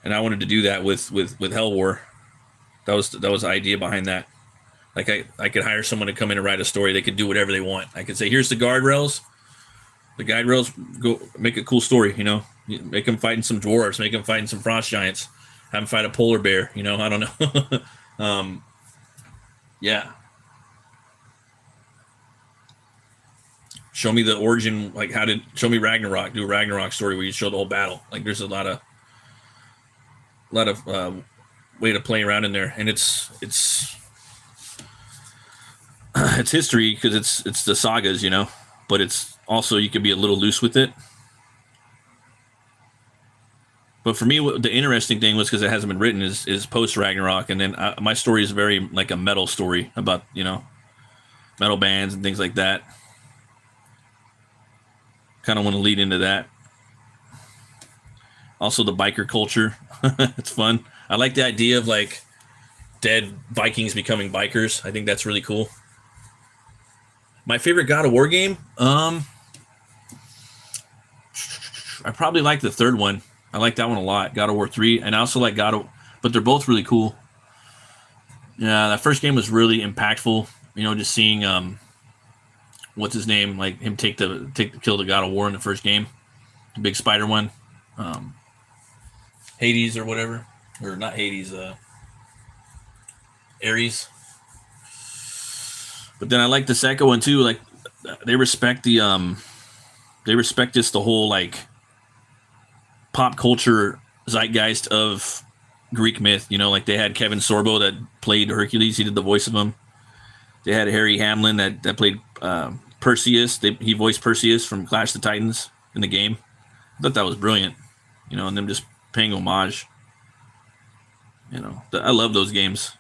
And I wanted to do that with HELWÄR. That was the idea behind that. Like I could hire someone to come in and write a story. They could do whatever they want. I could say, here's the guardrails. The guide rails, go make a cool story. You know, make them fighting some dwarves, make them fighting some frost giants, have them fight a polar bear. You know, I don't know. Yeah. Show me the origin, like show me Ragnarok. Do a Ragnarok story where you show the whole battle. Like there's a lot of way to play around in there, and it's history, because it's the sagas, you know, but it's also, you could be a little loose with it. But for me, the interesting thing was, because it hasn't been written, is post Ragnarok, and then my story is very like a metal story about, you know, metal bands and things like that. Kind of want to lead into that. Also, the biker culture. It's fun. I like the idea of like dead Vikings becoming bikers. I think that's really cool. My favorite God of War game? I probably like the third one. I like that one a lot. God of War 3. And I also like but they're both really cool. Yeah, that first game was really impactful. You know, just seeing what's his name? Like him kill the God of War in the first game. The big spider one. Hades or whatever. Or not Hades, Ares. But then I like the second one too. Like they respect just the whole like pop culture zeitgeist of Greek myth. You know, like they had Kevin Sorbo that played Hercules. He did the voice of him. They had Harry Hamlin that played Perseus. He voiced Perseus from Clash of the Titans in the game. I thought that was brilliant. You know, and them just paying homage. You know, I love those games.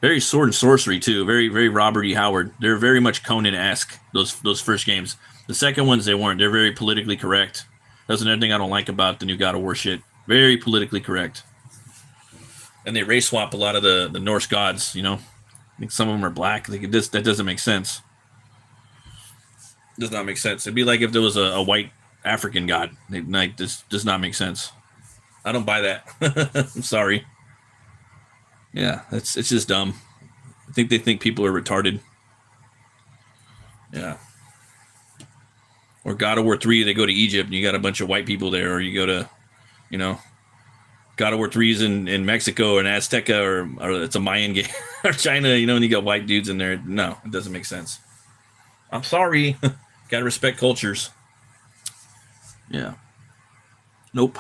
Very sword and sorcery too. Very, very Robert E. Howard. They're very much Conan-esque. Those first games. The second ones they weren't. They're very politically correct. That's another thing I don't like about the new God of War shit. Very politically correct. And they race swap a lot of the Norse gods. You know, I think some of them are black. Like that doesn't make sense. Does not make sense. It'd be like if there was a white African god. Like this does not make sense. I don't buy that. I'm sorry. Yeah, it's just dumb. I think they think people are retarded. Yeah. Or God of War 3, they go to Egypt and you got a bunch of white people there, or you go to, you know, God of War 3 is in Mexico or in Azteca, or it's a Mayan game or China, you know, and you got white dudes in there. No, it doesn't make sense. I'm sorry. Gotta respect cultures. Yeah. Nope.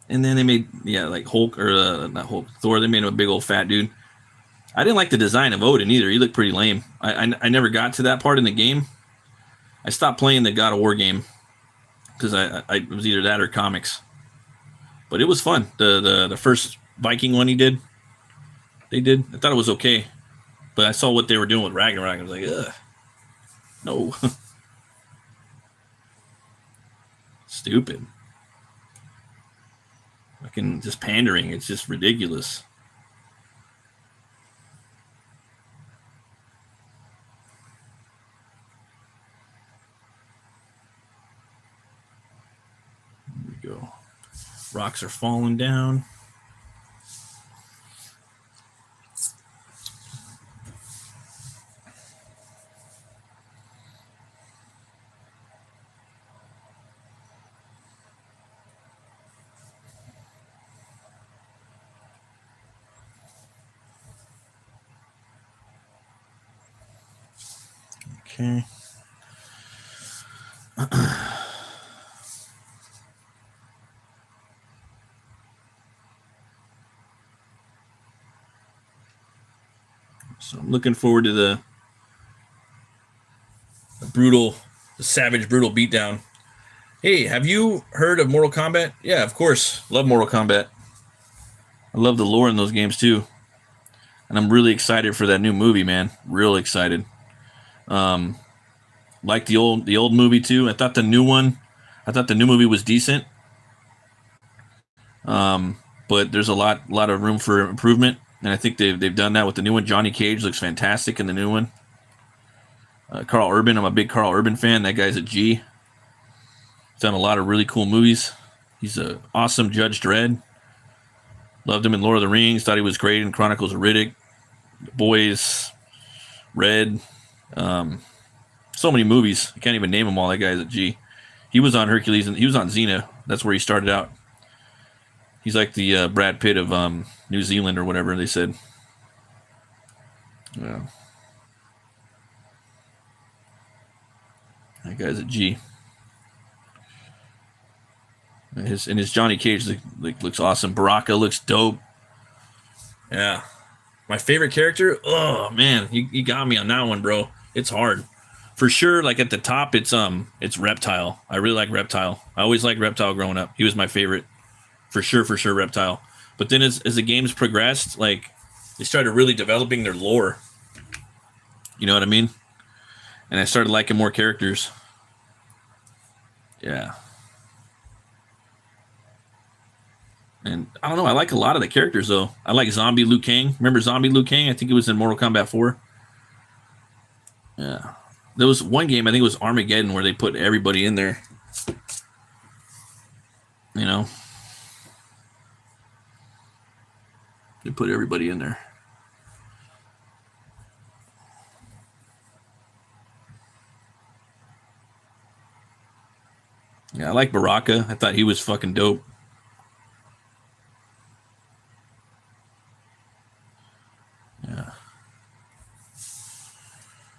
And then they made, like Hulk, or not Hulk, Thor. They made him a big old fat dude. I didn't like the design of Odin either. He looked pretty lame. I never got to that part in the game. I stopped playing the God of War game because I it was either that or comics. But it was fun. The first Viking one they did. I thought it was okay. But I saw what they were doing with Ragnarok. I was like, ugh. No. Stupid. Fucking just pandering. It's just ridiculous. There we go. Rocks are falling down. Okay. So I'm looking forward to the savage, brutal beatdown. Hey, have you heard of Mortal Kombat? Yeah, of course. Love Mortal Kombat. I love the lore in those games too. And I'm really excited for that new movie, man. Real excited. Like the old movie too. I thought the new movie was decent. But there's a lot of room for improvement, and I think they've done that with the new one. Johnny Cage looks fantastic in the new one. Carl Urban, I'm a big Carl Urban fan. That guy's a G. He's done a lot of really cool movies. He's an awesome Judge Dredd. Loved him in Lord of the Rings. Thought he was great in Chronicles of Riddick. The Boys, Red. So many movies. I can't even name them all. That guy's a G. He was on Hercules, and he was on Xena. That's where he started out. He's like the Brad Pitt of New Zealand or whatever they said. Yeah. That guy's a G. And his Johnny Cage looks awesome. Baraka looks dope. Yeah. My favorite character? Oh man, you got me on that one, bro. It's hard. For sure, like at the top, it's Reptile. I really like Reptile. I always liked Reptile growing up. He was my favorite. For sure, Reptile. But then as the games progressed, like they started really developing their lore. You know what I mean? And I started liking more characters. Yeah. And I don't know, I like a lot of the characters though. I like Zombie Liu Kang. Remember Zombie Liu Kang? I think it was in Mortal Kombat 4. Yeah. There was one game, I think it was Armageddon, where they put everybody in there. You know? They put everybody in there. Yeah, I like Baraka. I thought he was fucking dope. Yeah.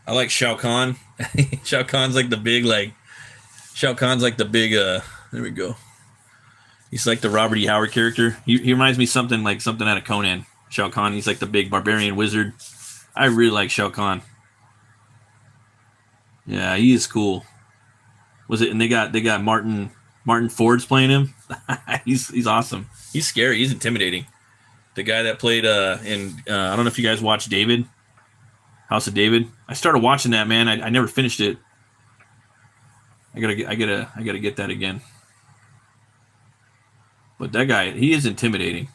I like Shao Kahn. Shao Kahn's like the big, there we go. He's like the Robert E. Howard character. He reminds me something out of Conan. Shao Kahn, he's like the big barbarian wizard. I really like Shao Kahn. Yeah, he is cool. Was it? And they got Martin Ford's playing him. He's awesome. He's scary. He's intimidating. The guy that played in I don't know if you guys watched David, House of David. I started watching that, man. I never finished it. I gotta get that again. But that guy, he is intimidating.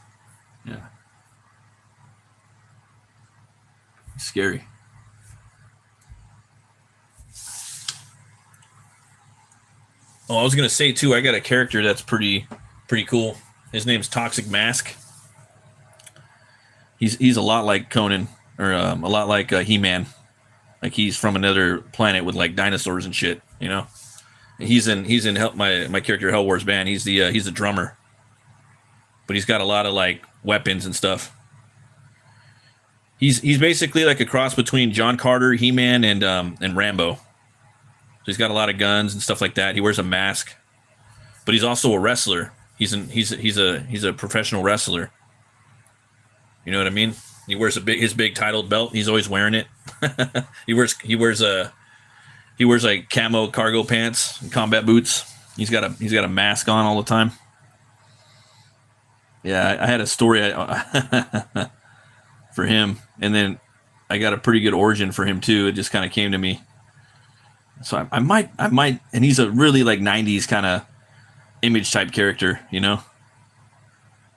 Yeah. He's scary. Oh, I was gonna say too, I got a character that's pretty cool. His name's Toxic Mask. He's a lot like Conan, or a lot like He-Man. Like he's from another planet with like dinosaurs and shit, you know. He's in my character HELWÄR's band. He's the drummer. But he's got a lot of like weapons and stuff. He's basically like a cross between John Carter, He-Man, and Rambo. So he's got a lot of guns and stuff like that. He wears a mask, but he's also a wrestler. He's a professional wrestler. You know what I mean? He wears his big title belt. He's always wearing it. he wears like camo cargo pants and combat boots. He's got a mask on all the time. Yeah, I had a story for him, and then I got a pretty good origin for him too. It just kind of came to me. So I might, and he's a really like 90s kind of image type character, you know.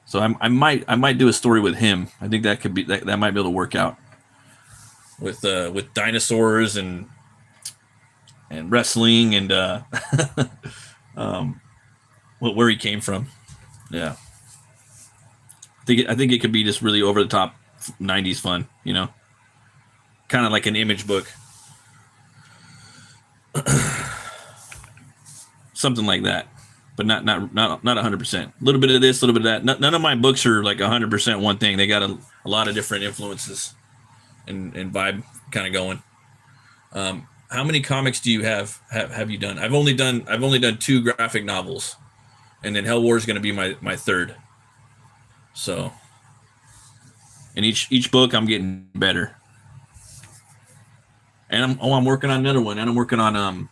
So I might do a story with him. I think that could be that might be able to work out with dinosaurs and wrestling and where he came from. Yeah, I think it could be just really over the top 90s fun, you know, kind of like an image book, something like that. But not 100%. A little bit of this, a little bit of that. None of my books are like 100% one thing. They got a lot of different influences and vibe kind of going. How many comics do you have you done? I've only done 2 graphic novels, and then HELWÄR is going to be my third. So, and each book I'm getting better. And I'm working on another one, and I'm working on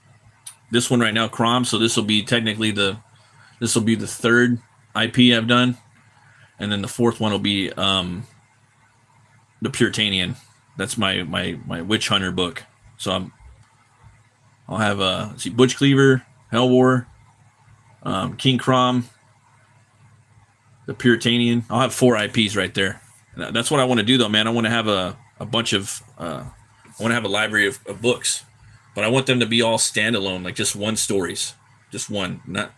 this one right now, Crom. So this will be technically the third IP I've done, and then the fourth one will be the Puritanian. That's my witch hunter book. So I'll have Butch Cleaver, HELWÄR, King Crom, the Puritanian. I'll have 4 IPs right there. And that's what I want to do, though, man. I want to have a bunch of I want to have a library of books, but I want them to be all standalone, like just one stories, just one. Not,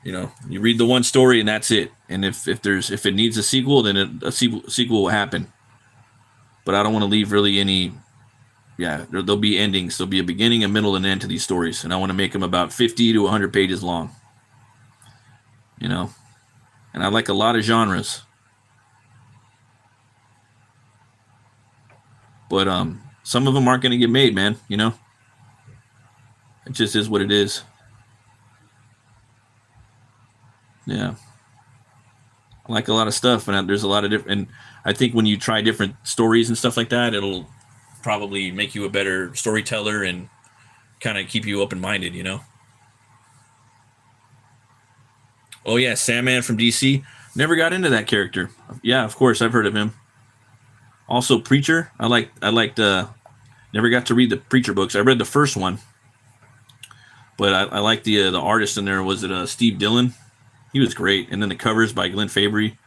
you know, you read the one story and that's it. And if it needs a sequel, then a sequel will happen. But I don't want to leave really any. Yeah, there'll be endings. There'll be a beginning, a middle, and an end to these stories, and I want to make them about 50 to 100 pages long. You know, and I like a lot of genres. But some of them aren't going to get made, man. You know, it just is what it is. Yeah, I like a lot of stuff, and there's a lot of different. And I think when you try different stories and stuff like that, it'll probably make you a better storyteller and kind of keep you open-minded. You know. Oh yeah, Sandman from DC. Never got into that character. Yeah, of course I've heard of him. Also, Preacher. I liked. Never got to read the Preacher books. I read the first one, but I like the artist in there. Was it Steve Dillon? He was great. And then the covers by Glenn Fabry,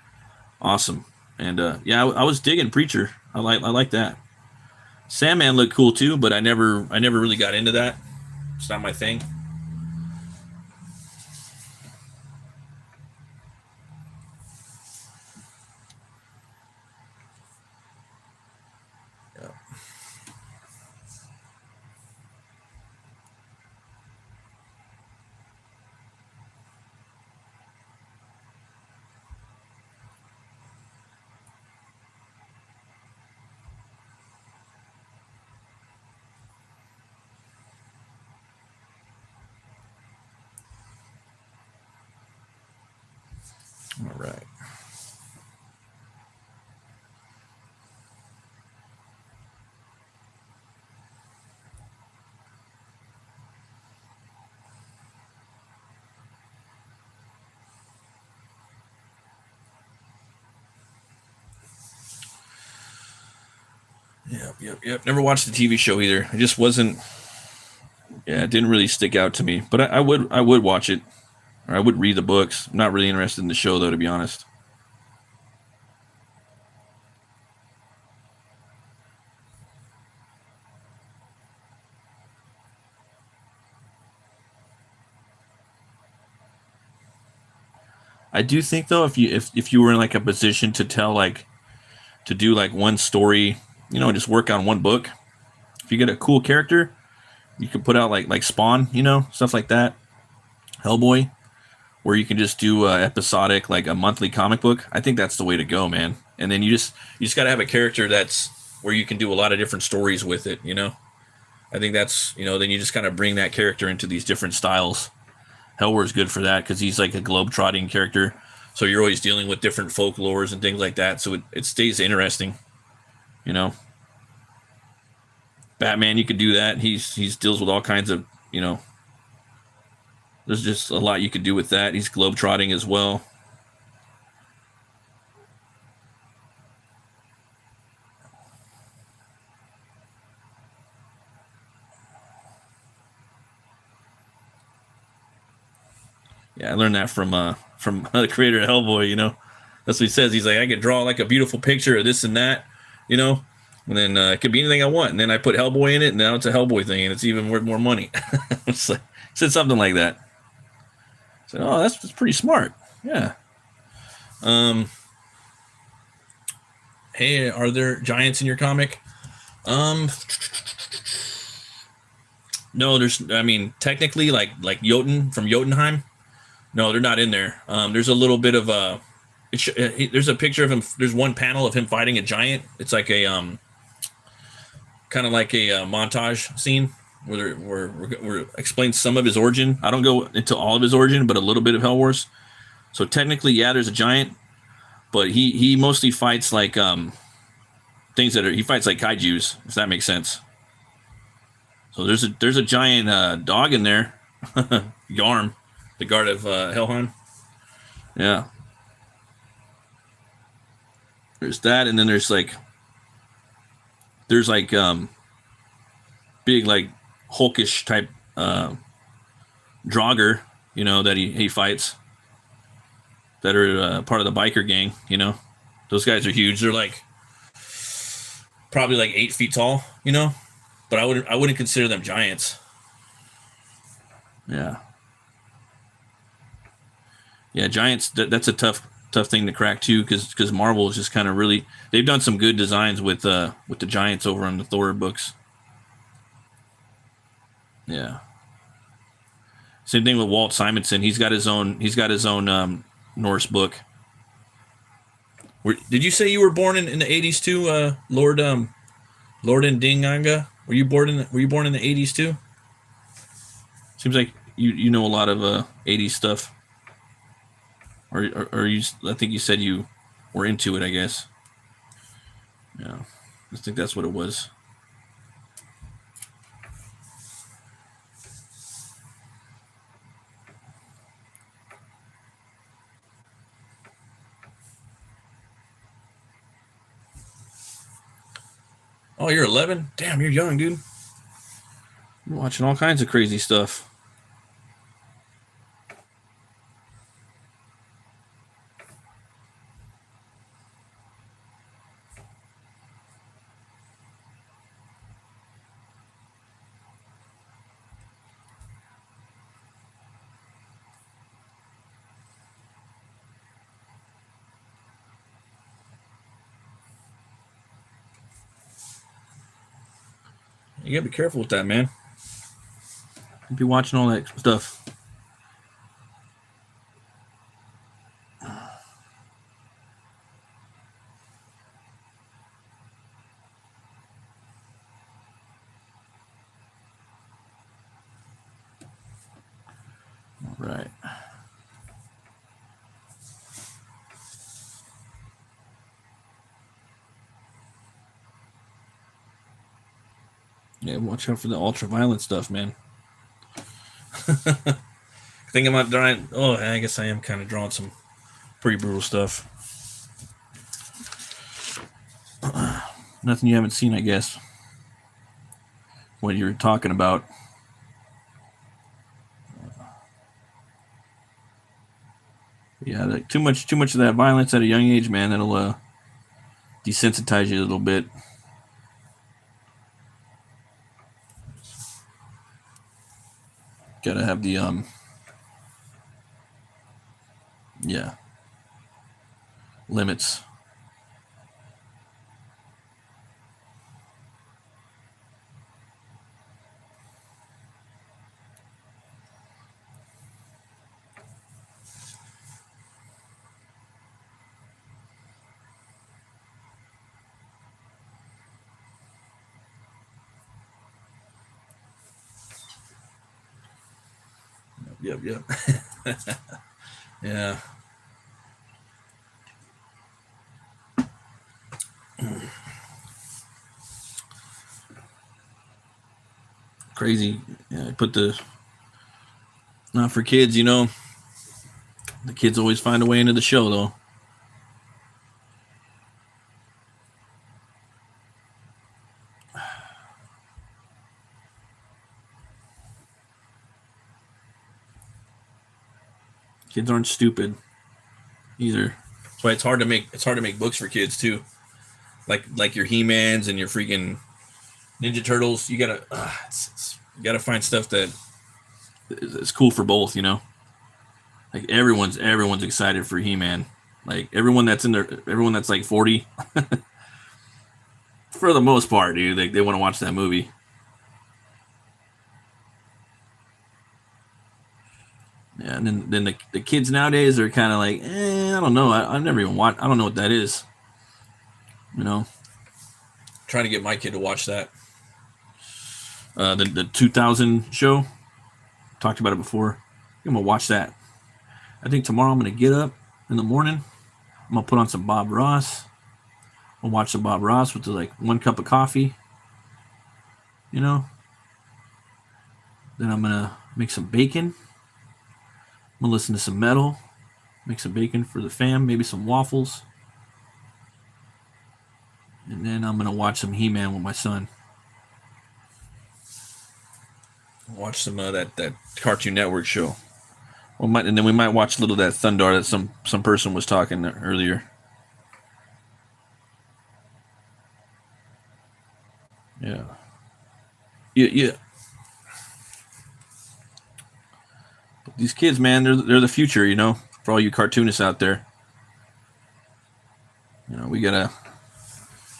awesome. And yeah, I was digging Preacher. I like that. Sandman looked cool too, but I never really got into that. It's not my thing. Yeah. All right. Yep. Never watched the TV show either. It just wasn't. Yeah, it didn't really stick out to me. But I would watch it, or I would read the books. I'm not really interested in the show though, to be honest. I do think though, if you were in like a position to tell like to do like one story, you know, just work on one book. If you get a cool character, you could put out like Spawn, you know, stuff like that. Hellboy, where you can just do episodic, like a monthly comic book. I think that's the way to go, man. And then you just got to have a character that's where you can do a lot of different stories with it, you know. I think that's, you know, then you just kind of bring that character into these different styles. Hellwär is good for that because he's like a globe-trotting character. So you're always dealing with different folklores and things like that. So it stays interesting, you know. Batman, you could do that. He's deals with all kinds of, you know. There's just a lot you could do with that. He's globe-trotting as well. Yeah, I learned that from the creator of Hellboy. You know, that's what he says. He's like, I could draw like a beautiful picture of this and that. You know, and then it could be anything I want. And then I put Hellboy in it, and now it's a Hellboy thing, and it's even worth more money. It's like, said something like that. I said, oh, that's pretty smart. Yeah. Hey, are there giants in your comic? No, I mean, technically, like Jotun from Jotunheim. No, they're not in there. There's a little bit of a. There's a picture of him. There's one panel of him fighting a giant. It's like a kind of like a montage scene where explains some of his origin. I don't go into all of his origin, but a little bit of Hell Wars. So technically, yeah, there's a giant, but he mostly fights like things he fights like kaijus, if that makes sense. So there's a giant dog in there, Yarm, the guard of Helheim. Yeah. There's that, and then there's like big like hulkish type Draugr, you know, that he fights, that are part of the biker gang. You know, those guys are huge. They're like probably like 8 feet tall. You know, but I wouldn't consider them giants. Yeah. Yeah, giants. That's a tough thing to crack too, because Marvel is just kind of really, they've done some good designs with the giants over on the Thor books. Yeah. Same thing with Walt Simonson. He's got his own Norse book. Did you say you were born in the 80s too, Lord Ndinganga? Were you born in the 80s too? Seems like you know a lot of 80s stuff. Or you? I think you said you were into it, I guess. Yeah, I think that's what it was. Oh, you're 11? Damn, you're young, dude. You're watching all kinds of crazy stuff. You gotta be careful with that, man. You be watching all that stuff. All right. Yeah, watch out for the ultra-violent stuff, man. I think I'm not drawing. Oh, I guess I am kind of drawing some pretty brutal stuff. Nothing you haven't seen, I guess. What you were talking about. Yeah, like too much of that violence at a young age, man. That'll desensitize you a little bit. Gotta have the yeah, limits. Yep. Yeah. Crazy. Yeah, put not for kids, you know. The kids always find a way into the show, though. Kids aren't stupid either. That's why it's hard to make books for kids too. Like your He-Mans and your freaking Ninja Turtles. You gotta find stuff that is cool for both. Like everyone's excited for He-Man. Like everyone that's like 40, for the most part, dude. They want to watch that movie. Yeah, and then the kids nowadays are kind of like, I don't know. I've never even watched. I don't know what that is. Trying to get my kid to watch that. The 2000 show. Talked about it before. I'm gonna watch that. I think tomorrow I'm gonna get up in the morning. I'm gonna put on some Bob Ross. I'll watch some Bob Ross with like 1 cup of coffee. Then I'm gonna make some bacon. I'm gonna listen to some metal. Make some bacon for the fam. Maybe some waffles. And then I'm gonna watch some He-Man with my son. Watch some that Cartoon Network show. And then we might watch a little of that Thundar that some person was talking earlier. Yeah. Yeah. But these kids, man, they're the future, for all you cartoonists out there. We gotta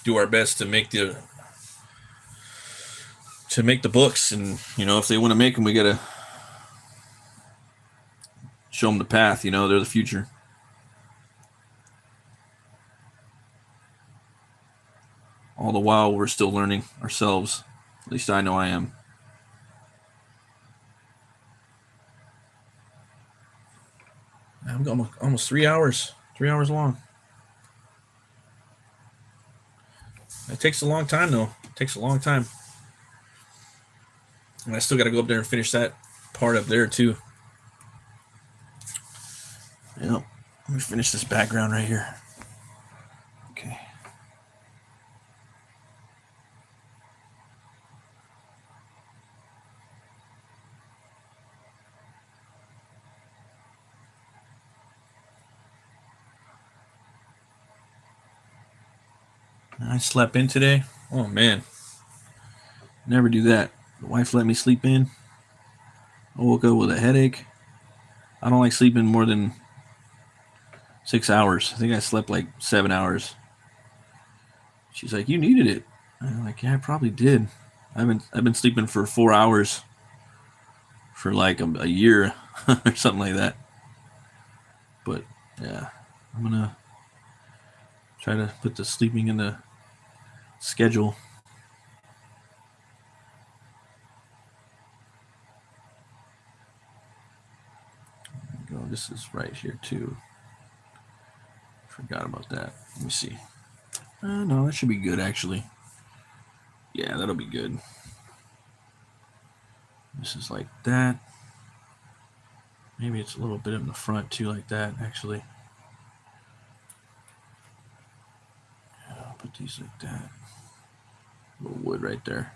do our best to make the books, and if they want to make them, we gotta show them the path. They're the future. All the while, we're still learning ourselves. At least I know I am. I'm almost 3 hours. 3 hours long. It takes a long time, though. It takes a long time. And I still got to go up there and finish that part up there, too. Yep. Let me finish this background right here. Okay. I slept in today. Oh, man. Never do that. The wife let me sleep in. I woke up with a headache. I don't like sleeping more than 6 hours. I think I slept like 7 hours. She's like, "You needed it." I'm like, "Yeah, I probably did. I've been sleeping for 4 hours for like a year or something like that." But yeah, I'm gonna try to put the sleeping in the schedule. There we go. This is right here too. Forgot about that. Let me see. No, that should be good actually. Yeah, that'll be good. This is like that. Maybe it's a little bit in the front too, like that actually. Yeah, I'll put these like that. A little wood right there.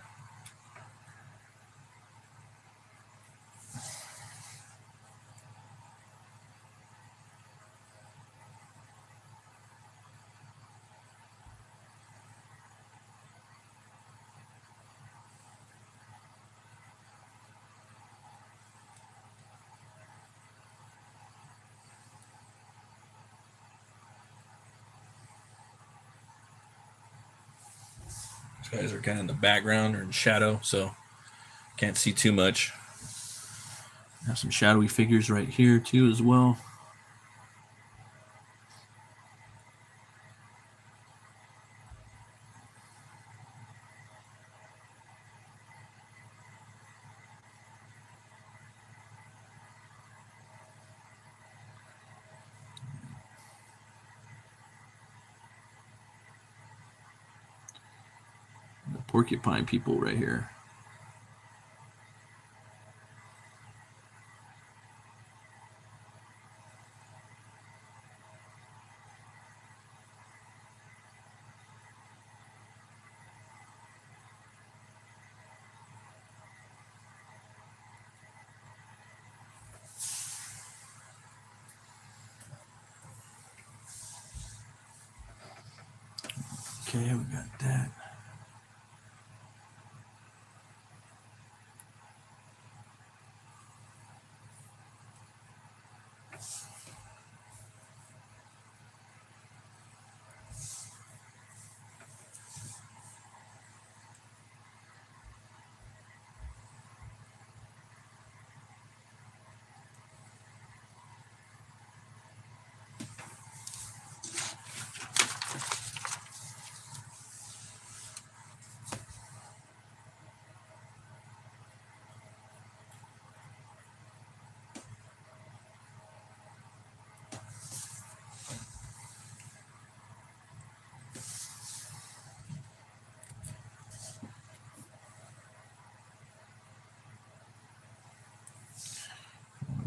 These guys are kind of in the background or in shadow, so can't see too much. Have some shadowy figures right here too as well. The porcupine people right here. Okay, we got that.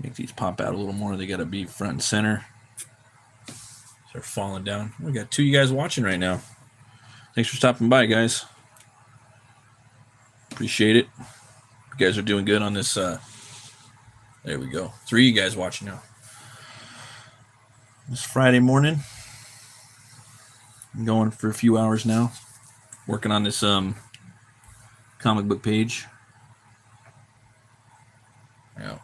Make these pop out a little more. They got to be front and center. They're falling down. We got 2 of you guys watching right now. Thanks for stopping by, guys. Appreciate it. You guys are doing good on this. There we go. 3 of you guys watching now. It's Friday morning. I'm going for a few hours now. Working on this comic book page. Yeah.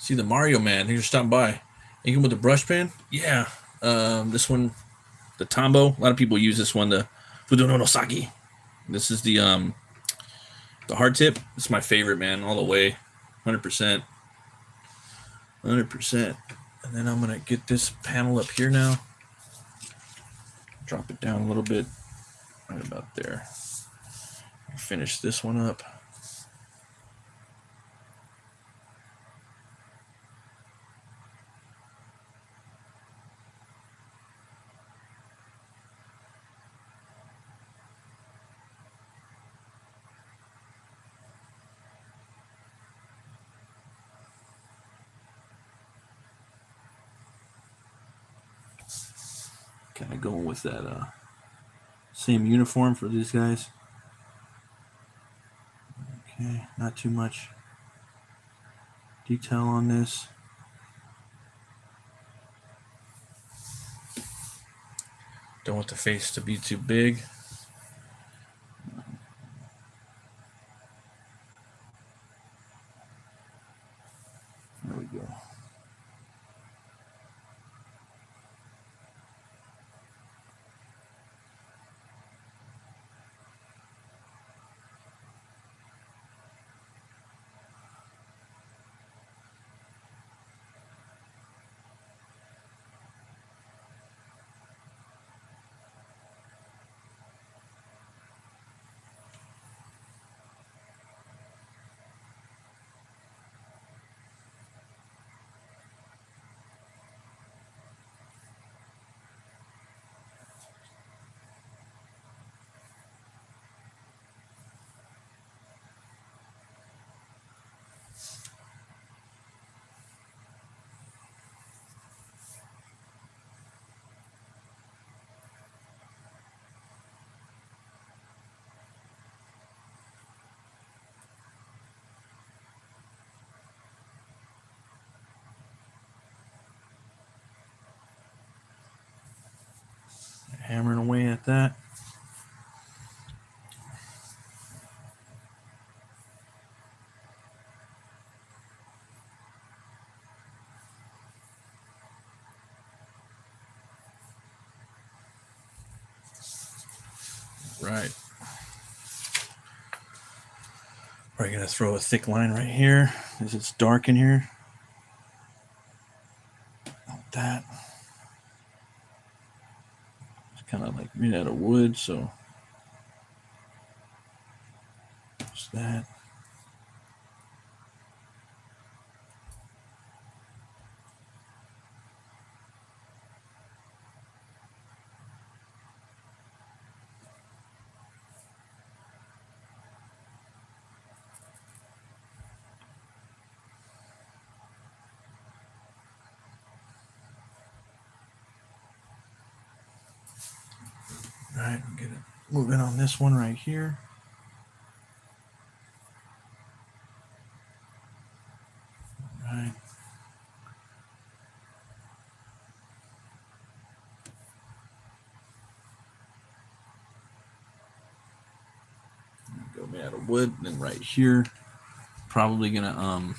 See the Mario Man. Thanks for stopping by. Anything with the brush pen? Yeah. This one, the Tombow. A lot of people use this one, the Fudono no Saki. This is the hard tip. This is my favorite, man, all the way. 100%. 100%. And then I'm going to get this panel up here now. Drop it down a little bit. Right about there. Finish this one up. Kind of going with that same uniform for these guys. Okay, not too much detail on this. Don't want the face to be too big. There we go. Hammering away at that. Right. We're going to throw a thick line right here as it's dark in here. Like that. It's kind of like made out of wood, so just that. All right, I'm gonna move in on this one right here. All right. Go made out of wood, and then right here, probably gonna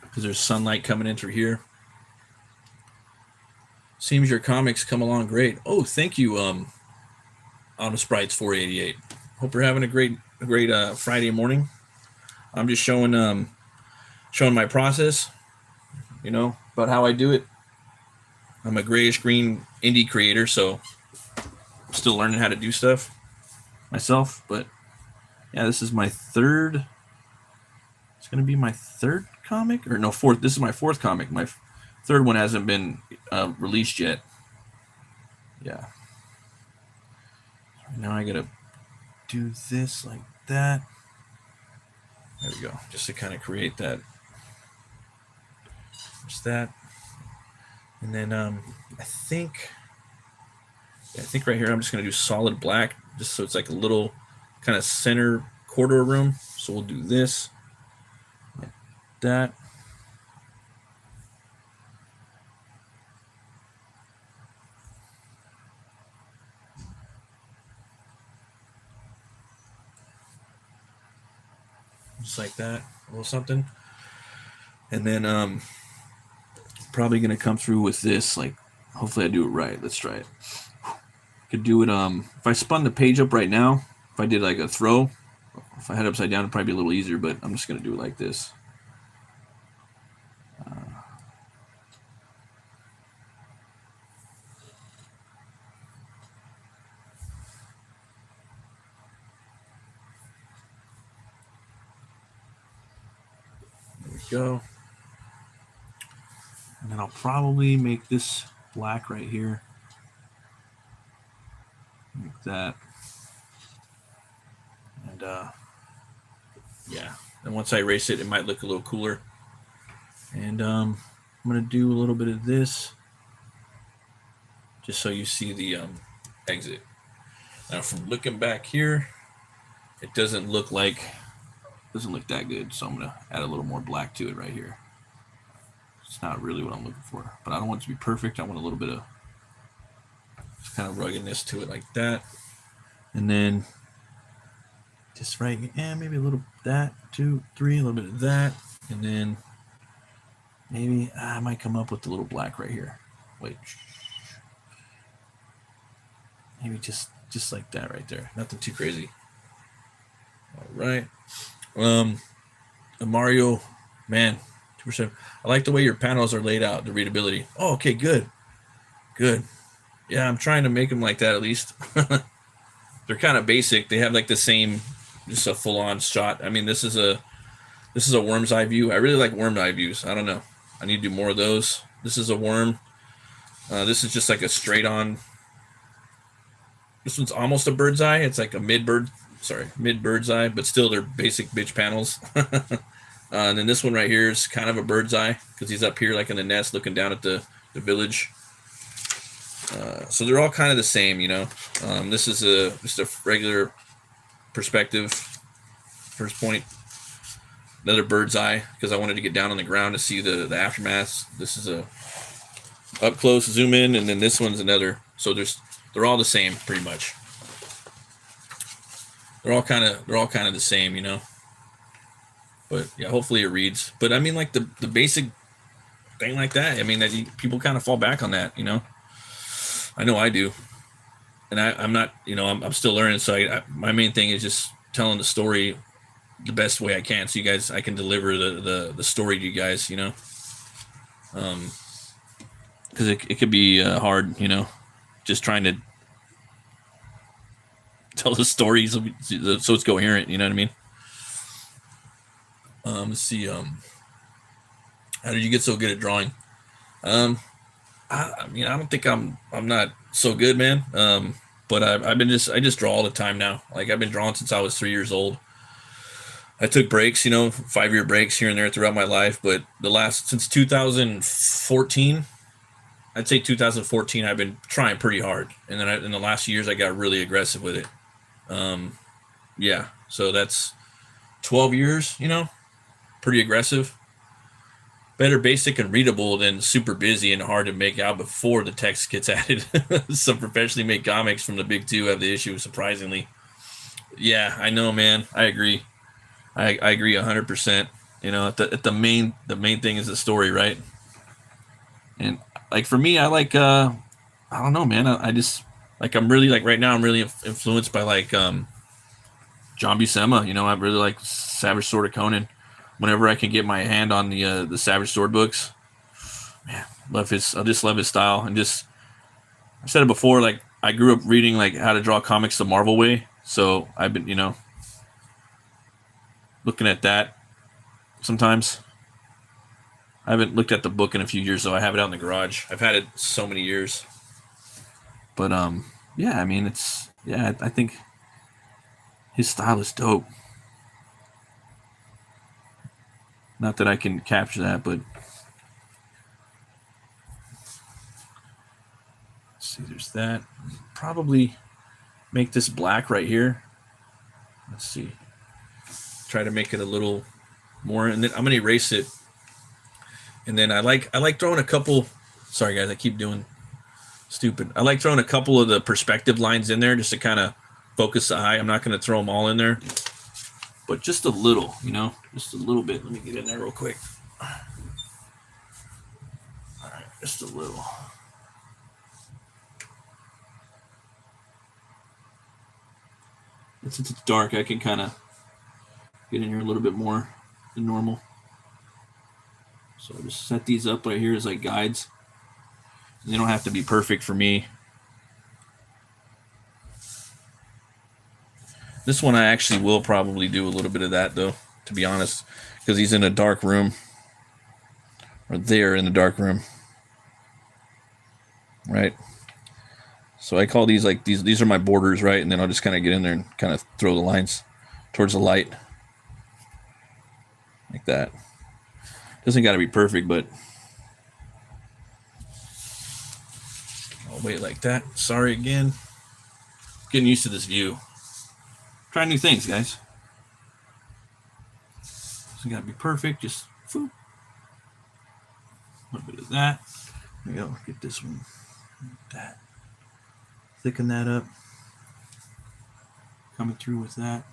because there's sunlight coming in through here. Seems your comics come along great. Oh, thank you, Auto Sprites 488. Hope you're having a great Friday morning. I'm just showing my process, about how I do it. I'm a grayish green indie creator, so I'm still learning how to do stuff myself. But yeah, this is my third. It's going to be my third comic, or no, fourth. This is my fourth comic. My third one hasn't been released yet. Yeah. Now I got to do this like that. There we go. Just to kind of create that. Just that. And then I think right here I'm just going to do solid black, just so it's like a little kind of center corridor room. So we'll do this, like that. Just like that, a little something. And then probably going to come through with this, like, hopefully I do it right. Let's try it. Could do it, if I spun the page up right now, if I did like a throw, if I had it upside down, it'd probably be a little easier, but I'm just going to do it like this. There we go. And then I'll probably make this black right here. Like that. And yeah. And once I erase it, it might look a little cooler. And I'm going to do a little bit of this, just so you see the exit. Now, from looking back here, it doesn't look that good. So I'm going to add a little more black to it right here. It's not really what I'm looking for, but I don't want it to be perfect. I want a little bit of just kind of ruggedness to it like that. And then just right, maybe a little that, 2, 3, a little bit of that. And then maybe I might come up with a little black right here. Wait. Maybe just like that right there. Nothing too crazy. All right. Mario, man, 2%. I like the way your panels are laid out, the readability. Oh, okay, good. Yeah, I'm trying to make them like that at least. They're kind of basic. They have like the same, just a full-on shot. I mean, this is a worm's eye view. I really like worm eye views. I don't know. I need to do more of those. This is a worm. This is just like a straight-on. This one's almost a bird's eye. It's like a mid bird's eye, but still they're basic bitch panels. And then this one right here is kind of a bird's eye because he's up here like in the nest looking down at the village. So they're all kind of the same, This is just a regular perspective, first point. Another bird's eye because I wanted to get down on the ground to see the aftermath. This is a up close zoom in, and then this one's another. So they're all the same pretty much. They're all kind of the same, But yeah, hopefully it reads. But I mean, like the basic thing like that. I mean, people kind of fall back on that, I know I do, and I'm not, I'm still learning. So my main thing is just telling the story the best way I can, so I can deliver the story to you guys, because it could be hard, just trying to tell the stories so it's coherent. You know what I mean? Let's see. How did you get so good at drawing? I mean, I don't think I'm not so good, man. But I just draw all the time now. Like I've been drawing since I was 3 years old. I took breaks, 5-year breaks here and there throughout my life. But since 2014, I'd say 2014, I've been trying pretty hard. And then in the last years, I got really aggressive with it. Yeah. So that's 12 years, you know, pretty aggressive. Better basic and readable than super busy and hard to make out before the text gets added. Some professionally made comics from the big two have the issue, surprisingly. Yeah, I know, man. I agree. I agree 100%. You know, the main thing is the story, right? And like for me, I like I don't know, man. I just like I'm really like right now I'm really influenced by like John Buscema. You know, I really like Savage Sword of Conan. Whenever I can get my hand on the Savage Sword books, man, I just love his style. And just I've said it before, like I grew up reading like how to draw comics the Marvel way. So I've been, you know, looking at that sometimes. I haven't looked at the book in a few years, though. I have it out in the garage. I've had it so many years. But yeah, I mean, I think his style is dope. Not that I can capture that, but let's see, there's that. Probably make this black right here. Let's see. Try to make it a little more, and then I'm gonna erase it. And then I like throwing a couple. Sorry guys, I keep doing stupid. I like throwing a couple of the perspective lines in there just to kind of focus the eye. I'm not gonna throw them all in there, but just a little, you know, just a little bit. Let me get in there real quick. All right, just a little. Since it's dark, I can kind of get in here a little bit more than normal. So I just set these up right here as like guides. And they don't have to be perfect for me. This one I actually will probably do a little bit of that though, to be honest, because he's in a dark room. Or they're in the dark room. Right? So I call these like these are my borders, right? And then I'll just kind of get in there and kind of throw the lines towards the light. Like that. Doesn't got to be perfect, but I'll wait like that. Sorry again. Getting used to this view. Trying new things, guys. Doesn't got to be perfect. Just whoop. A little bit of that. There we go. Get this one. Like that. Thicken that up. Coming through with that.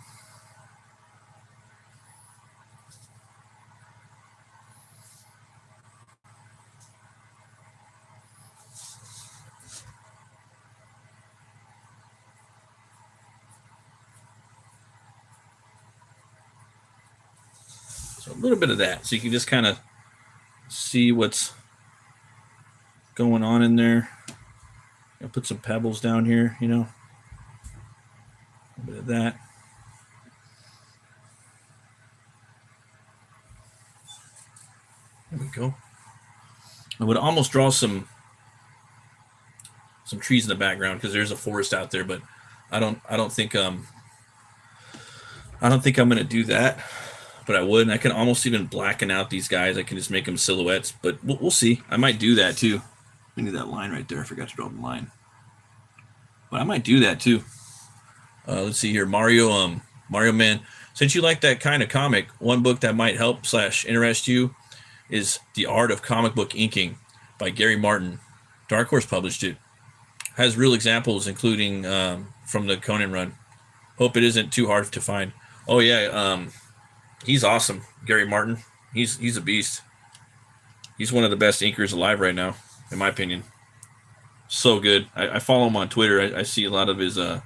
So a little bit of that, so you can just kind of see what's going on in there. I'll put some pebbles down here, you know. A little bit of that. There we go. I would almost draw some trees in the background because there's a forest out there, but I don't think I'm going to do that. But I would, and I can almost even blacken out these guys. I can just make them silhouettes, but we'll see. I might do that too. I need that line right there. I forgot to draw the line, but I might do that too. Let's see here, Mario Man. Since you like that kind of comic, one book that might help / interest you is The Art of Comic Book Inking by Gary Martin. Dark Horse published it. Has real examples, including from the Conan run. Hope it isn't too hard to find. Oh yeah. He's awesome, Gary Martin. He's a beast. He's one of the best inkers alive right now, in my opinion. So good. I follow him on Twitter. I see a lot of his. He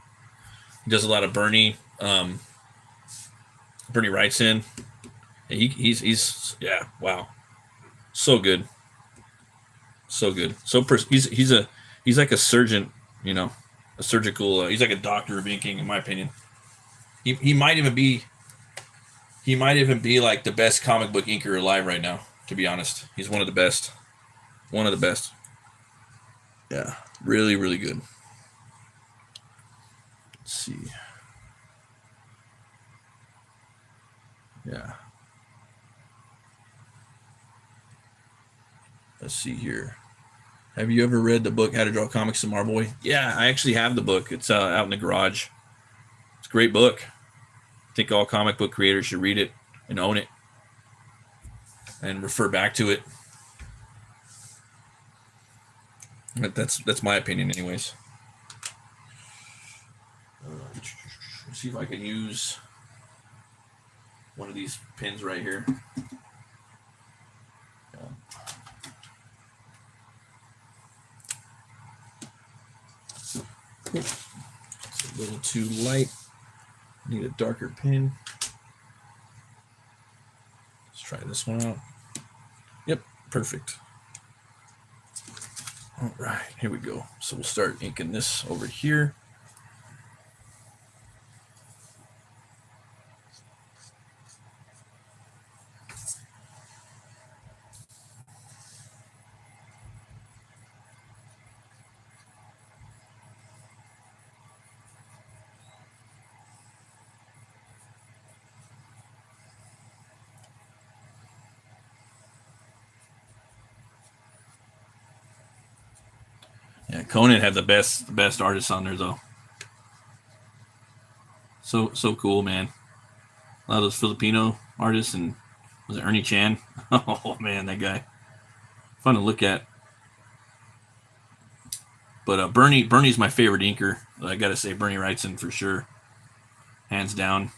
does a lot of Bernie. Bernie writes in. And he's yeah. Wow. So good. So good. He's like a surgeon. You know, a surgical. He's like a doctor of inking, in my opinion. He might even be. He might even be like the best comic book inker alive right now, to be honest. He's one of the best. One of the best. Yeah, really, really good. Let's see. Yeah. Let's see here. Have you ever read the book How to Draw Comics to Marboy? Yeah, I actually have the book. It's out in the garage. It's a great book. I think all comic book creators should read it and own it and refer back to it. But that's my opinion, anyways. Let's see if I can use one of these pins right here. It's a little too light. Need a darker pin. Let's try this one out. Yep, perfect. All right, here we go. So we'll start inking this over here. Yeah, Conan had the best artists on there though. So cool, man. A lot of those Filipino artists, and was it Ernie Chan? Oh man, that guy. Fun to look at. But Bernie's my favorite inker. I gotta say Bernie Wrightson for sure. Hands down.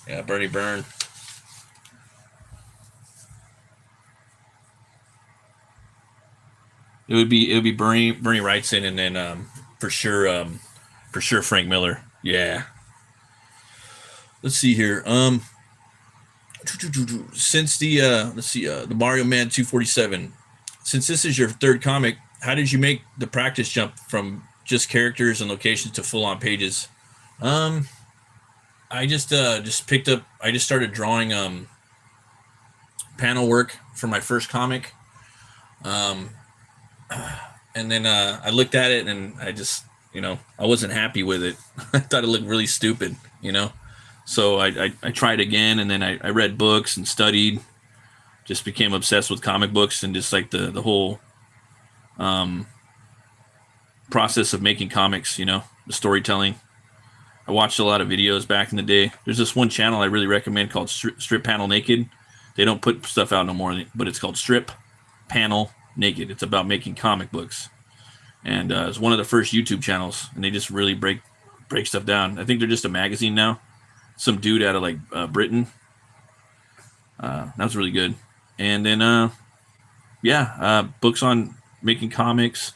Yeah, Bernie Byrne. It would be Bernie Wrightson, and then for sure Frank Miller. Yeah. Let's see here. Since the Mario Man 247, since this is your third comic, how did you make the practice jump from just characters and locations to full on pages? I just picked up. I just started drawing panel work for my first comic. And then I looked at it and I just, I wasn't happy with it. I thought it looked really stupid, So I tried again, and then I read books and studied, just became obsessed with comic books and just like the whole process of making comics, the storytelling. I watched a lot of videos back in the day. There's this one channel I really recommend called Strip Panel Naked. They don't put stuff out no more, but it's called Strip Panel Naked. It's about making comic books, and it's one of the first YouTube channels, and they just really break stuff down. I think they're just a magazine now. Some dude out of like Britain. That was really good. And then books on making comics.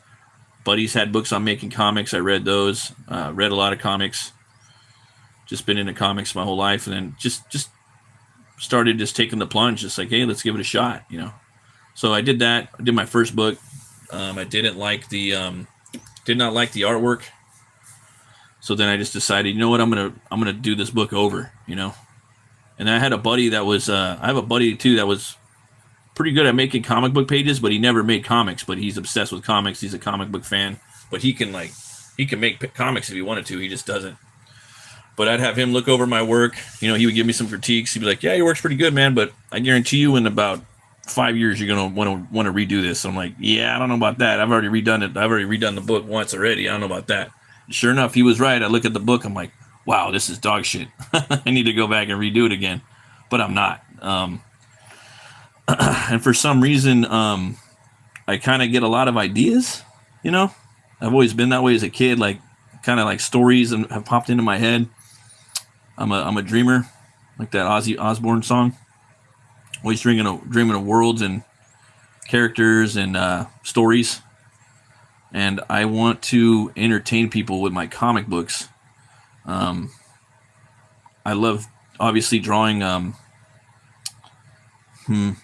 Buddies had books on making comics. I read those. Read a lot of comics. Just been into comics my whole life, and then just started just taking the plunge. Just like, hey, let's give it a shot, So I did that. I did my first book. I did not like the artwork. So then I just decided, what, I'm gonna do this book over, And I had a buddy that was I have a buddy too that was pretty good at making comic book pages, but he never made comics. But he's obsessed with comics. He's a comic book fan. But he can make comics if he wanted to. He just doesn't. But I'd have him look over my work. He would give me some critiques. He'd be like, "Yeah, your work's pretty good, man. But I guarantee you, in about 5 years, you're gonna want to redo this." I'm like, "Yeah, I don't know about that. I've already redone it. I've already redone the book once already. I don't know about that." And sure enough, he was right. I look at the book. I'm like, "Wow, this is dog shit. I need to go back and redo it again." But I'm not. And for some reason, I kind of get a lot of ideas. I've always been that way as a kid. Like, kind of like stories and have popped into my head. I'm a dreamer, like that Ozzy Osbourne song. Always dreaming of worlds and characters and stories. And I want to entertain people with my comic books. I love obviously drawing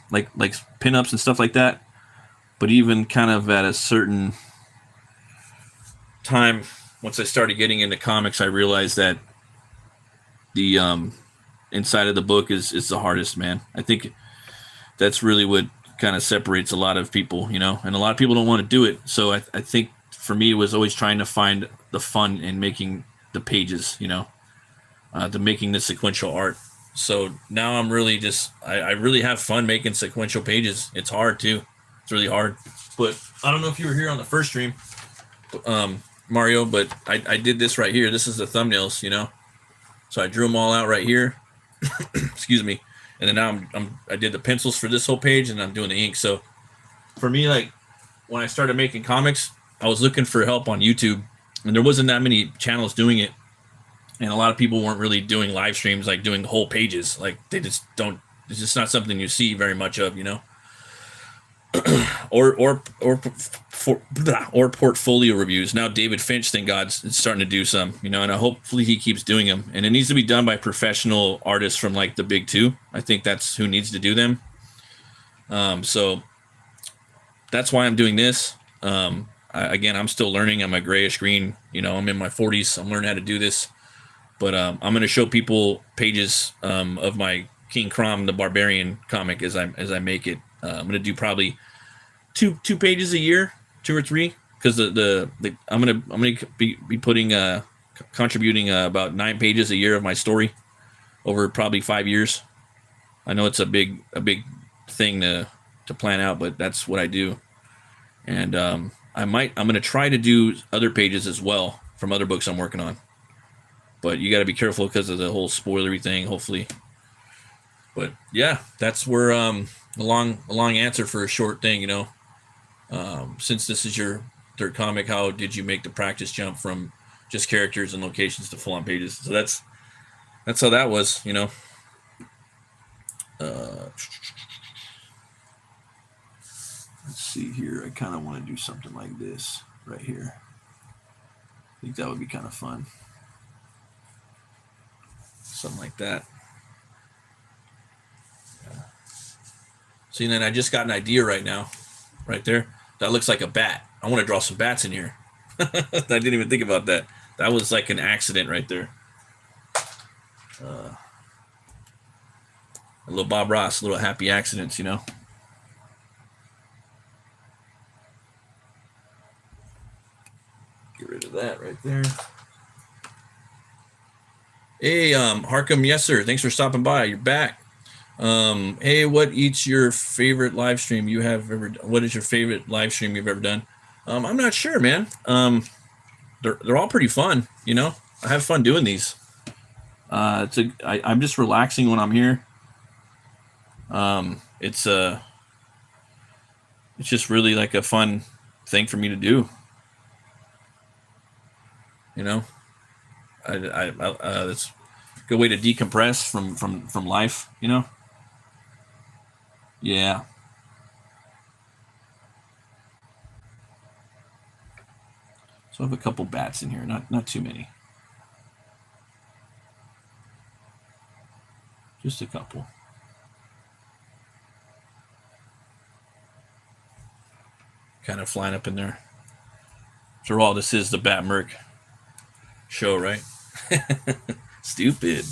like pinups and stuff like that. But even kind of at a certain time, once I started getting into comics, I realized that the inside of the book is the hardest, man. I think that's really what kind of separates a lot of people, and a lot of people don't want to do it. So I think for me, it was always trying to find the fun in making the pages, to making the sequential art. So now I'm really I really have fun making sequential pages. It's hard too. It's really hard. But I don't know if you were here on the first stream, Mario, but I did this right here. This is the thumbnails, you know. So I drew them all out right here. Excuse me. And then now I did the pencils for this whole page, and I'm doing the ink. So for me, like when I started making comics, I was looking for help on YouTube, and there wasn't that many channels doing it. And a lot of people weren't really doing live streams, like doing whole pages. Like they just don't. It's just not something you see very much of, you know. or portfolio reviews. Now David Finch, thank God, is starting to do some, you know, and hopefully he keeps doing them. And it needs to be done by professional artists from like the big two. I think that's who needs to do them. So that's why I'm doing this. Again, I'm still learning. I'm a grayish green, you know, I'm in my 40s. I'm learning how to do this. But I'm going to show people pages of my King Crom, the Barbarian comic as I make it. I'm going to do probably two pages a year, 2 or 3, because I'm going to be putting contributing about 9 pages a year of my story over probably 5 years. I know it's a big thing to plan out, but that's what I do. And I'm going to try to do other pages as well from other books I'm working on. But you got to be careful because of the whole spoilery thing, hopefully. But yeah, that's where a long answer for a short thing, you know. Since this is your third comic, how did you make the practice jump from just characters and locations to full-on pages? So that's how that was, you know. Let's see here. I kind of want to do something like this right here. I think that would be kind of fun. Something like that. Yeah. See, then I just got an idea right now. Right there. That looks like a bat. I want to draw some bats in here. I didn't even think about that. That was like an accident right there. A little Bob Ross, little happy accidents, you know. Get rid of that right there. Hey, Harkham, yes sir. Thanks for stopping by. You're back. Hey, what each your favorite live stream you have ever? What is your favorite live stream you've ever done? I'm not sure, man. They're all pretty fun. You know, I have fun doing these. I'm just relaxing when I'm here. It's just really like a fun thing for me to do. You know. It's a good way to decompress from life, you know? Yeah. So I have a couple bats in here, not too many. Just a couple. Kind of flying up in there. After all, this is the Bat Merc show, right? Stupid.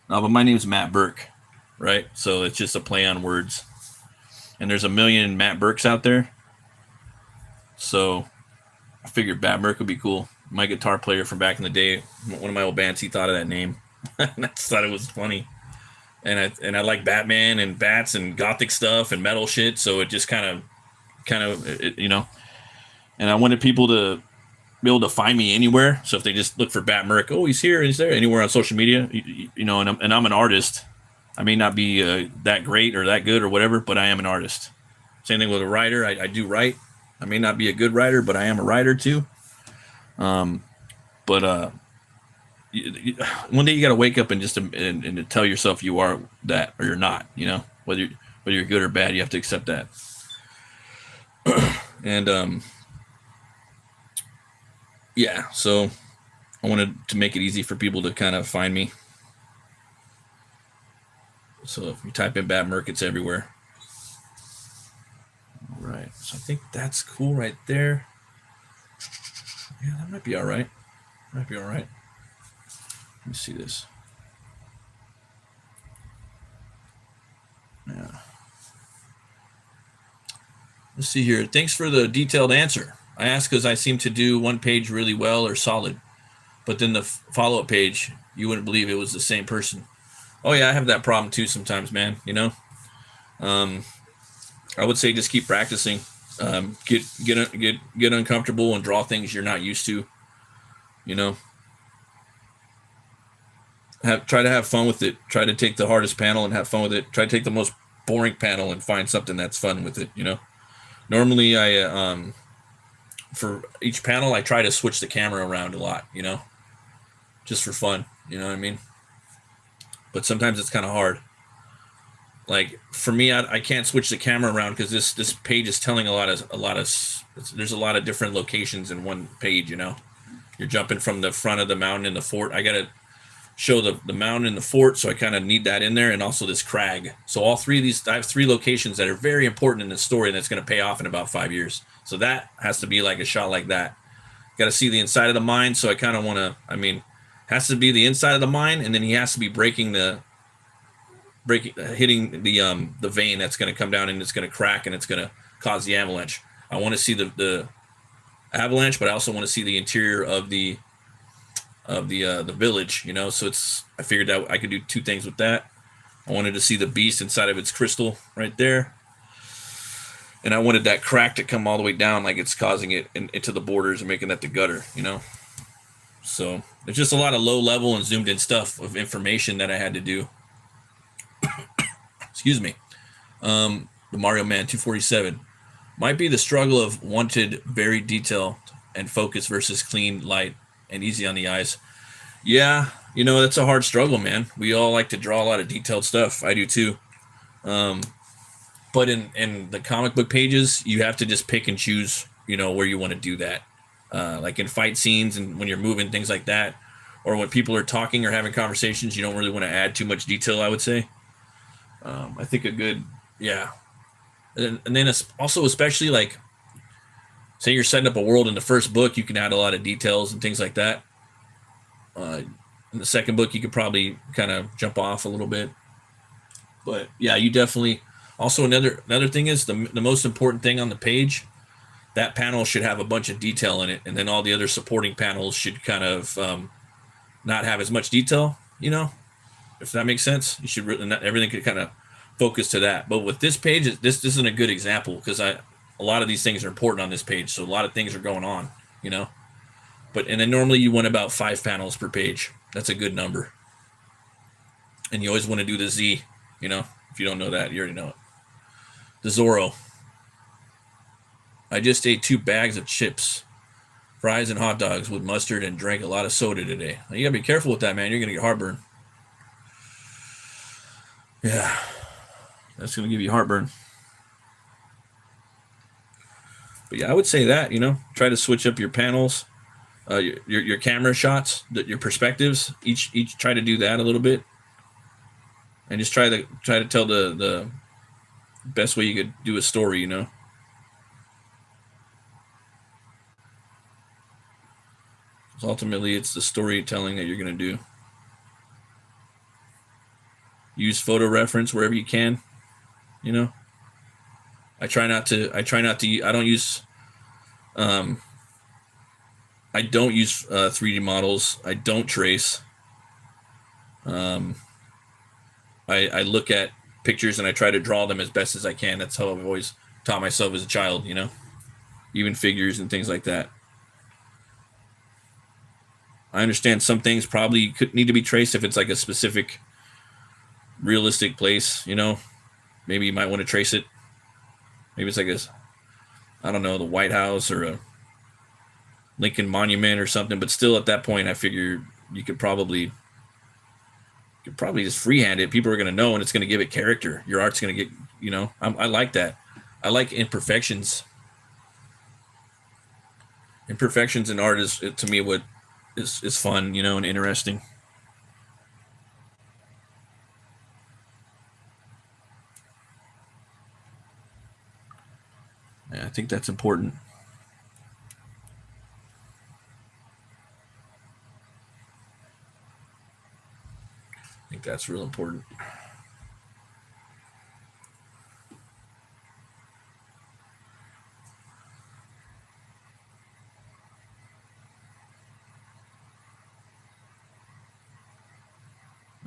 No, but my name's Matt Burke, right? So it's just a play on words. And there's a million Matt Burks out there. So I figured Bat Merc would be cool. My guitar player from back in the day, one of my old bands, he thought of that name. I just thought it was funny. And I like Batman and bats and gothic stuff and metal shit. So it just kind of, you know. And I wanted people to be able to find me anywhere. So if they just look for Bat Merc, oh, he's here, he's there, anywhere on social media, you know, and I'm an artist. I may not be that great or that good or whatever, but I am an artist. Same thing with a writer. I do write. I may not be a good writer, but I am a writer too. One day you got to wake up and just and tell yourself you are that or you're not, you know, whether you're good or bad, you have to accept that. And, yeah, so I wanted to make it easy for people to kind of find me. So if you type in Bat Merc, it's everywhere. All right, so I think that's cool right there. Yeah, that might be all right. Might be all right. Let me see this. Yeah. Let's see here. Thanks for the detailed answer. I asked because I seem to do one page really well or solid, but then the follow-up page, you wouldn't believe it was the same person. Oh yeah, I have that problem too sometimes, man. Um, I would say just keep practicing. Get uncomfortable and draw things you're not used to. You know, try to have fun with it. Try to take the hardest panel and have fun with it. Try to take the most boring panel and find something that's fun with it. Normally for each panel I try to switch the camera around a lot. Just for fun. You know what I mean? But sometimes it's kind of hard. Like for me, I can't switch the camera around because this page is telling there's a lot of different locations in one page. You're jumping from the front of the mountain in the fort. I gotta show the mountain in the fort, so I kind of need that in there, and also this crag. So all three of these, I have three locations that are very important in the story, and that's going to pay off in about 5 years. So that has to be like a shot like that. Got to see the inside of the mine, so I kind of want to. Has to be the inside of the mine, and then he has to be hitting the vein that's going to come down, and it's going to crack, and it's going to cause the avalanche. I want to see the avalanche, but I also want to see the interior of the village. So I figured that I could do two things with that. I wanted to see the beast inside of its crystal right there, and I wanted that crack to come all the way down, like it's causing it into the borders and making that the gutter. So it's just a lot of low level and zoomed in stuff of information that I had to do. Excuse me. The Mario Man 247 might be the struggle of wanted very detailed and focused versus clean, light, and easy on the eyes. Yeah, that's a hard struggle, man. We all like to draw a lot of detailed stuff. I do too. But in the comic book pages, you have to just pick and choose, where you want to do that. Like in fight scenes and when you're moving, things like that, or when people are talking or having conversations, you don't really want to add too much detail, I would say. I think yeah. And then it's also, especially like, say you're setting up a world in the first book, you can add a lot of details and things like that. In the second book, you could probably kind of jump off a little bit. But yeah, you definitely. Also, another thing is the most important thing on the page. That panel should have a bunch of detail in it, and then all the other supporting panels should kind of not have as much detail. If that makes sense. You should everything could kind of focus to that. But with this page, this isn't a good example because a lot of these things are important on this page, so a lot of things are going on. But and then normally you want about 5 panels per page. That's a good number. And you always want to do the Z. If you don't know that, you already know it. The Zorro. I just ate 2 bags of chips, fries, and hot dogs with mustard and drank a lot of soda today. Now, you gotta be careful with that, man. You're gonna get heartburn. Yeah, that's gonna give you heartburn. But yeah, I would say that try to switch up your panels, your camera shots, your perspectives. Each try to do that a little bit, and just try to tell the best way you could do a story. Ultimately, it's the storytelling that you're going to do. Use photo reference wherever you can. I try not to. I don't use. I don't use 3D models. I don't trace. I look at pictures and I try to draw them as best as I can. That's how I've always taught myself as a child. Even figures and things like that. I understand some things probably could need to be traced if it's like a specific realistic place, maybe you might want to trace it. Maybe it's like I don't know, the White House or a Lincoln Monument or something, but still at that point, I figure you could probably just freehand it. People are going to know and it's going to give it character. Your art's going to get, I like that. I like imperfections. Imperfections in art is, to me, what is fun, and interesting. Yeah, I think that's important. I think that's real important.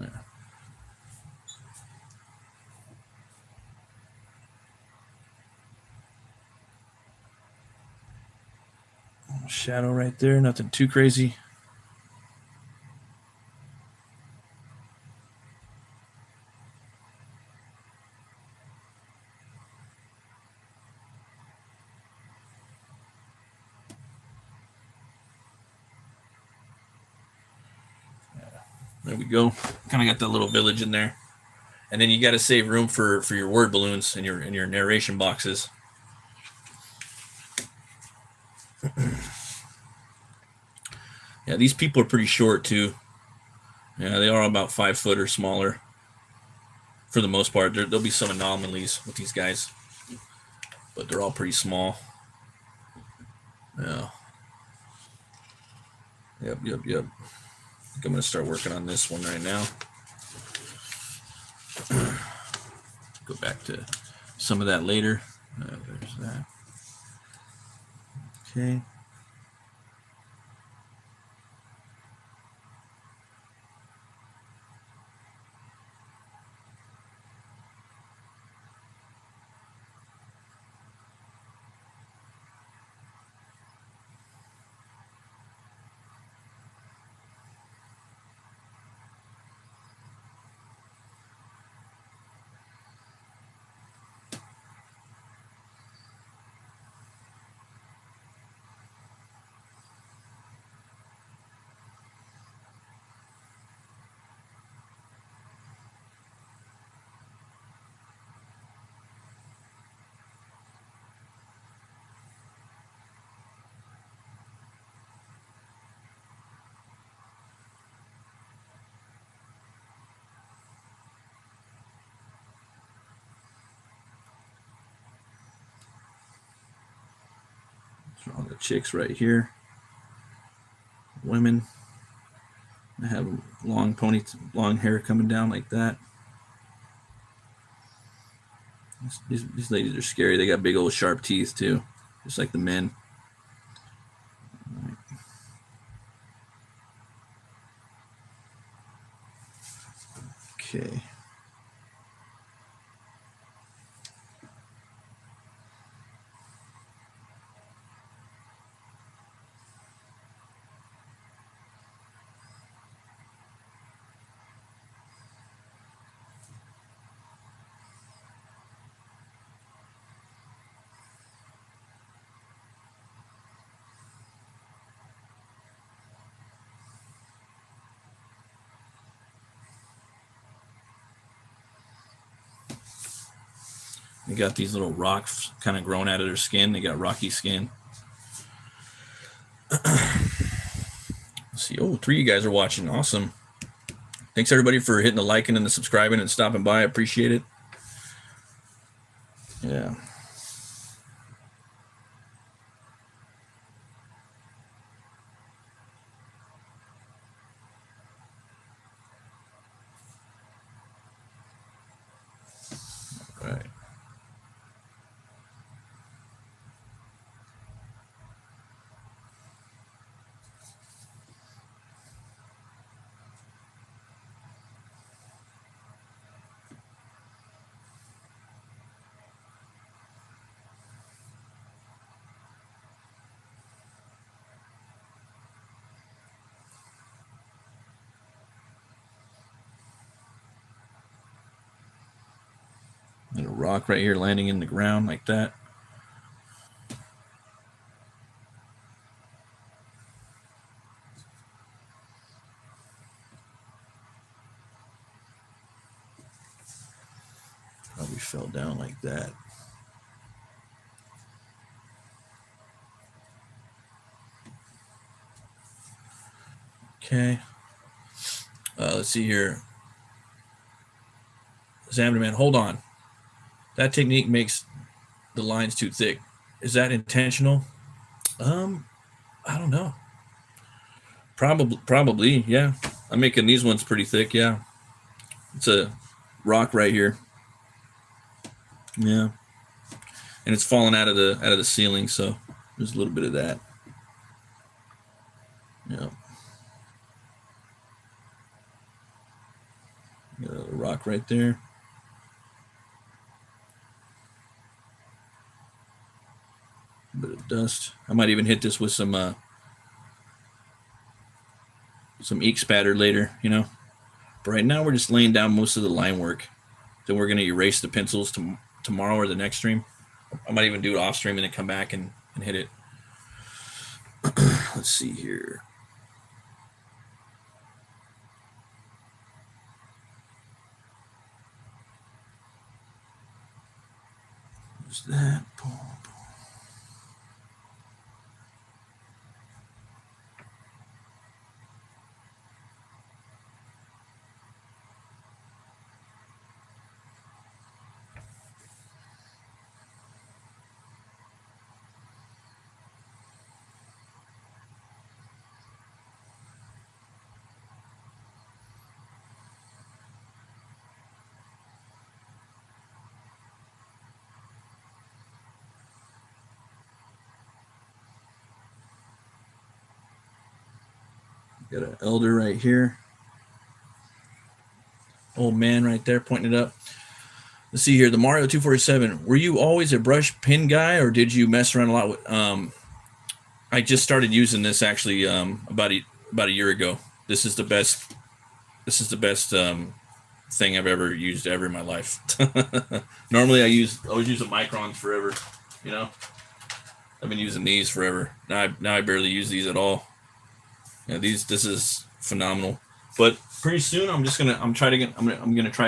Yeah. Shadow right there, nothing too crazy. There we go. Kind of got that little village in there. And then you got to save room for your word balloons and your narration boxes. Yeah, these people are pretty short too. Yeah, they are about 5 foot or smaller. For the most part, there'll be some anomalies with these guys, but they're all pretty small. Yeah. Yep. I think I'm gonna start working on this one right now. Go back to some of that later. There's that. Okay. All the chicks right here. Women. I have long hair coming down like that. These ladies are scary. They got big old sharp teeth too, just like the men. Right. Okay. They got these little rocks kind of growing out of their skin. They got rocky skin. Let's see. Oh, 3 of you guys are watching. Awesome. Thanks everybody for hitting the liking and the subscribing and stopping by. I appreciate it. Yeah. All right. And a rock right here landing in the ground like that. Probably fell down like that. Okay. Let's see here. Zamderman, hold on. That technique makes the lines too thick. Is that intentional? I don't know. Probably, yeah. I'm making these ones pretty thick, yeah. It's a rock right here. Yeah. And it's falling out of the ceiling, so there's a little bit of that. Yeah. Got a rock right there. A bit of dust. I might even hit this with some some ink spatter later, you know. But right now we're just laying down most of the line work. Then we're going to erase the pencils tomorrow or the next stream. I might even do it off stream and then come back and hit it. Let's see here. What's that? Got an elder right here. Old man right there pointing it up. Let's see here. The Mario 247. Were you always a brush pen guy, or did you mess around a lot with? I just started using this actually about a year ago. This is the best. This is the best thing I've ever used ever in my life. Normally I always use a Microns forever. You know, I've been using these forever. Now I barely use these at all. Yeah, this is phenomenal. But pretty soon I'm gonna try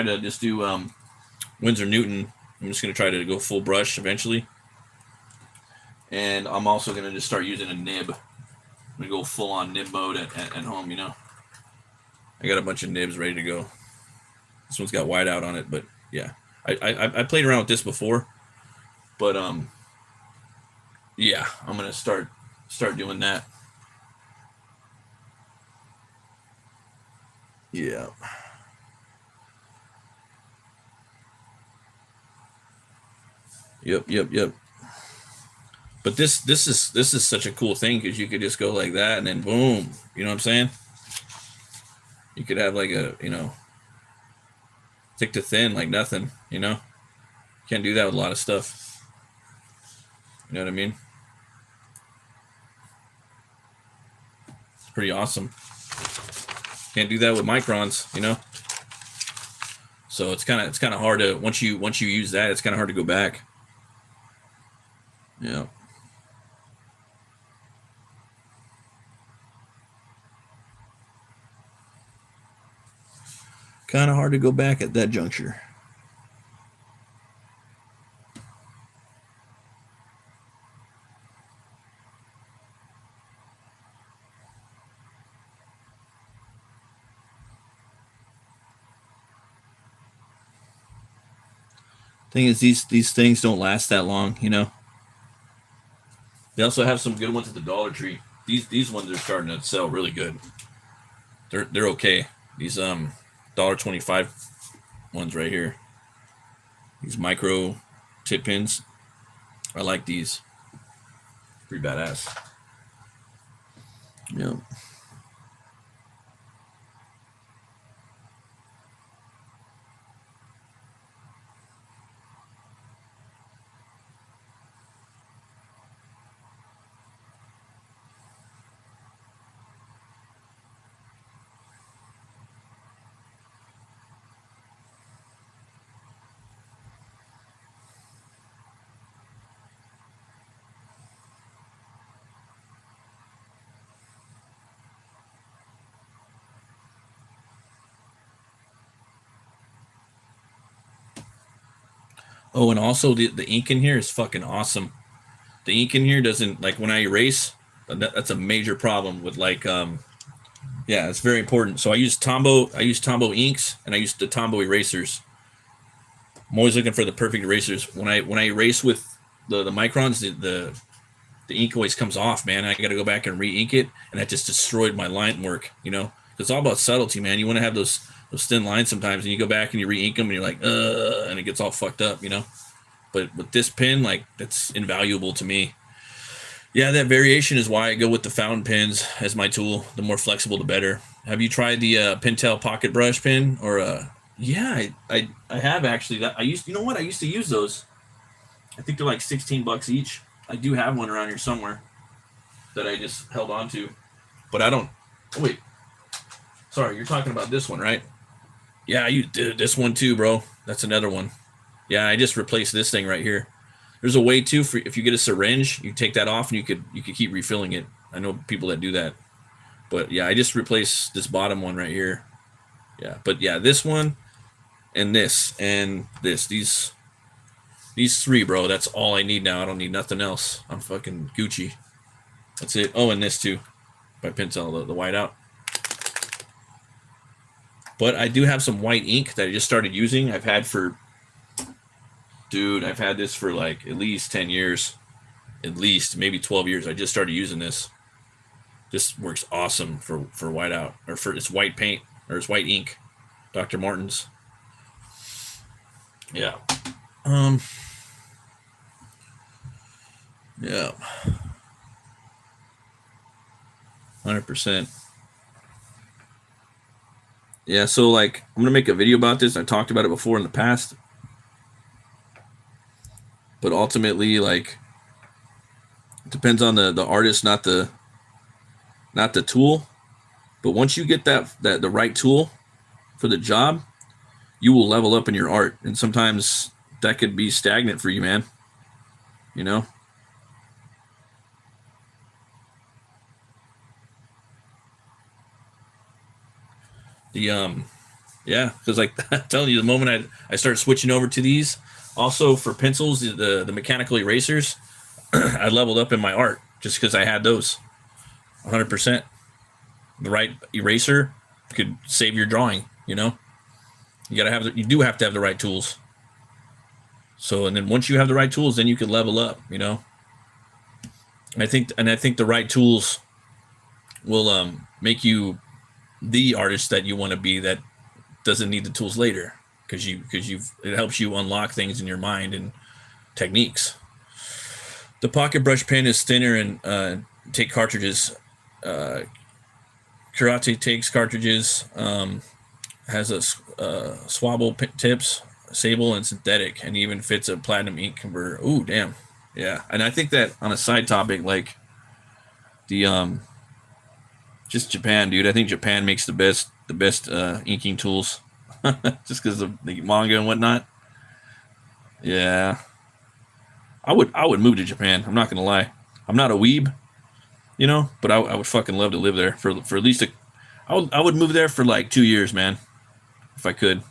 to just do Winsor Newton. I'm just gonna try to go full brush eventually. And I'm also gonna just start using a nib. I'm gonna go full on nib mode at home, you know. I got a bunch of nibs ready to go. This one's got whiteout on it, but yeah. I played around with this before. But yeah, I'm gonna start doing that. Yeah. Yep. But this is such a cool thing because you could just go like that and then boom. You know what I'm saying? You could have like a, you know, thick to thin like nothing, you know? Can't do that with a lot of stuff. You know what I mean? It's pretty awesome. Can't do that with Microns, you know? So it's kind of hard to once you use that, it's kind of hard to go back. Yeah. Kind of hard to go back at that juncture. Thing is, these things don't last that long, you know. They also have some good ones at the Dollar Tree. These ones are starting to sell really good. They're okay. These $1.25 ones right here. These micro tip pins. I like these. Pretty badass. Yeah. Oh, and also the ink in here is fucking awesome. The ink in here doesn't, like when I erase, that's a major problem with like, yeah, it's very important. So I use Tombow inks and I use the Tombow erasers. I'm always looking for the perfect erasers. When I erase with the Microns, the ink always comes off, man. I got to go back and re-ink it, and that just destroyed my line work, you know? It's all about subtlety, man. You want to have those thin lines sometimes, and you go back and you re-ink them, and you're like, and it gets all fucked up, you know? But with this pen, like, that's invaluable to me. Yeah, that variation is why I go with the fountain pens as my tool. The more flexible, the better. Have you tried the Pentel Pocket Brush pen? Or yeah, I have actually. You know what? I used to use those. I think they're like $16 each. I do have one around here somewhere that I just held on to, but I don't. Oh, wait, Sorry, you're talking about this one, right? Yeah, you did this one too, bro. That's another one. Yeah, I just replaced this thing right here. There's a way too for if you get a syringe, you take that off and you could keep refilling it. I know people that do that. But yeah, I just replaced this bottom one right here. Yeah, but yeah, this one and this and this. These three, bro. That's all I need now. I don't need nothing else. I'm fucking Gucci. That's it. Oh, and this too. By Pincel, the white out. But I do have some white ink that I just started using. I've had this for like at least 10 years. At least, maybe 12 years. I just started using this. This works awesome for whiteout, or for it's white paint, or it's white ink. Dr. Martens. Yeah. Yeah. 100%. Yeah, so like I'm gonna make a video about this. I talked about it before in the past. But ultimately, like, it depends on the artist, not the tool. But once you get the right tool for the job, you will level up in your art. And sometimes that could be stagnant for you, man. You know? Yeah, because like I'm telling you, the moment I start switching over to these, also for pencils, the mechanical erasers, I leveled up in my art just because I had those. 100%. The right eraser could save your drawing. You know, you do have to have the right tools. So, and then once you have the right tools, then you can level up. You know, and I think the right tools will make you the artist that you want to be, that doesn't need the tools later, because it helps you unlock things in your mind and techniques. The pocket brush pen is thinner and take cartridges. Karate takes cartridges, has a swabble tips, sable and synthetic, and even fits a platinum ink converter. Ooh, damn. Yeah. And I think that on a side topic, like the just Japan, dude. I think Japan makes the best inking tools, just because of the manga and whatnot. Yeah, I would move to Japan. I'm not gonna lie. I'm not a weeb, you know, but I would fucking love to live there for at least I would move there for like 2 years, man, if I could,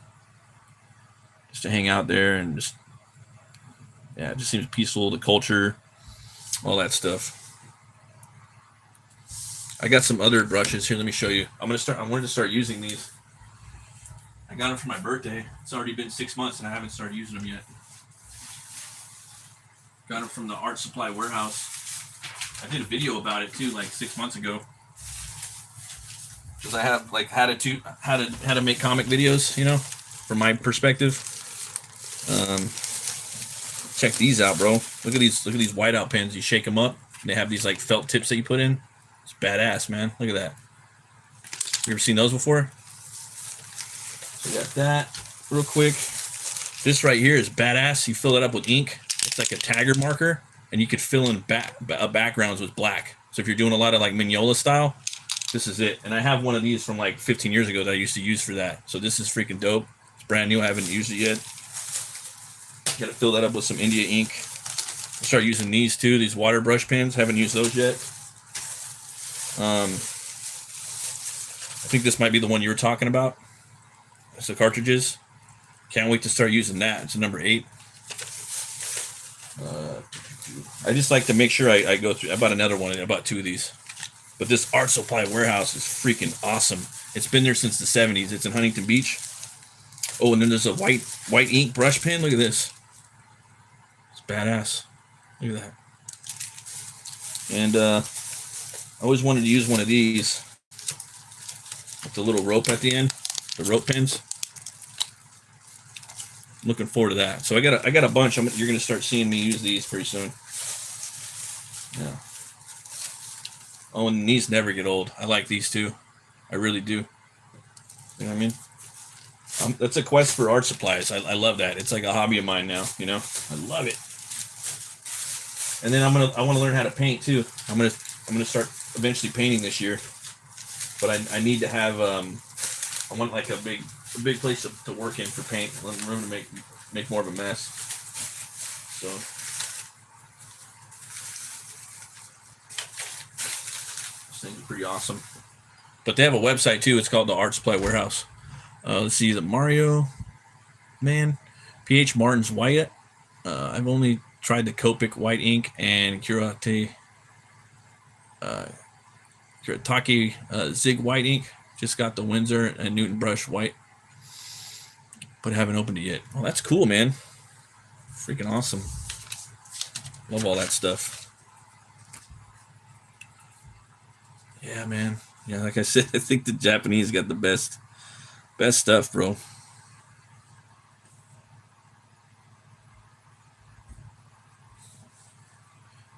just to hang out there and just, yeah, it just seems peaceful. The culture, all that stuff. I got some other brushes here. Let me show you. I wanted to start using these. I got them for my birthday. It's already been 6 months and I haven't started using them yet. Got them from the art supply warehouse. I did a video about it too, like 6 months ago. Because I have like how to make comic videos, you know, from my perspective. Check these out, bro. Look at these whiteout pens. You shake them up, and they have these like felt tips that you put in. It's badass, man. Look at that. You ever seen those before? So we got that real quick. This right here is badass. You fill it up with ink. It's like a tagger marker, and you could fill in backgrounds with black. So if you're doing a lot of like Mignola style, this is it. And I have one of these from like 15 years ago that I used to use for that. So this is freaking dope. It's brand new. I haven't used it yet. Got to fill that up with some India ink. I'll start using these too. These water brush pens. Haven't used those yet. I think this might be the one you were talking about. It's the cartridges. Can't wait to start using that. It's a number 8. I just like to make sure I go through. I bought another one and I bought 2 of these. But this art supply warehouse is freaking awesome. It's been there since the 70s. It's in Huntington Beach. Oh, and then there's a white ink brush pen. Look at this. It's badass. Look at that. And I always wanted to use one of these with the little rope at the end, the rope pins. I'm looking forward to that. So I got a bunch. You're gonna start seeing me use these pretty soon. Yeah. Oh, and these never get old. I like these too. I really do. You know what I mean? That's a quest for art supplies. I love that. It's like a hobby of mine now. You know, I love it. And then I want to learn how to paint too. I'm gonna start eventually painting this year. But I need to have I want like a big place to work in for paint, room to make more of a mess. So this thing's pretty awesome. But they have a website too. It's called the Art Supply Warehouse. Let's see, the Mario Man, PH Martin's White. I've only tried the Copic white ink and Kuretake Zig white ink. Just got the Windsor and Newton brush white, but haven't opened it yet. Well, that's cool, man. Freaking awesome. Love all that stuff. Yeah, man. Yeah, like I said, I think the Japanese got the best stuff, bro.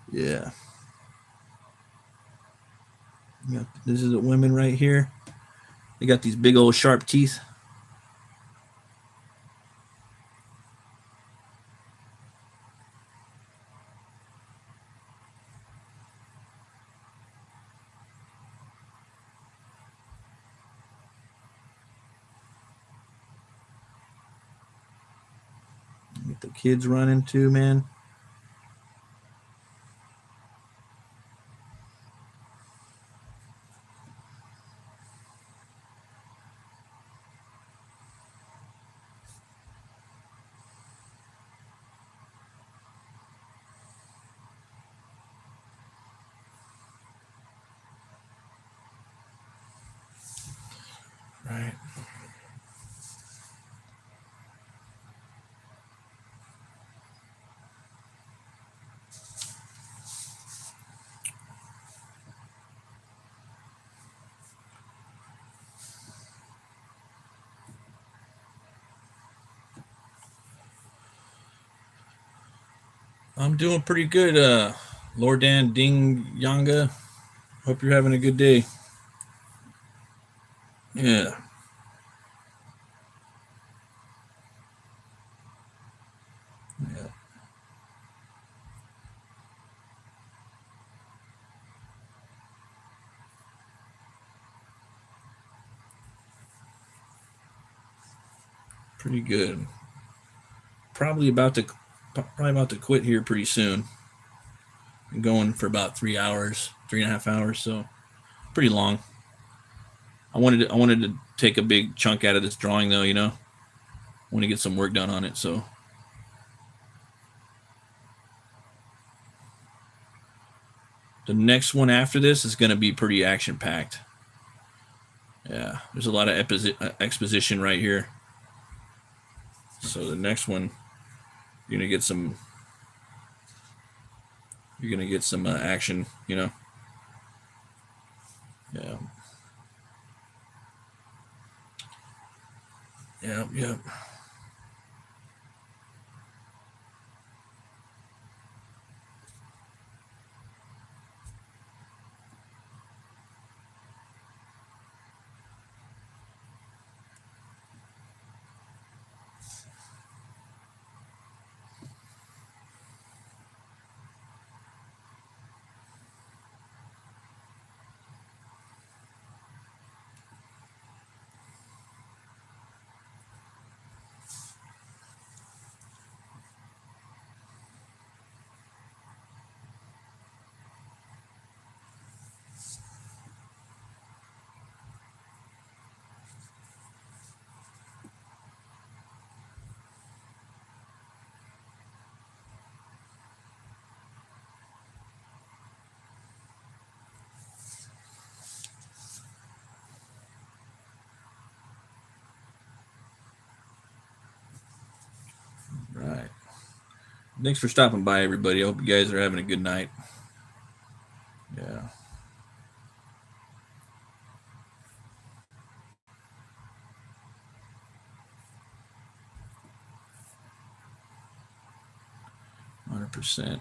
Yeah. This is the women right here. They got these big old sharp teeth. Get the kids running too, man. Right. I'm doing pretty good, Lordan Ding Yanga. Hope you're having a good day. Yeah. Yeah. Pretty good. Probably about to quit here pretty soon. I'm going for about 3 hours, 3.5 hours, so pretty long. I wanted to take a big chunk out of this drawing though, I want to get some work done on it, so the next one after this is going to be pretty action packed. Yeah, there's a lot of exposition right here. So the next one, you're gonna get some action, Yeah. Yeah. Right. Thanks for stopping by, everybody. I hope you guys are having a good night. Yeah. %.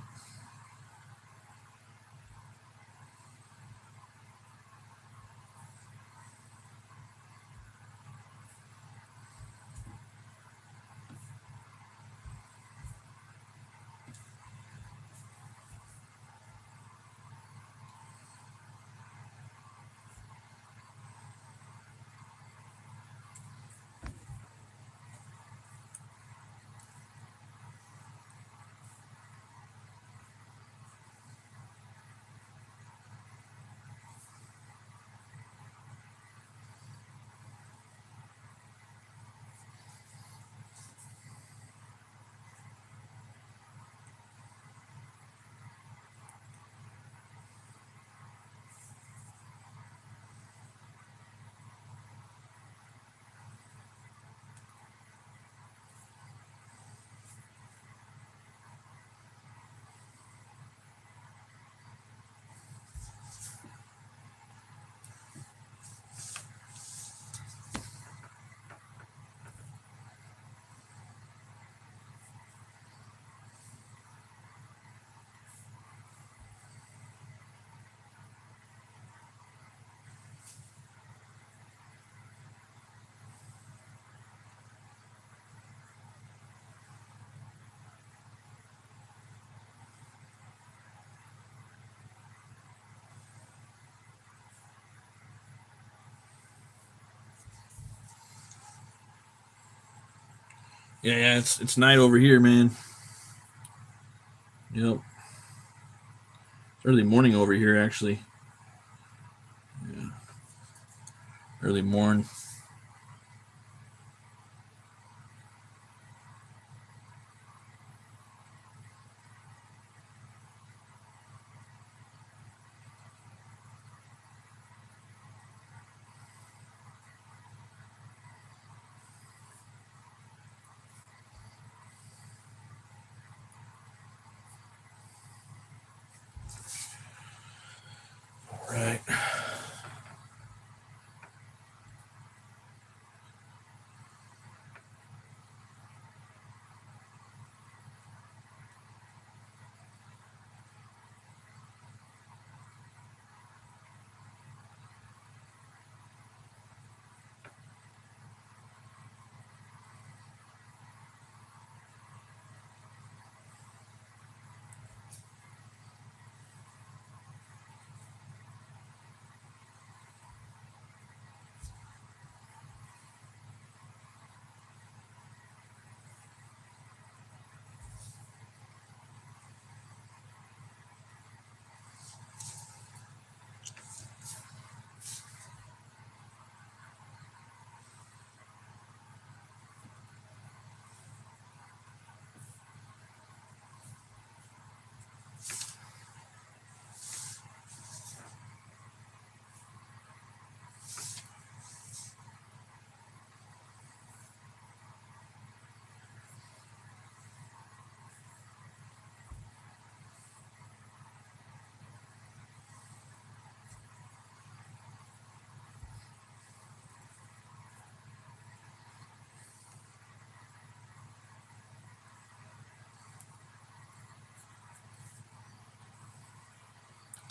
Yeah, it's night over here, man. Yep. It's early morning over here, actually. Yeah. Early morn. All right.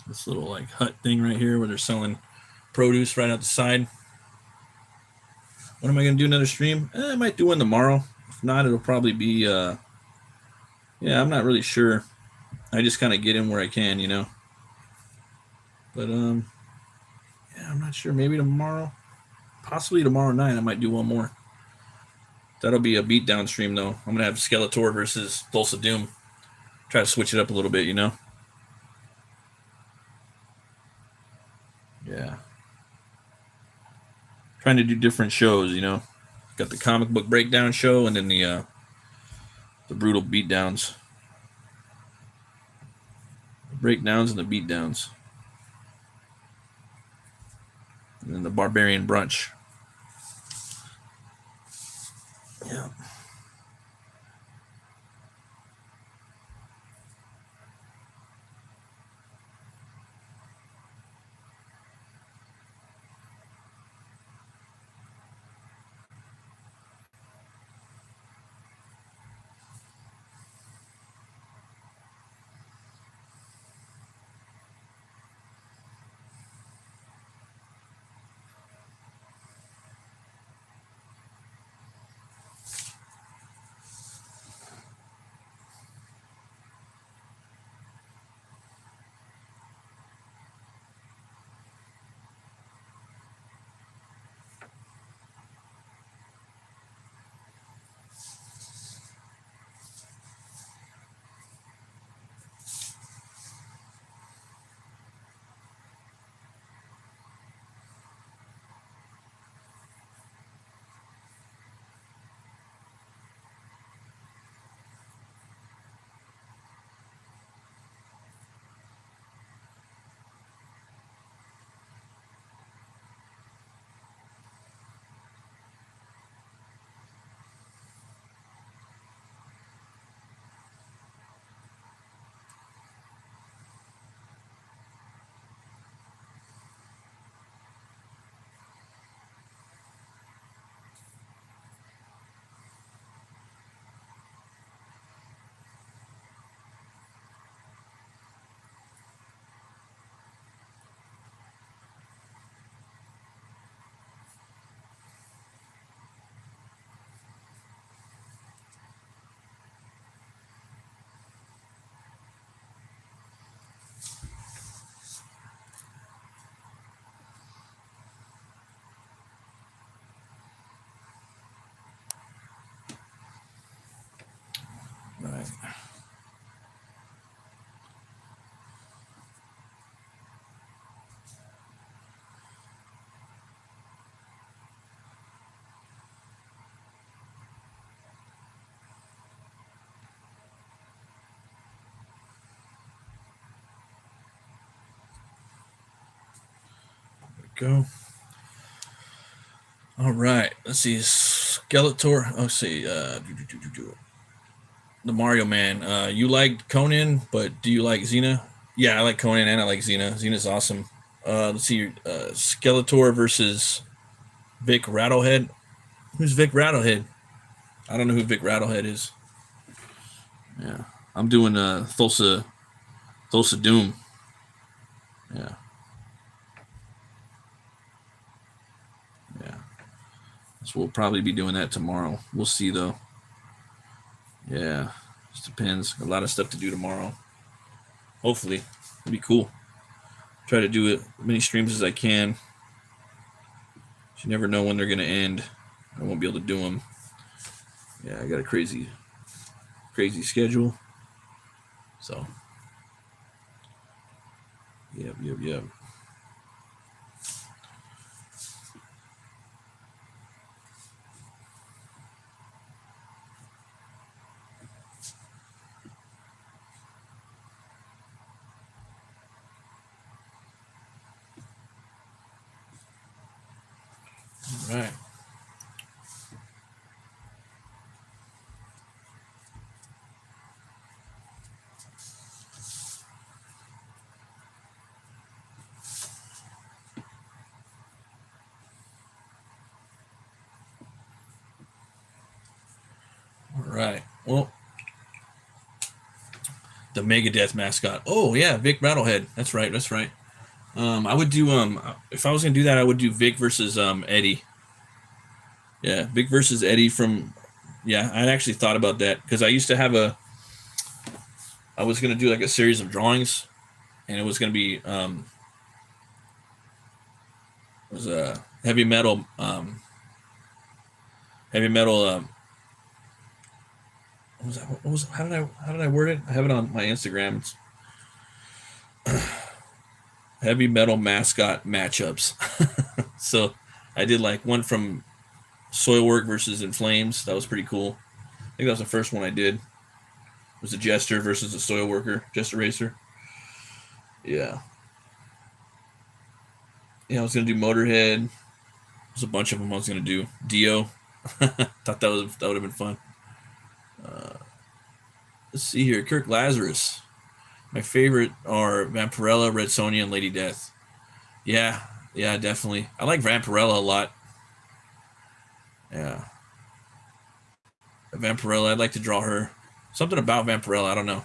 This little like hut thing right here where they're selling produce right out the side. When am I gonna do another stream? I might do one tomorrow. If not, it'll probably be yeah, I'm not really sure. I just kind of get in where I can, you know. But yeah, I'm not sure. Maybe tomorrow, possibly tomorrow night, I might do one more. That'll be a beatdown stream though. I'm gonna have Skeletor versus Pulse of Doom. Try to switch it up a little bit, you know. Yeah. Trying to do different shows, you know. Got the comic book breakdown show and then the brutal beatdowns. The breakdowns and the beatdowns. And then the barbarian brunch. Yeah. Go. All right, let's see. Skeletor. Let's see. The Mario Man. You liked Conan, but do you like Xena? Yeah, I like Conan and I like Xena. Xena's awesome. Let's see. Skeletor versus Vic Rattlehead. Who's Vic Rattlehead? I don't know who Vic Rattlehead is. Yeah, I'm doing Thulsa Doom. Yeah. So we'll probably be doing that tomorrow. We'll see though. Yeah, just depends. A lot of stuff to do tomorrow. Hopefully, it'll be cool. Try to do it as many streams as I can. You never know when they're gonna end. I won't be able to do them. Yeah, I got a crazy schedule. So, yep. All right. Right. Well, the Megadeth mascot. Oh yeah, Vic Rattlehead. That's right. I would do if I was gonna do that, I would do Vic versus Eddie. Yeah, Vic versus Eddie from. Yeah, I actually thought about that because I used to have I was gonna do like a series of drawings, and it was gonna be it was a heavy metal what was that? What was how did I word it? I have it on my Instagram. It's heavy metal mascot matchups. So I did like one from Soilwork versus In Flames. That was pretty cool. I think that was the first one I did. It was a Jester versus a Soil Worker, Jester Racer. Yeah. Yeah, I was gonna do Motorhead. There's a bunch of them I was gonna do. Dio. Thought that would have been fun. Let's see here. Kirk Lazarus. My favorite are Vampirella, Red Sonja, and Lady Death. Yeah, definitely. I like Vampirella a lot. Yeah. Vampirella, I'd like to draw her. Something about Vampirella, I don't know.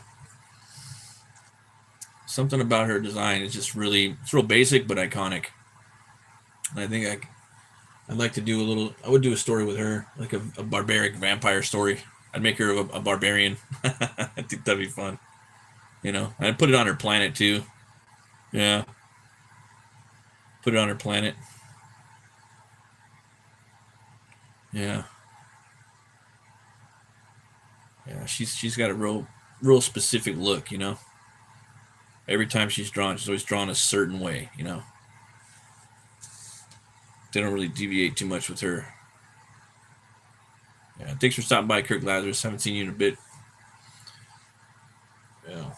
Something about her design is just it's real basic but iconic. And I think I'd like to do I would do a story with her, like a barbaric vampire story. I'd make her a barbarian. I think that'd be fun. I'd put it on her planet too. Yeah. Put it on her planet. Yeah. Yeah, she's got a real specific look, Every time she's drawn, she's always drawn a certain way, They don't really deviate too much with her. Yeah, thanks for stopping by, Kirk Lazarus. Haven't seen you in a bit. Yeah.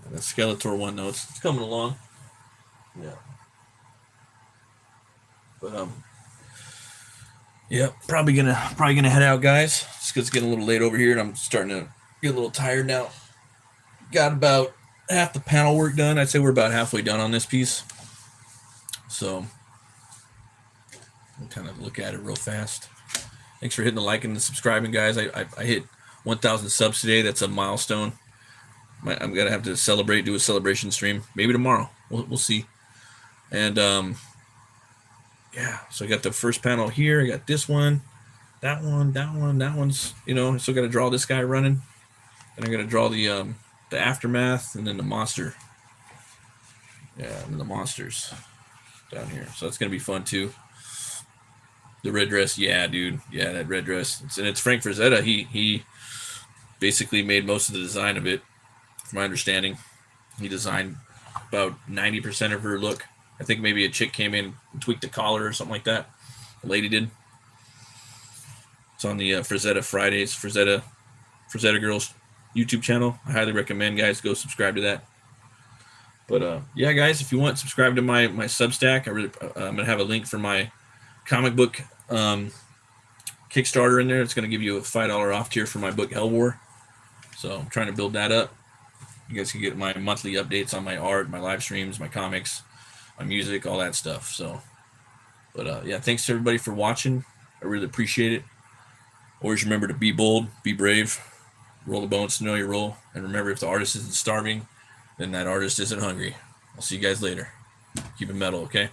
The Skeletor one, though, it's coming along. Yeah. But yeah, probably gonna head out, guys. Just 'cause it's getting a little late over here, and I'm starting to get a little tired now. Got about half the panel work done. I'd say we're about halfway done on this piece. So I'll kind of look at it real fast. Thanks for hitting the like and the subscribing, guys. I hit 1,000 subs today. That's a milestone. I'm gonna have to do a celebration stream. Maybe tomorrow. We'll see. And yeah. So I got the first panel here. I got this one, that one. That one's I still got to draw this guy running, and I got to draw the aftermath, and then the monster. Yeah, and then the monsters down here. So that's gonna be fun too. The red dress, yeah, dude. Yeah, that red dress. It's Frank Frazetta. He basically made most of the design of it, from my understanding. He designed about 90% of her look. I think maybe a chick came in and tweaked the collar or something like that. A lady did. It's on the Frazetta Fridays, Frazetta Girls YouTube channel. I highly recommend, guys, go subscribe to that. But yeah, guys, if you want, subscribe to my Substack. I'm gonna have a link for my comic book Kickstarter in there. It's gonna give you a $5 off tier for my book HELWÄR. So I'm trying to build that up. You guys can get my monthly updates on my art, my live streams, my comics, my music, all that stuff. So, but yeah, thanks to everybody for watching. I really appreciate it. Always remember to be bold, be brave, roll the bones to know your role, and remember, if the artist isn't starving, then that artist isn't hungry. I'll see you guys later. Keep it metal, okay?